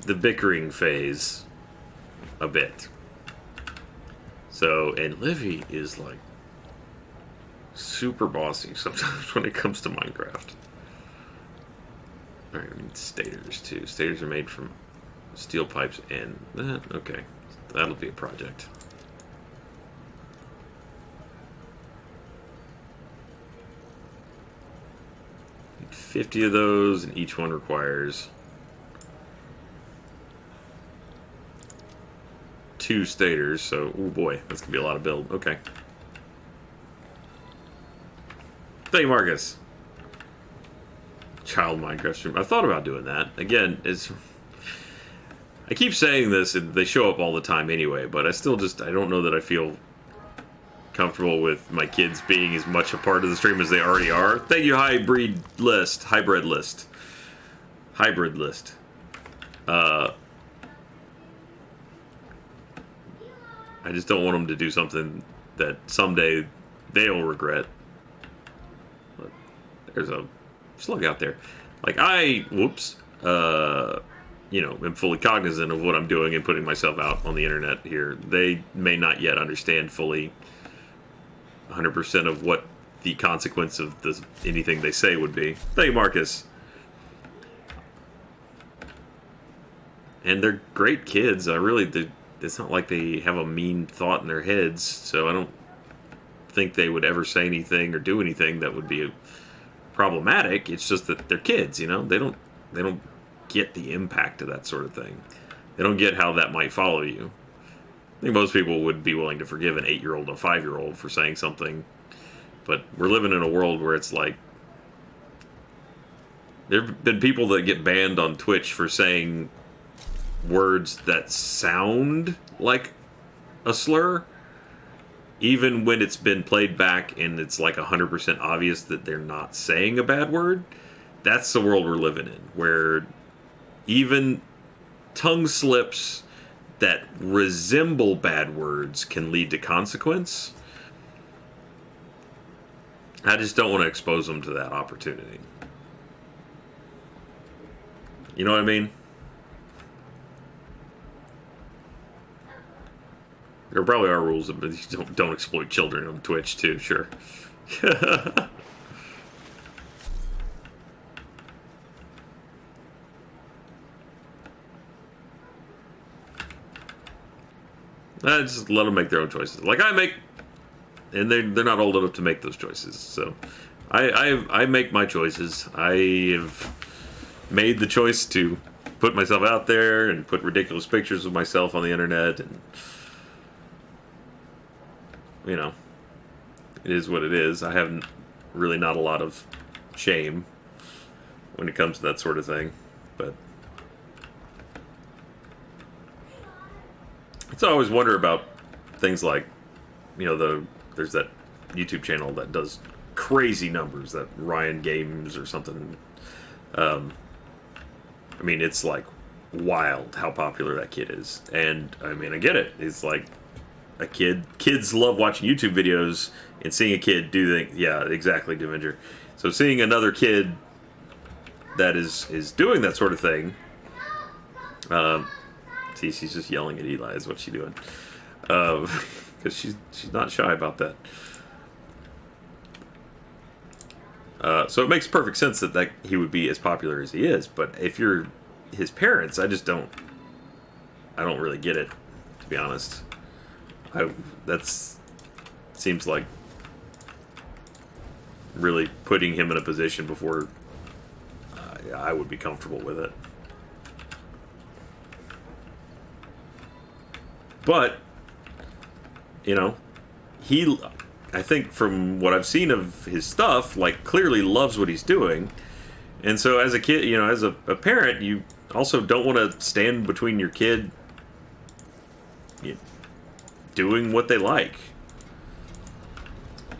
the bickering phase a bit. So, and Livy is like super bossy sometimes when it comes to Minecraft. Alright, we need stators too. Stators are made from steel pipes and... okay, that'll be a project. 50 of those, and each one requires 2 stators, so, oh boy, that's gonna be a lot of build. Okay. Thank you, Marcus. Child Minecraft stream. I thought about doing that. Again, I keep saying this, and they show up all the time anyway, but I don't know that I feel comfortable with my kids being as much a part of the stream as they already are. Thank you, Hybrid List. I just don't want them to do something that someday they'll regret. But there's a slug out there. Like am fully cognizant of what I'm doing and putting myself out on the internet here. They may not yet understand fully 100% of what the consequence of anything they say would be. Thank you, Marcus. And they're great kids. It's not like they have a mean thought in their heads, so I don't think they would ever say anything or do anything that would be problematic. It's just that they're kids, you know? They don't get the impact of that sort of thing. They don't get how that might follow you. I think most people would be willing to forgive an 8-year-old or 5-year-old for saying something, but we're living in a world where it's like there have been people that get banned on Twitch for saying words that sound like a slur, even when it's been played back and it's like 100% obvious that they're not saying a bad word. That's the world we're living in, where even tongue slips that resemble bad words can lead to consequence. I just don't want to expose them to that opportunity. You know what I mean? There probably are rules that don't exploit children on Twitch too, sure. Just let them make their own choices. Like I make, and they're not old enough to make those choices. So I make my choices. I have made the choice to put myself out there and put ridiculous pictures of myself on the internet, and you know, it is what it is. I have really not a lot of shame when it comes to that sort of thing, but I always wonder about things like, you know, there's that YouTube channel that does crazy numbers, that Ryan Games or something. I mean, it's like wild how popular that kid is, and I mean, I get it. It's like a kid. Kids love watching YouTube videos and seeing a kid do things. Yeah, exactly, Devenger. So seeing another kid that is doing that sort of thing. See, she's just yelling at Eli. Is what she's doing, because she's not shy about that. So it makes perfect sense that he would be as popular as he is. But if you're his parents, I don't really get it, to be honest. Seems like really putting him in a position before I would be comfortable with it. But, you know, I think from what I've seen of his stuff, like, clearly loves what he's doing. And so as a kid, you know, as a parent, you also don't want to stand between your kid doing what they like.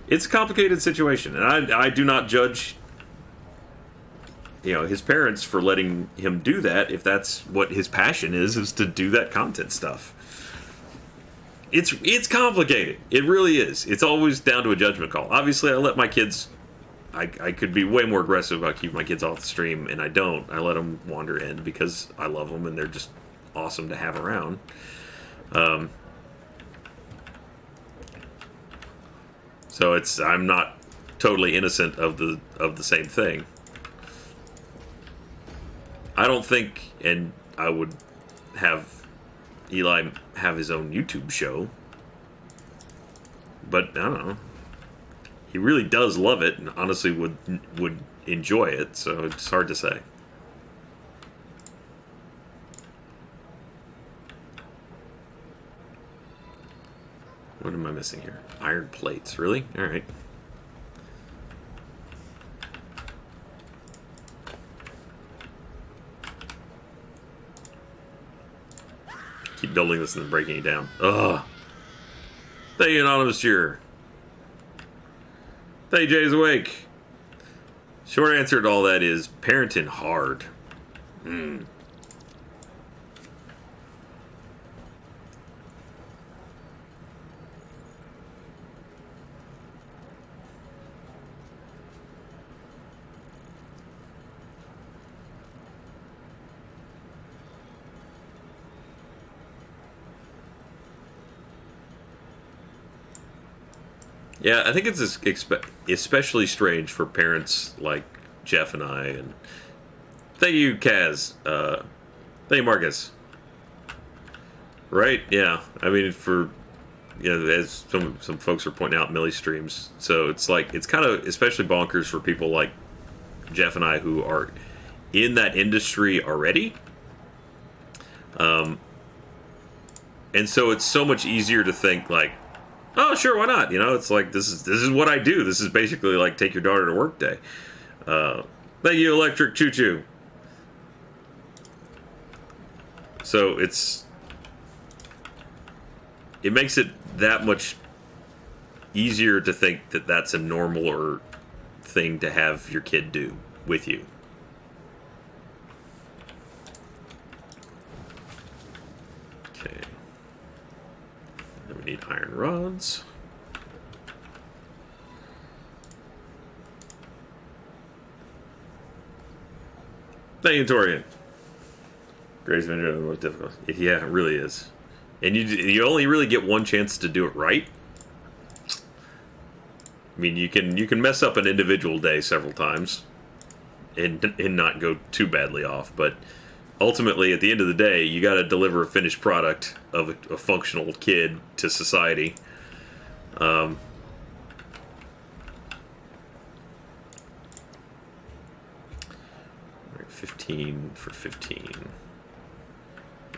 It's a complicated situation, and I do not judge, you know, his parents for letting him do that if that's what his passion is to do that content stuff. It's complicated. It really is. It's always down to a judgment call. Obviously, I let my kids... I could be way more aggressive about keeping my kids off the stream, and I don't. I let them wander in because I love them, and they're just awesome to have around. So I'm not totally innocent of the same thing. I don't think, and I would have Eli have his own YouTube show, but I don't know. He really does love it, and honestly would enjoy it. So it's hard to say. What am I missing here? Iron plates, really? All right. Keep building this and then breaking it down. Ugh. Thank you, Anonymous Cheer. Thank you, Jay's Awake. Short answer to all that is parenting hard. Yeah, I think it's especially strange for parents like Jeff and I. And thank you, Kaz. Thank you, Marcus. Right? Yeah. I mean, for as some folks are pointing out, Millie streams. So it's like it's kind of especially bonkers for people like Jeff and I who are in that industry already. And so it's so much easier to think like, oh, sure, why not? It's like this is what I do. This is basically like take your daughter to work day. Thank you, Electric Choo Choo. So it makes it that much easier to think that that's a normal or thing to have your kid do with you. Okay. Then we need iron rods. Thank you, Torian. Gray's been the most difficult. Yeah, it really is. And you only really get one chance to do it right. I mean, you can mess up an individual day several times and not go too badly off, but ultimately, at the end of the day, you got to deliver a finished product of a functional kid to society. 15 for 15.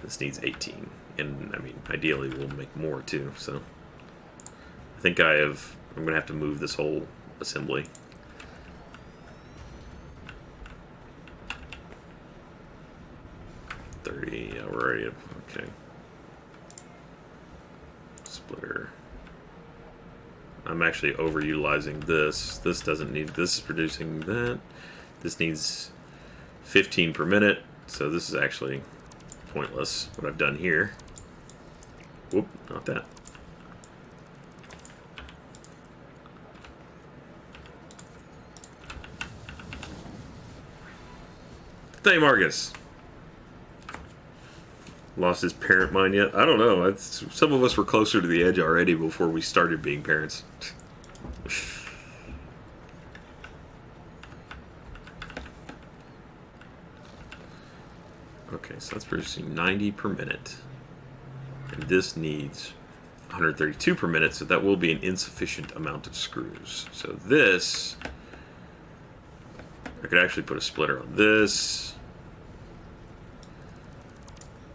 This needs 18. And, I mean, ideally we'll make more, too, so. I think I'm going to have to move this whole assembly. Yeah, we're already up. Okay. Splitter. I'm actually overutilizing this. This doesn't need. This is producing that. This needs 15 per minute. So this is actually pointless. What I've done here. Whoop, not that. Hey, Marcus. Lost his parent mind yet? I don't know. Some of us were closer to the edge already before we started being parents. Okay, so that's producing 90 per minute. And this needs 132 per minute, so that will be an insufficient amount of screws. So this, I could actually put a splitter on this.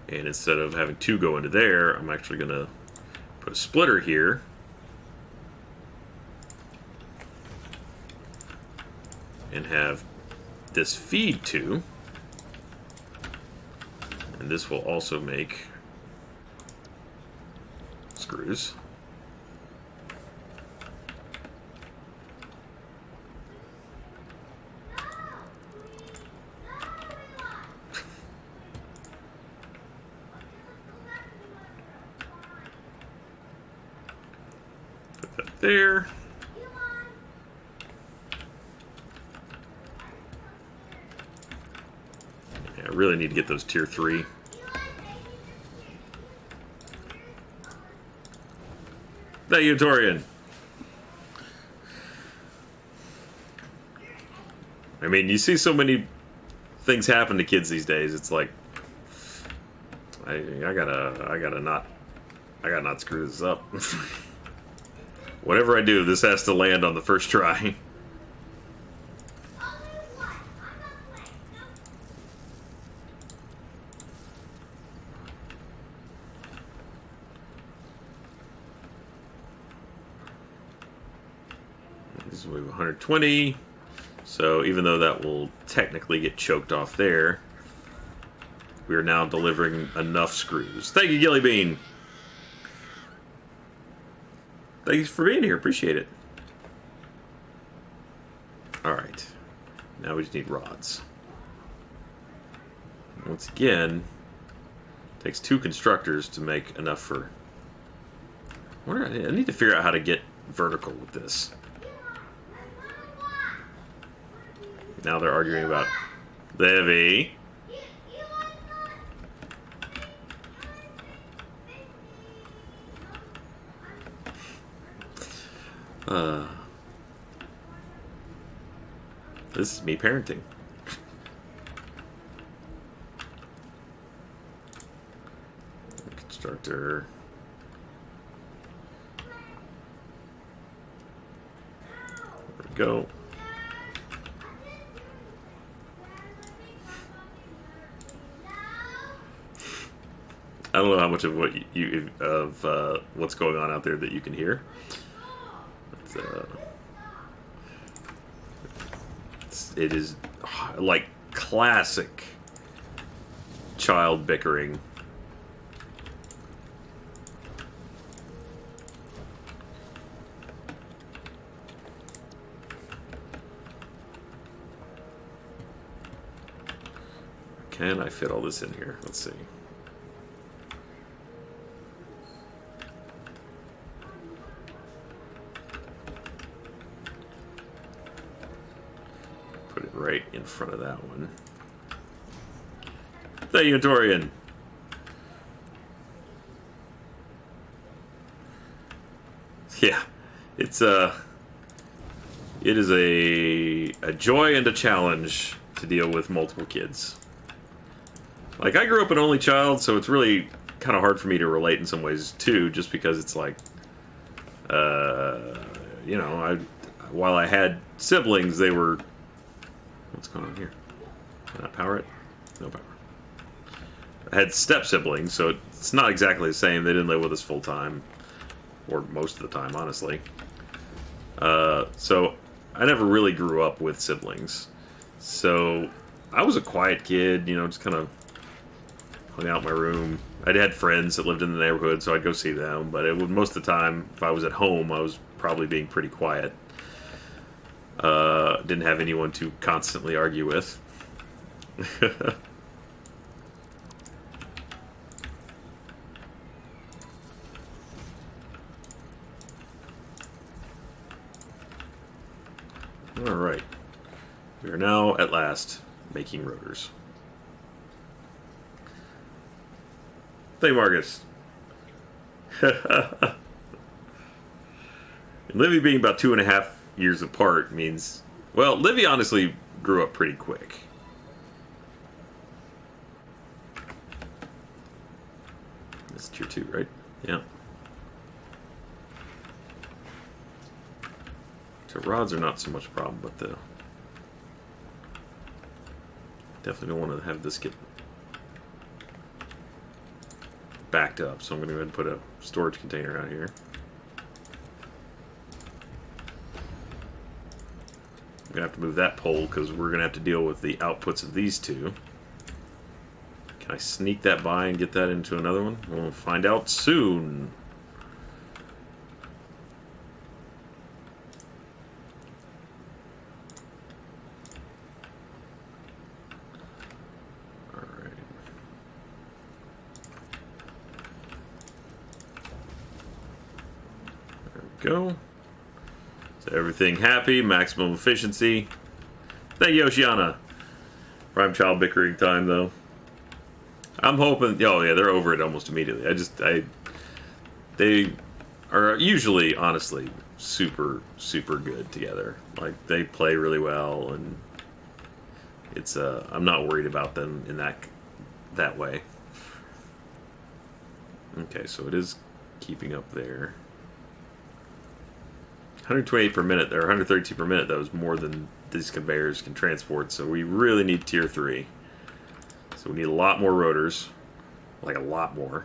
And instead of having two go into there, I'm actually going to put a splitter here. And have this feed to. And this will also make screws. Put that there. Yeah, I really need to get those tier 3. Thank you, Torian. I mean, you see so many things happen to kids these days. It's like, I gotta not screw this up. Whatever I do, this has to land on the first try. This is 120. So even though that will technically get choked off there, we are now delivering enough screws. Thank you, Gilly Bean. Thanks for being here. Appreciate it. Alright. Now we just need rods. Once again, it takes 2 constructors to make enough for... I need to figure out how to get vertical with this. Now they're arguing about Levy. Uh, this is me parenting. Constructor. There we go. I don't know how much of what what's going on out there that you can hear. It is like classic child bickering. Can I fit all this in here? Let's see. Put it right in front of that one. Thank you, Torian. Yeah, it is a joy and a challenge to deal with multiple kids. Like, I grew up an only child, so it's really kind of hard for me to relate in some ways, too, just because it's like, you know, while I had siblings, they were... What's going on here? Can I power it? No power. I had step-siblings, so it's not exactly the same. They didn't live with us full-time, or most of the time, honestly. So I never really grew up with siblings. So I was a quiet kid, you know, just kind of hung out in my room. I'd had friends that lived in the neighborhood, so I'd go see them. But it would, most of the time, if I was at home, I was probably being pretty quiet. Didn't have anyone to constantly argue with. Alright. We are now, at last, making rotors. Thank you, Marcus. And Livy being about 2.5 years apart means... Well, Livy honestly grew up pretty quick. That's tier 2, right? Yeah. So rods are not so much a problem, but the... Definitely don't want to have this get backed up, so I'm going to go ahead and put a storage container out here. I'm going to have to move that pole because we're going to have to deal with the outputs of these two. Can I sneak that by and get that into another one? We'll find out soon. Alright. There we go. So everything happy, maximum efficiency. Thank you, Oceana. Prime child bickering time, though. I'm hoping... Oh, yeah, they're over it almost immediately. They are usually, honestly, super, super good together. Like, they play really well, and it's... I'm not worried about them in that way. Okay, so it is keeping up there. 128 per minute, or 132 per minute, that was more than these conveyors can transport, so we really need tier 3. So we need a lot more rotors. Like a lot more.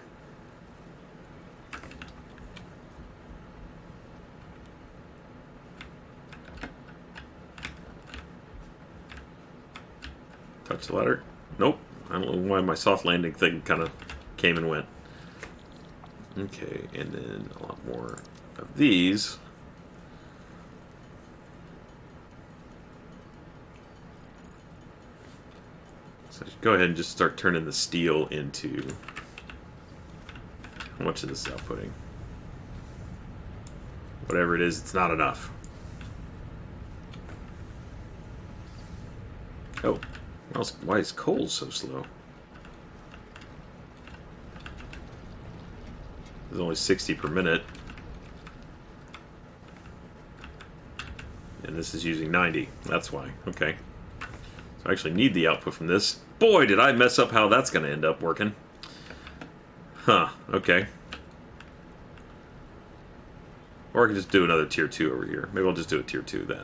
Touch the ladder? Nope. I don't know why my soft landing thing kind of came and went. Okay, and then a lot more of these. So go ahead and just start turning the steel into... How much of this is outputting? Whatever it is, it's not enough. Oh, why is coal so slow? There's only 60 per minute. And this is using 90. That's why. Okay. So I actually need the output from this. Boy, did I mess up how that's going to end up working. Huh. Okay. Or I can just do another tier 2 over here. Maybe I'll just do a tier 2 then.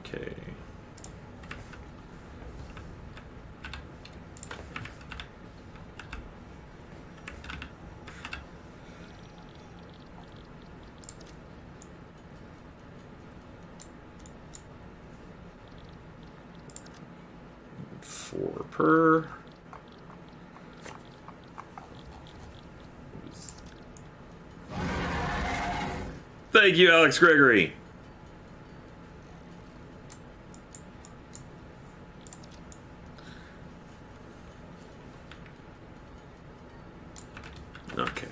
Okay. Four per. Thank you, Alex Gregory. Okay.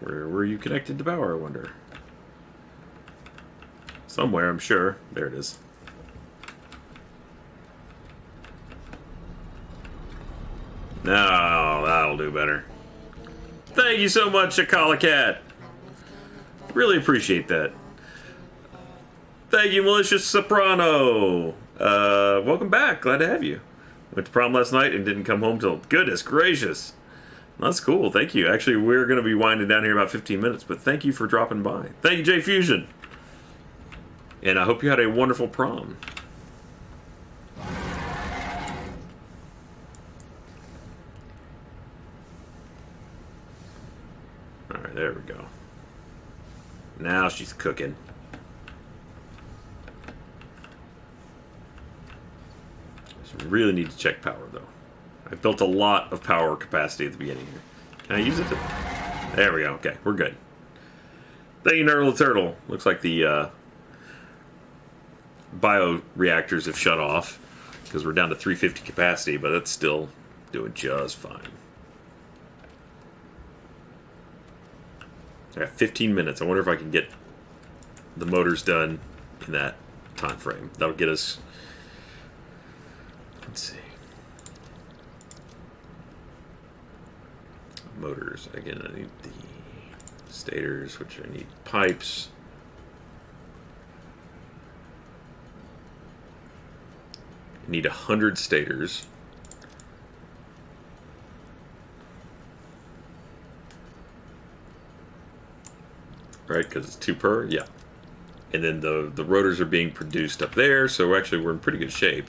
Where were you connected to power, I wonder? Somewhere, I'm sure. There it is. No, that'll do better. Thank you so much, Shakala Cat. Really appreciate that. Thank you, Malicious Soprano. Welcome back. Glad to have you. Went to prom last night and didn't come home till... Goodness gracious. That's cool. Thank you. Actually, we're going to be winding down here in about 15 minutes, but thank you for dropping by. Thank you, J Fusion. And I hope you had a wonderful prom. Alright, there we go. Now she's cooking. Just really need to check power, though. I built a lot of power capacity at the beginning here. Can I use it? There we go. Okay, we're good. Thank you, Nerdle the Turtle. Looks like the bioreactors have shut off because we're down to 350 capacity, but that's still doing just fine. I got 15 minutes. I wonder if I can get the motors done in that time frame. That'll get us... Let's see. Motors. Again, I need the stators, which I need pipes. I need 100 stators. Right, because it's 2 per? Yeah. And then the rotors are being produced up there, so actually we're in pretty good shape.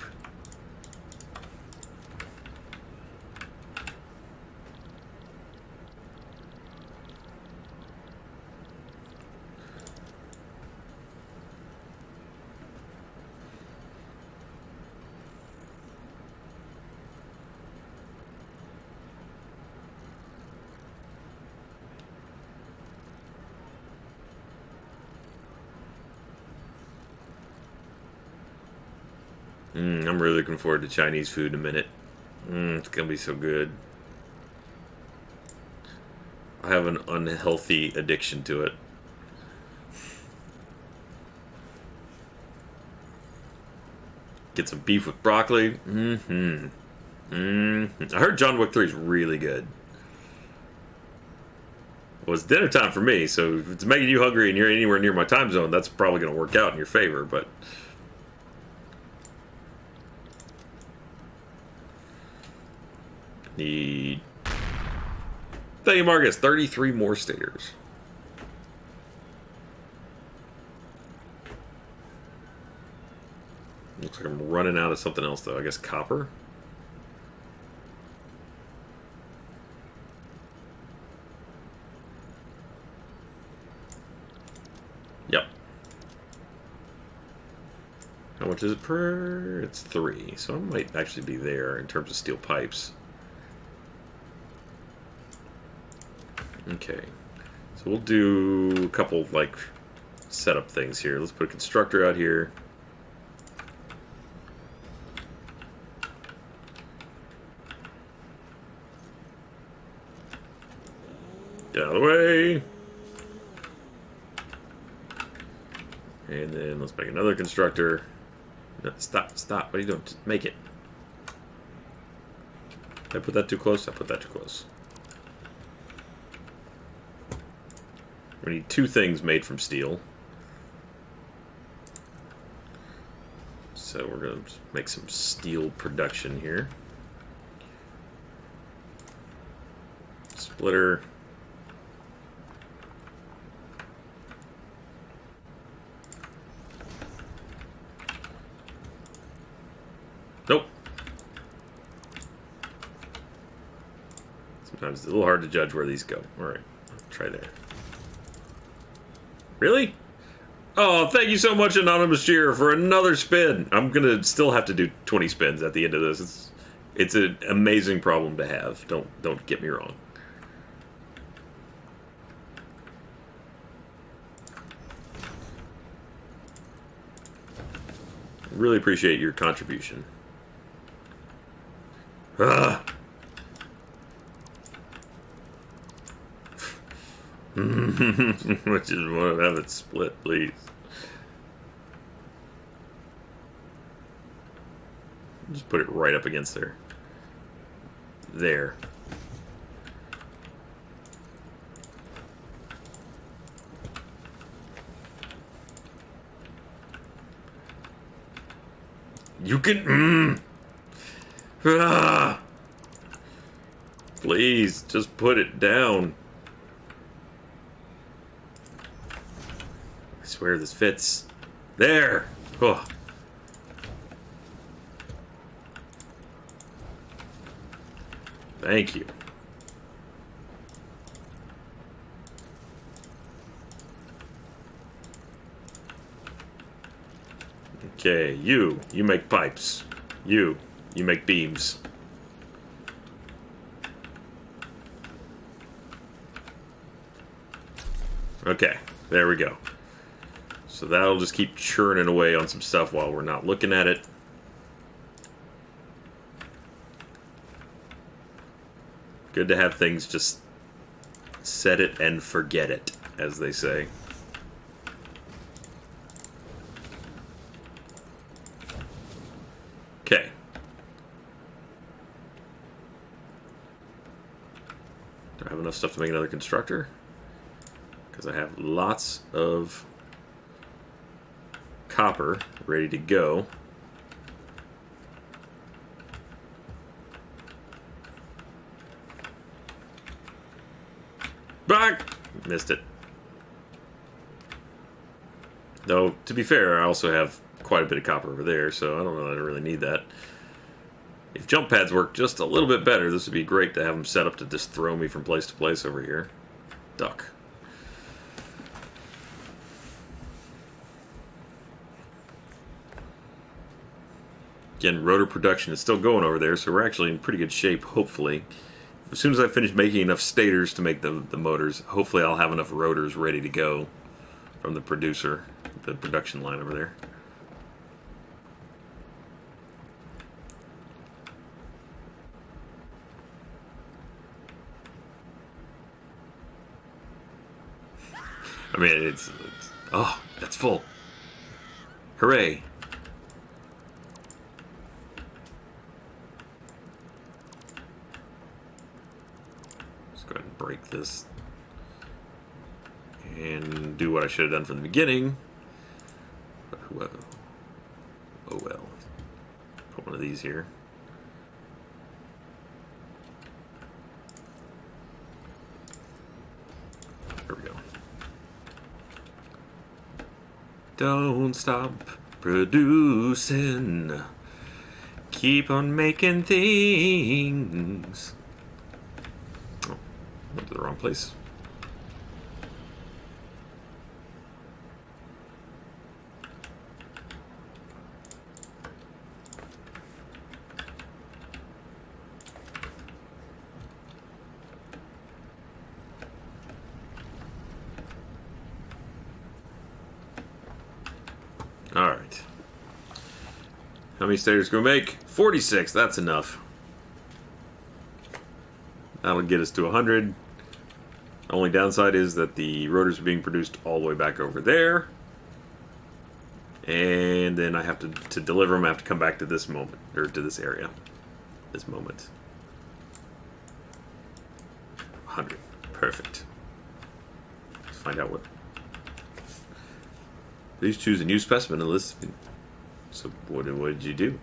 I'm really looking forward to Chinese food in a minute. It's gonna be so good. I have an unhealthy addiction to it. Get some beef with broccoli. I heard John Wick 3 is really good. Well, it's dinner time for me, so if it's making you hungry and you're anywhere near my time zone, that's probably going to work out in your favor, but... Need... Thank you, Marcus. 33 more stators. Looks like I'm running out of something else, though. I guess copper? Yep. How much is it per? It's 3. So I might actually be there in terms of steel pipes. Okay. So we'll do a couple, like, setup things here. Let's put a constructor out here. And then let's make another constructor. No, stop, stop. What are you doing? Just make it. Did I put that too close? I put that too close. We need 2 things made from steel. So we're going to make some steel production here. Splitter. Nope. Sometimes it's a little hard to judge where these go. Alright, try there. Really? Oh, thank you so much, Anonymous Cheer, for another spin. I'm gonna still have to do 20 spins at the end of this. It's an amazing problem to have. Don't get me wrong. Really appreciate your contribution. Ah. Which is want to have it split, please. Just put it right up against there. There. You can. Ah. Please, just put it down. I swear this fits. There. Oh. Thank you. Okay, you make pipes. You make beams. Okay, there we go. So that'll just keep churning away on some stuff while we're not looking at it. Good to have things just set it and forget it, as they say. Okay. Do I have enough stuff to make another constructor? Because I have lots of copper ready to go. Back! Missed it. Though, to be fair, I also have quite a bit of copper over there, so I don't know that I really need that. If jump pads work just a little bit better, this would be great to have them set up to just throw me from place to place over here. Duck. Again, rotor production is still going over there, so we're actually in pretty good shape, hopefully. As soon as I finish making enough stators to make the motors, hopefully I'll have enough rotors ready to go from the producer, the production line over there. I mean, it's oh, that's full. Hooray. Let's go ahead and break this. And do what I should have done from the beginning. But whoever. Oh well. Put one of these here. There we go. Don't stop producing. Keep on making things. Oh, went to the wrong place. Alright. How many stators can we make? 46, that's enough. That'll get us to 100. Only downside is that the rotors are being produced all the way back over there. And then I have to deliver them, I have to come back to this moment, or to this area. This moment. 100. Perfect. Let's find out what... Please choose a new specimen and list. So what did you do?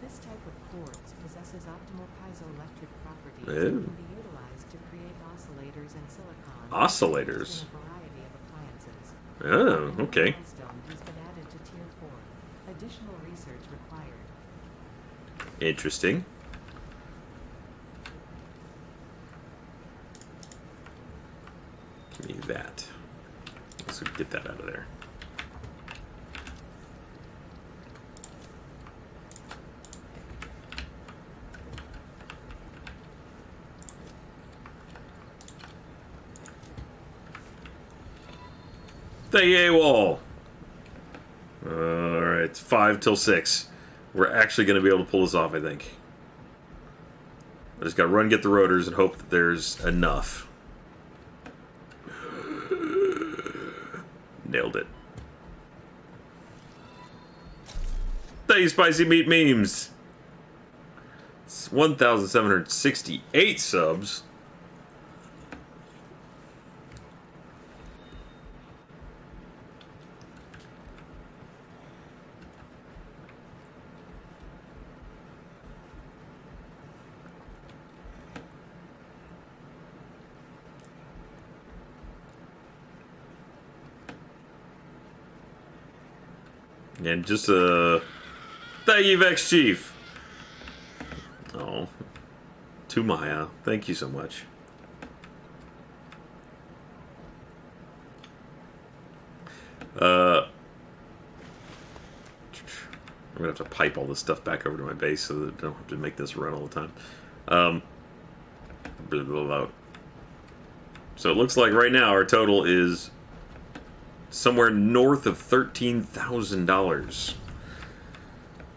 This type of quartz possesses optimal piezoelectric properties Oh. and can be utilized to create oscillators and silicon. Oscillators? In a variety of appliances. Oh, okay. Limestone has been added to tier 4. Additional research required. Interesting. Give me that. Let's get that out of there. The AWOL. Alright, it's 5 till 6. We're actually going to be able to pull this off, I think. I just got to run get the rotors and hope that there's enough. Nailed it. Thank you, Spicy Meat Memes. It's 1,768 subs. And just thank you, Vex Chief. Oh, to Maya, thank you so much. I'm gonna have to pipe all this stuff back over to my base so that I don't have to make this run all the time. Blah, blah, blah. So it looks like right now our total is somewhere north of $13,000.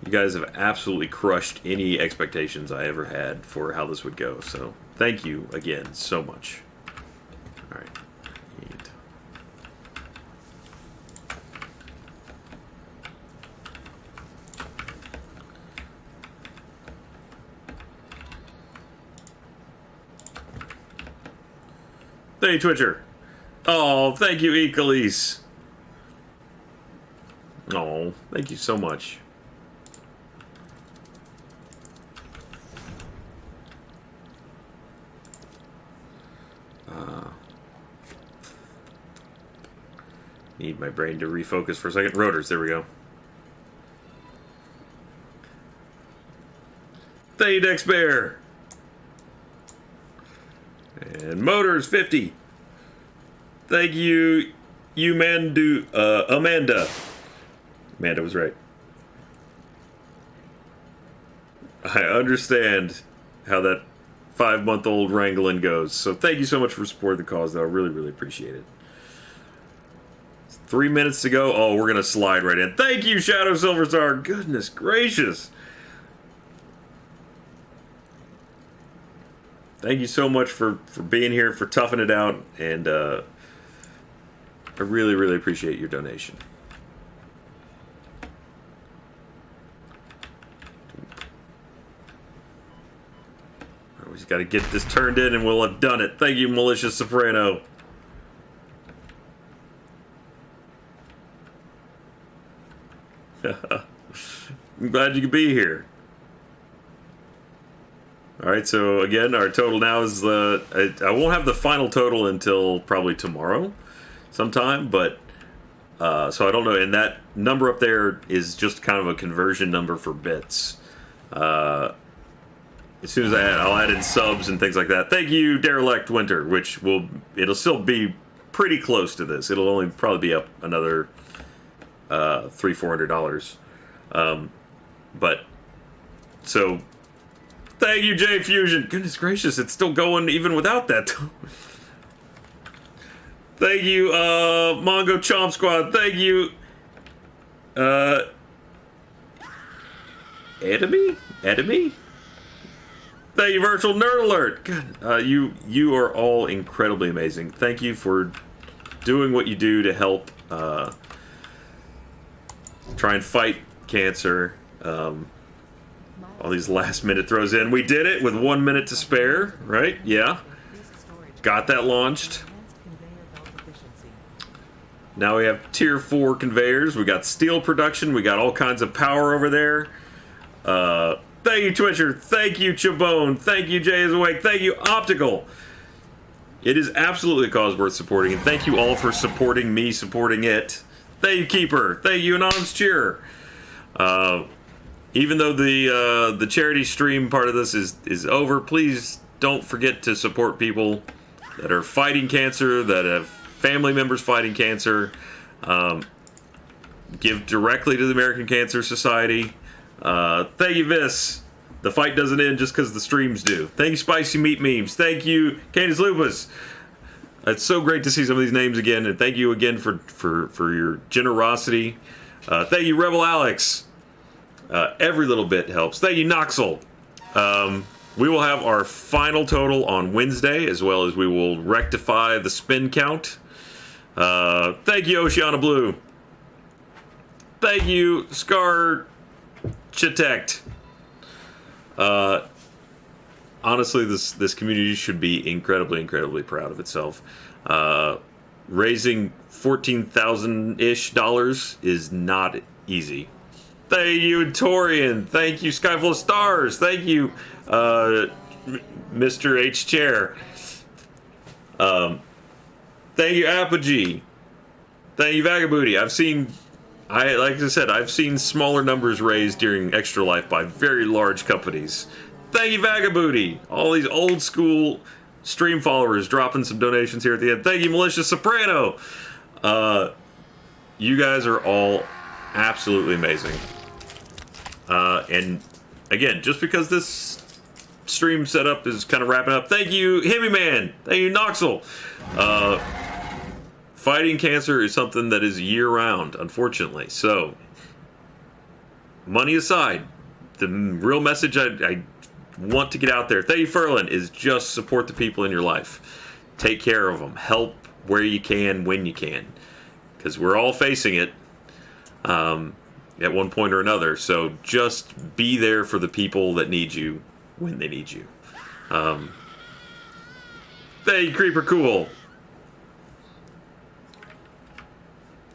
You guys have absolutely crushed any expectations I ever had for how this would go. So thank you again so much. All right. Thank you, Twitcher. Oh, thank you, Ecolise. Oh, thank you so much. Need my brain to refocus for a second. Rotors, there we go. Thank you, Dex Bear. And motors, 50. Thank you, Amanda. Amanda was right. I understand how that 5-month-old wrangling goes. So thank you so much for supporting the cause, though. I really, really appreciate it. 3 minutes to go. Oh, we're going to slide right in. Thank you, Shadow Silverstar. Goodness gracious. Thank you so much for being here, for toughing it out, and I really, really appreciate your donation. We just got to get this turned in and we'll have done it. Thank you, Malicious Soprano. I'm glad you could be here. Alright, so again, our total now is I won't have the final total until probably tomorrow sometime, but so I don't know, and that number up there is just kind of a conversion number for bits. As soon as I'll add in subs and things like that. Thank you, Derelict Winter, which it'll still be pretty close to this. It'll only probably be up another $300-400. But so thank you, J Fusion. Goodness gracious, it's still going even without that. Thank you, Mongo Chomp Squad. Thank you, Edemy. Thank you, Virtual Nerd Alert. God, you are all incredibly amazing. Thank you for doing what you do to help try and fight cancer. All these last minute throws in. We did it with 1 minute to spare, right? Yeah. Got that launched. Now we have tier 4 conveyors. We got steel production. We got all kinds of power over there. Thank you, Twitcher. Thank you, Chabone. Thank you, Jay is Awake. Thank you, Optical. It is absolutely a cause worth supporting. And thank you all for supporting me, supporting it. Thank you, Keeper. Thank you, Anonymous Cheer. Even though the charity stream part of this is over, please don't forget to support people that are fighting cancer, that have family members fighting cancer. Give directly to the American Cancer Society. Thank you, Vis. The fight doesn't end just because the streams do. Thank you, Spicy Meat Memes. Thank you, Candace Lupus. It's so great to see some of these names again, and thank you again for your generosity. Thank you, Rebel Alex. Every little bit helps. Thank you, Noxel. We will have our final total on Wednesday, as well as we will rectify the spin count. Thank you, Oceana Blue. Thank you, Scar Chitect. Honestly, this community should be incredibly proud of itself. Raising $14,000-ish is not easy. Thank you, Torian. Thank you, Skyful of Stars. Thank you, Mr. H. Chair. Thank you, Apogee. Thank you, Vagabooty. Like I said, I've seen smaller numbers raised during Extra Life by very large companies. Thank you, Vagabooty. All these old school stream followers dropping some donations here at the end. Thank you, Malicious Soprano. You guys are all absolutely amazing. And again, just because this stream setup is kind of wrapping up, thank you, Hemi Man. Thank you, Noxel. Fighting cancer is something that is year-round, unfortunately. So, money aside, the real message I want to get out there, thank you, Ferlin, is just support the people in your life. Take care of them. Help where you can, when you can. Because we're all facing it at one point or another. So, just be there for the people that need you when they need you. Thank you, Creeper Cool.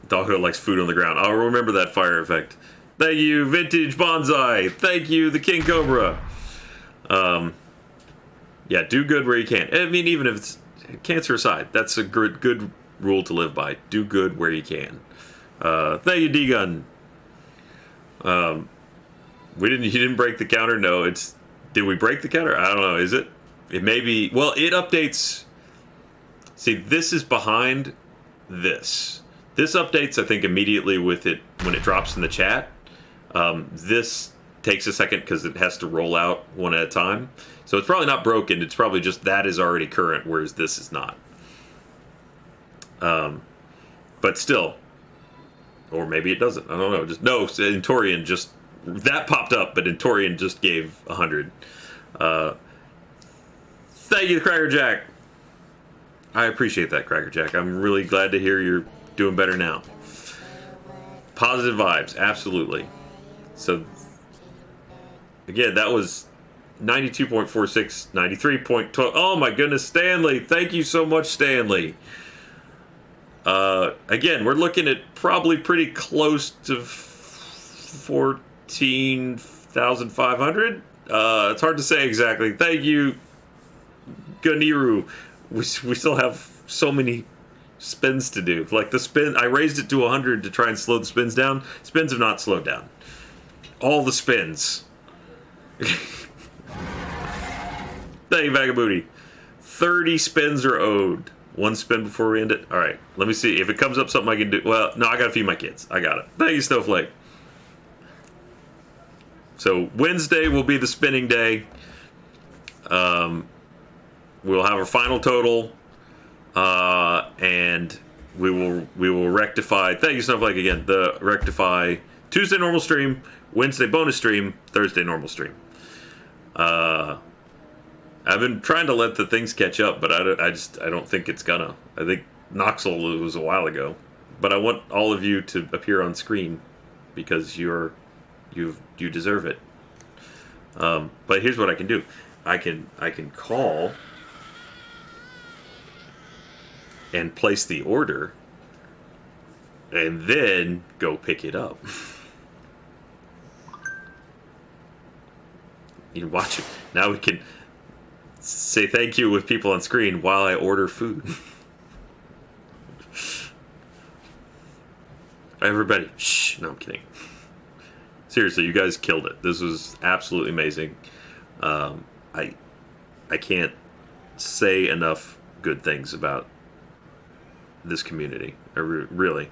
Doggo likes food on the ground. I'll remember that fire effect. Thank you, Vintage Bonsai. Thank you, the King Cobra. Yeah, do good where you can. I mean, even if it's cancer aside, that's a good rule to live by. Do good where you can. Thank you, D-Gun. You didn't break the counter? No, did we break the counter? I don't know, is it? It may be, well, it updates. See, this is behind this. This updates, I think, immediately with it when it drops in the chat. This takes a second because it has to roll out one at a time. So it's probably not broken. It's probably just that is already current, whereas this is not. But still. Or maybe it doesn't. I don't know. Intorian just... That popped up, but Intorian just gave 100. Thank you, Cracker Jack. I appreciate that, Cracker Jack. I'm really glad to hear you're doing better now. Positive vibes, absolutely. So, again, that was 92.46, 93.12. Oh my goodness, Stanley. Thank you so much, Stanley. Again, we're looking at probably pretty close to 14,500. It's hard to say exactly. Thank you, Ganiru. We still have so many spins to do. Like the spin, I raised it to 100 to try and slow the spins down. Spins have not slowed down. All the spins. Thank you, Vagabooty. 30 spins are owed. One spin before we end it. All right, let me see if it comes up something I can do. Well, no, I gotta feed my kids. I got it. Thank you, Snowflake. So Wednesday will be the spinning day. We'll have our final total, and we will rectify. Thank you, Snowflake, again. The rectify Tuesday normal stream, Wednesday bonus stream, Thursday normal stream. I've been trying to let the things catch up, but I don't think it's gonna. I think Noxel was a while ago, but I want all of you to appear on screen because you deserve it. But here's what I can do. I can call and place the order, and then go pick it up. You watch it. Now we can say thank you with people on screen while I order food. Everybody, shh. No, I'm kidding. Seriously, you guys killed it. This was absolutely amazing. I can't say enough good things about this community. Really.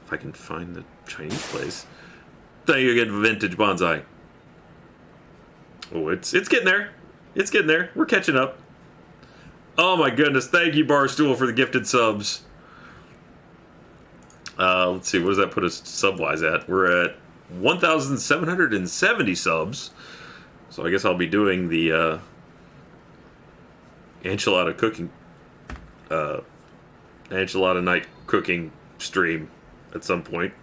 If I can find the Chinese place. Thank you again, Vintage Bonsai. Oh, it's getting there. It's getting there. We're catching up. Oh my goodness. Thank you, Barstool, for the gifted subs. Let's see. What does that put us sub-wise at? We're at 1,770 subs. So I guess I'll be doing the enchilada cooking, enchilada night cooking stream at some point.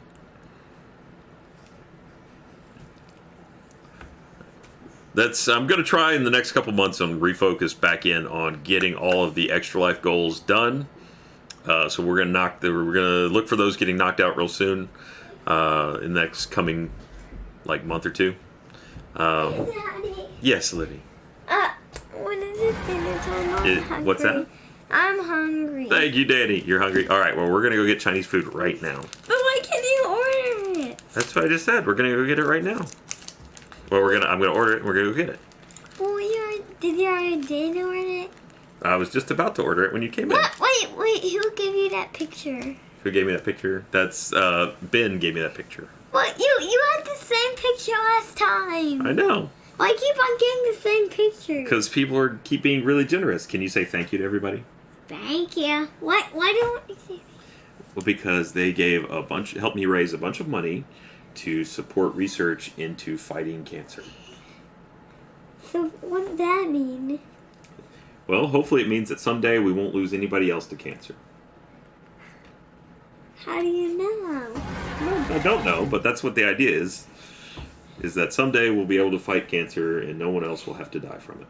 I'm going to try in the next couple months and refocus back in on getting all of the Extra Life goals done. So we're going to look for those getting knocked out real soon in the next coming month or two. Daddy. Yes, Livy. When is it dinner time? I'm hungry. What's that? I'm hungry. Thank you, Danny. You're hungry. All right. Well, we're gonna go get Chinese food right now. But why can't you order it? That's what I just said. We're gonna go get it right now. Well, I'm gonna order it and we're gonna go get it. Well, did you already order it? I was just about to order it when you came in. What? Wait. Who gave you that picture? Who gave me that picture? That's Ben gave me that picture. What? You had the same picture last time. I know. Why keep on getting the same picture? Because people keep being really generous. Can you say thank you to everybody? Thank you. Why don't you say? Well, because they gave helped me raise a bunch of money to support research into fighting cancer. So what does that mean? Well, hopefully it means that someday we won't lose anybody else to cancer. How do you know? I don't know, but that's what the idea is that someday we'll be able to fight cancer and no one else will have to die from it.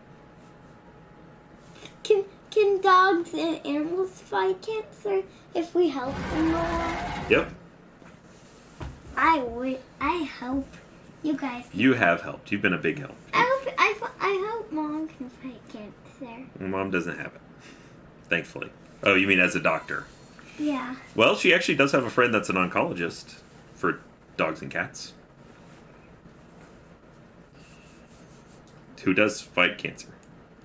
Can dogs and animals fight cancer if we help them more? Yep. I hope you guys. You have helped. You've been a big help. I hope Mom can fight cancer. Mom doesn't have it. Thankfully. Oh, you mean as a doctor? Yeah. Well, she actually does have a friend that's an oncologist for dogs and cats. Who does fight cancer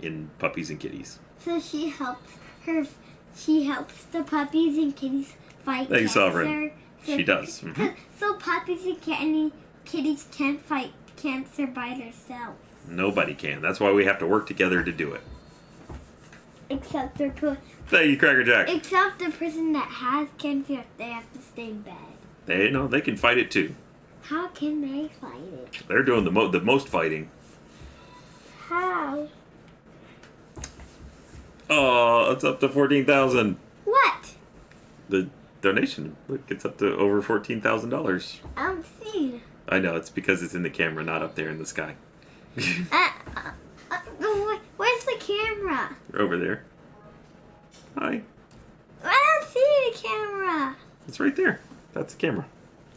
in puppies and kitties. So she helps the puppies and kitties fight Thanks, cancer. Sovereign. She does. Mm-hmm. So puppies and kitties can't fight cancer by themselves. Nobody can. That's why we have to work together to do it. Except Thank you, Cracker Jack. except the person that has cancer, they have to stay in bed. They can fight it too. How can they fight it? They're doing the most fighting. How? Oh, it's up to 14,000. What? The donation, look, it's up to over $14,000. I don't see. I know, it's because it's in the camera, not up there in the sky. Where's the camera? Over there. Hi. I don't see the camera. It's right there. That's the camera.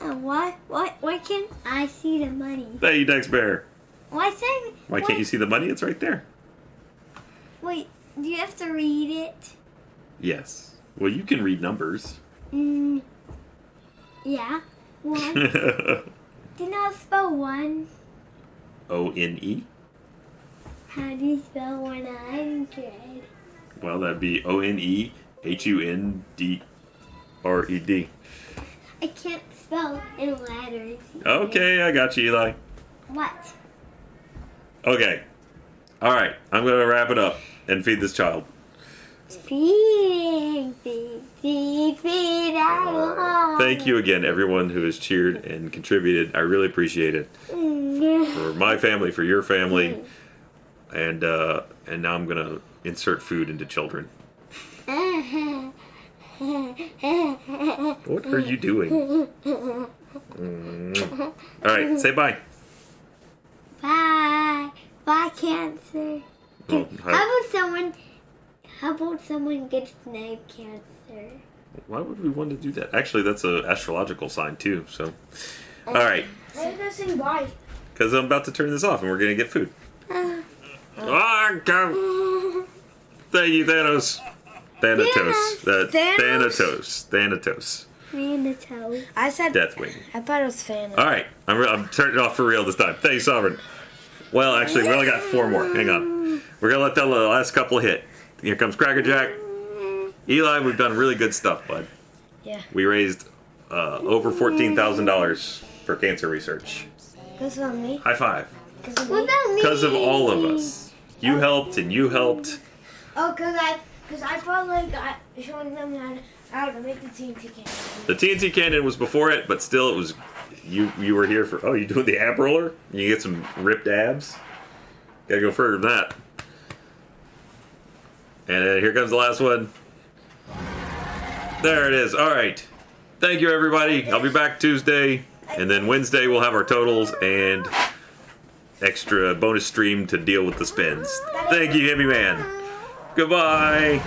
Why can't I see the money? Hey, Dex Bear. Why Can't you see the money? It's right there. Wait, do you have to read it? Yes. Well, you can read numbers. Yeah. One. Did not spell one. O-N-E? How do you spell 100? Well, that'd be O-N-E-H-U-N-D-R-E-D. I can't spell in letters. Okay, I got you, Eli. What? Okay. All right, I'm going to wrap it up and feed this child. Feed. Thank you again, everyone who has cheered and contributed. I really appreciate it. For my family, for your family. And now I'm going to insert food into children. What are you doing? All right, say bye. Bye. Bye, cancer. Well, How about someone gets named cancer? why would we want to do that? Actually, that's an astrological sign too. So, all right, Why are you guys saying bye? because I'm about to turn this off and we're gonna get food. Go. Thank you, Thanos. Thanatos. Thanatos. Manito. I said Deathwing. I thought it was fan. All right, I'm turning it off for real this time. Thanks, Sovereign. Well, actually, we only got 4 more. Hang on. We're gonna let the last couple hit. Here comes Crackerjack. Eli, we've done really good stuff, bud. Yeah. We raised over $14,000 for cancer research. Because of me. High five. Because of What me. about me? Because of all of us. You helped and you helped. Oh, because I felt like showing them how to make the TNT cannon. The TNT cannon was before it, but still, it was you were here for. Oh, you doing the ab roller? You get some ripped abs. Gotta go further than that. And here comes the last one. There it is. All right. Thank you, everybody. I'll be back Tuesday, and then Wednesday we'll have our totals and extra bonus stream to deal with the spins. Thank you, Heavy Man. Goodbye.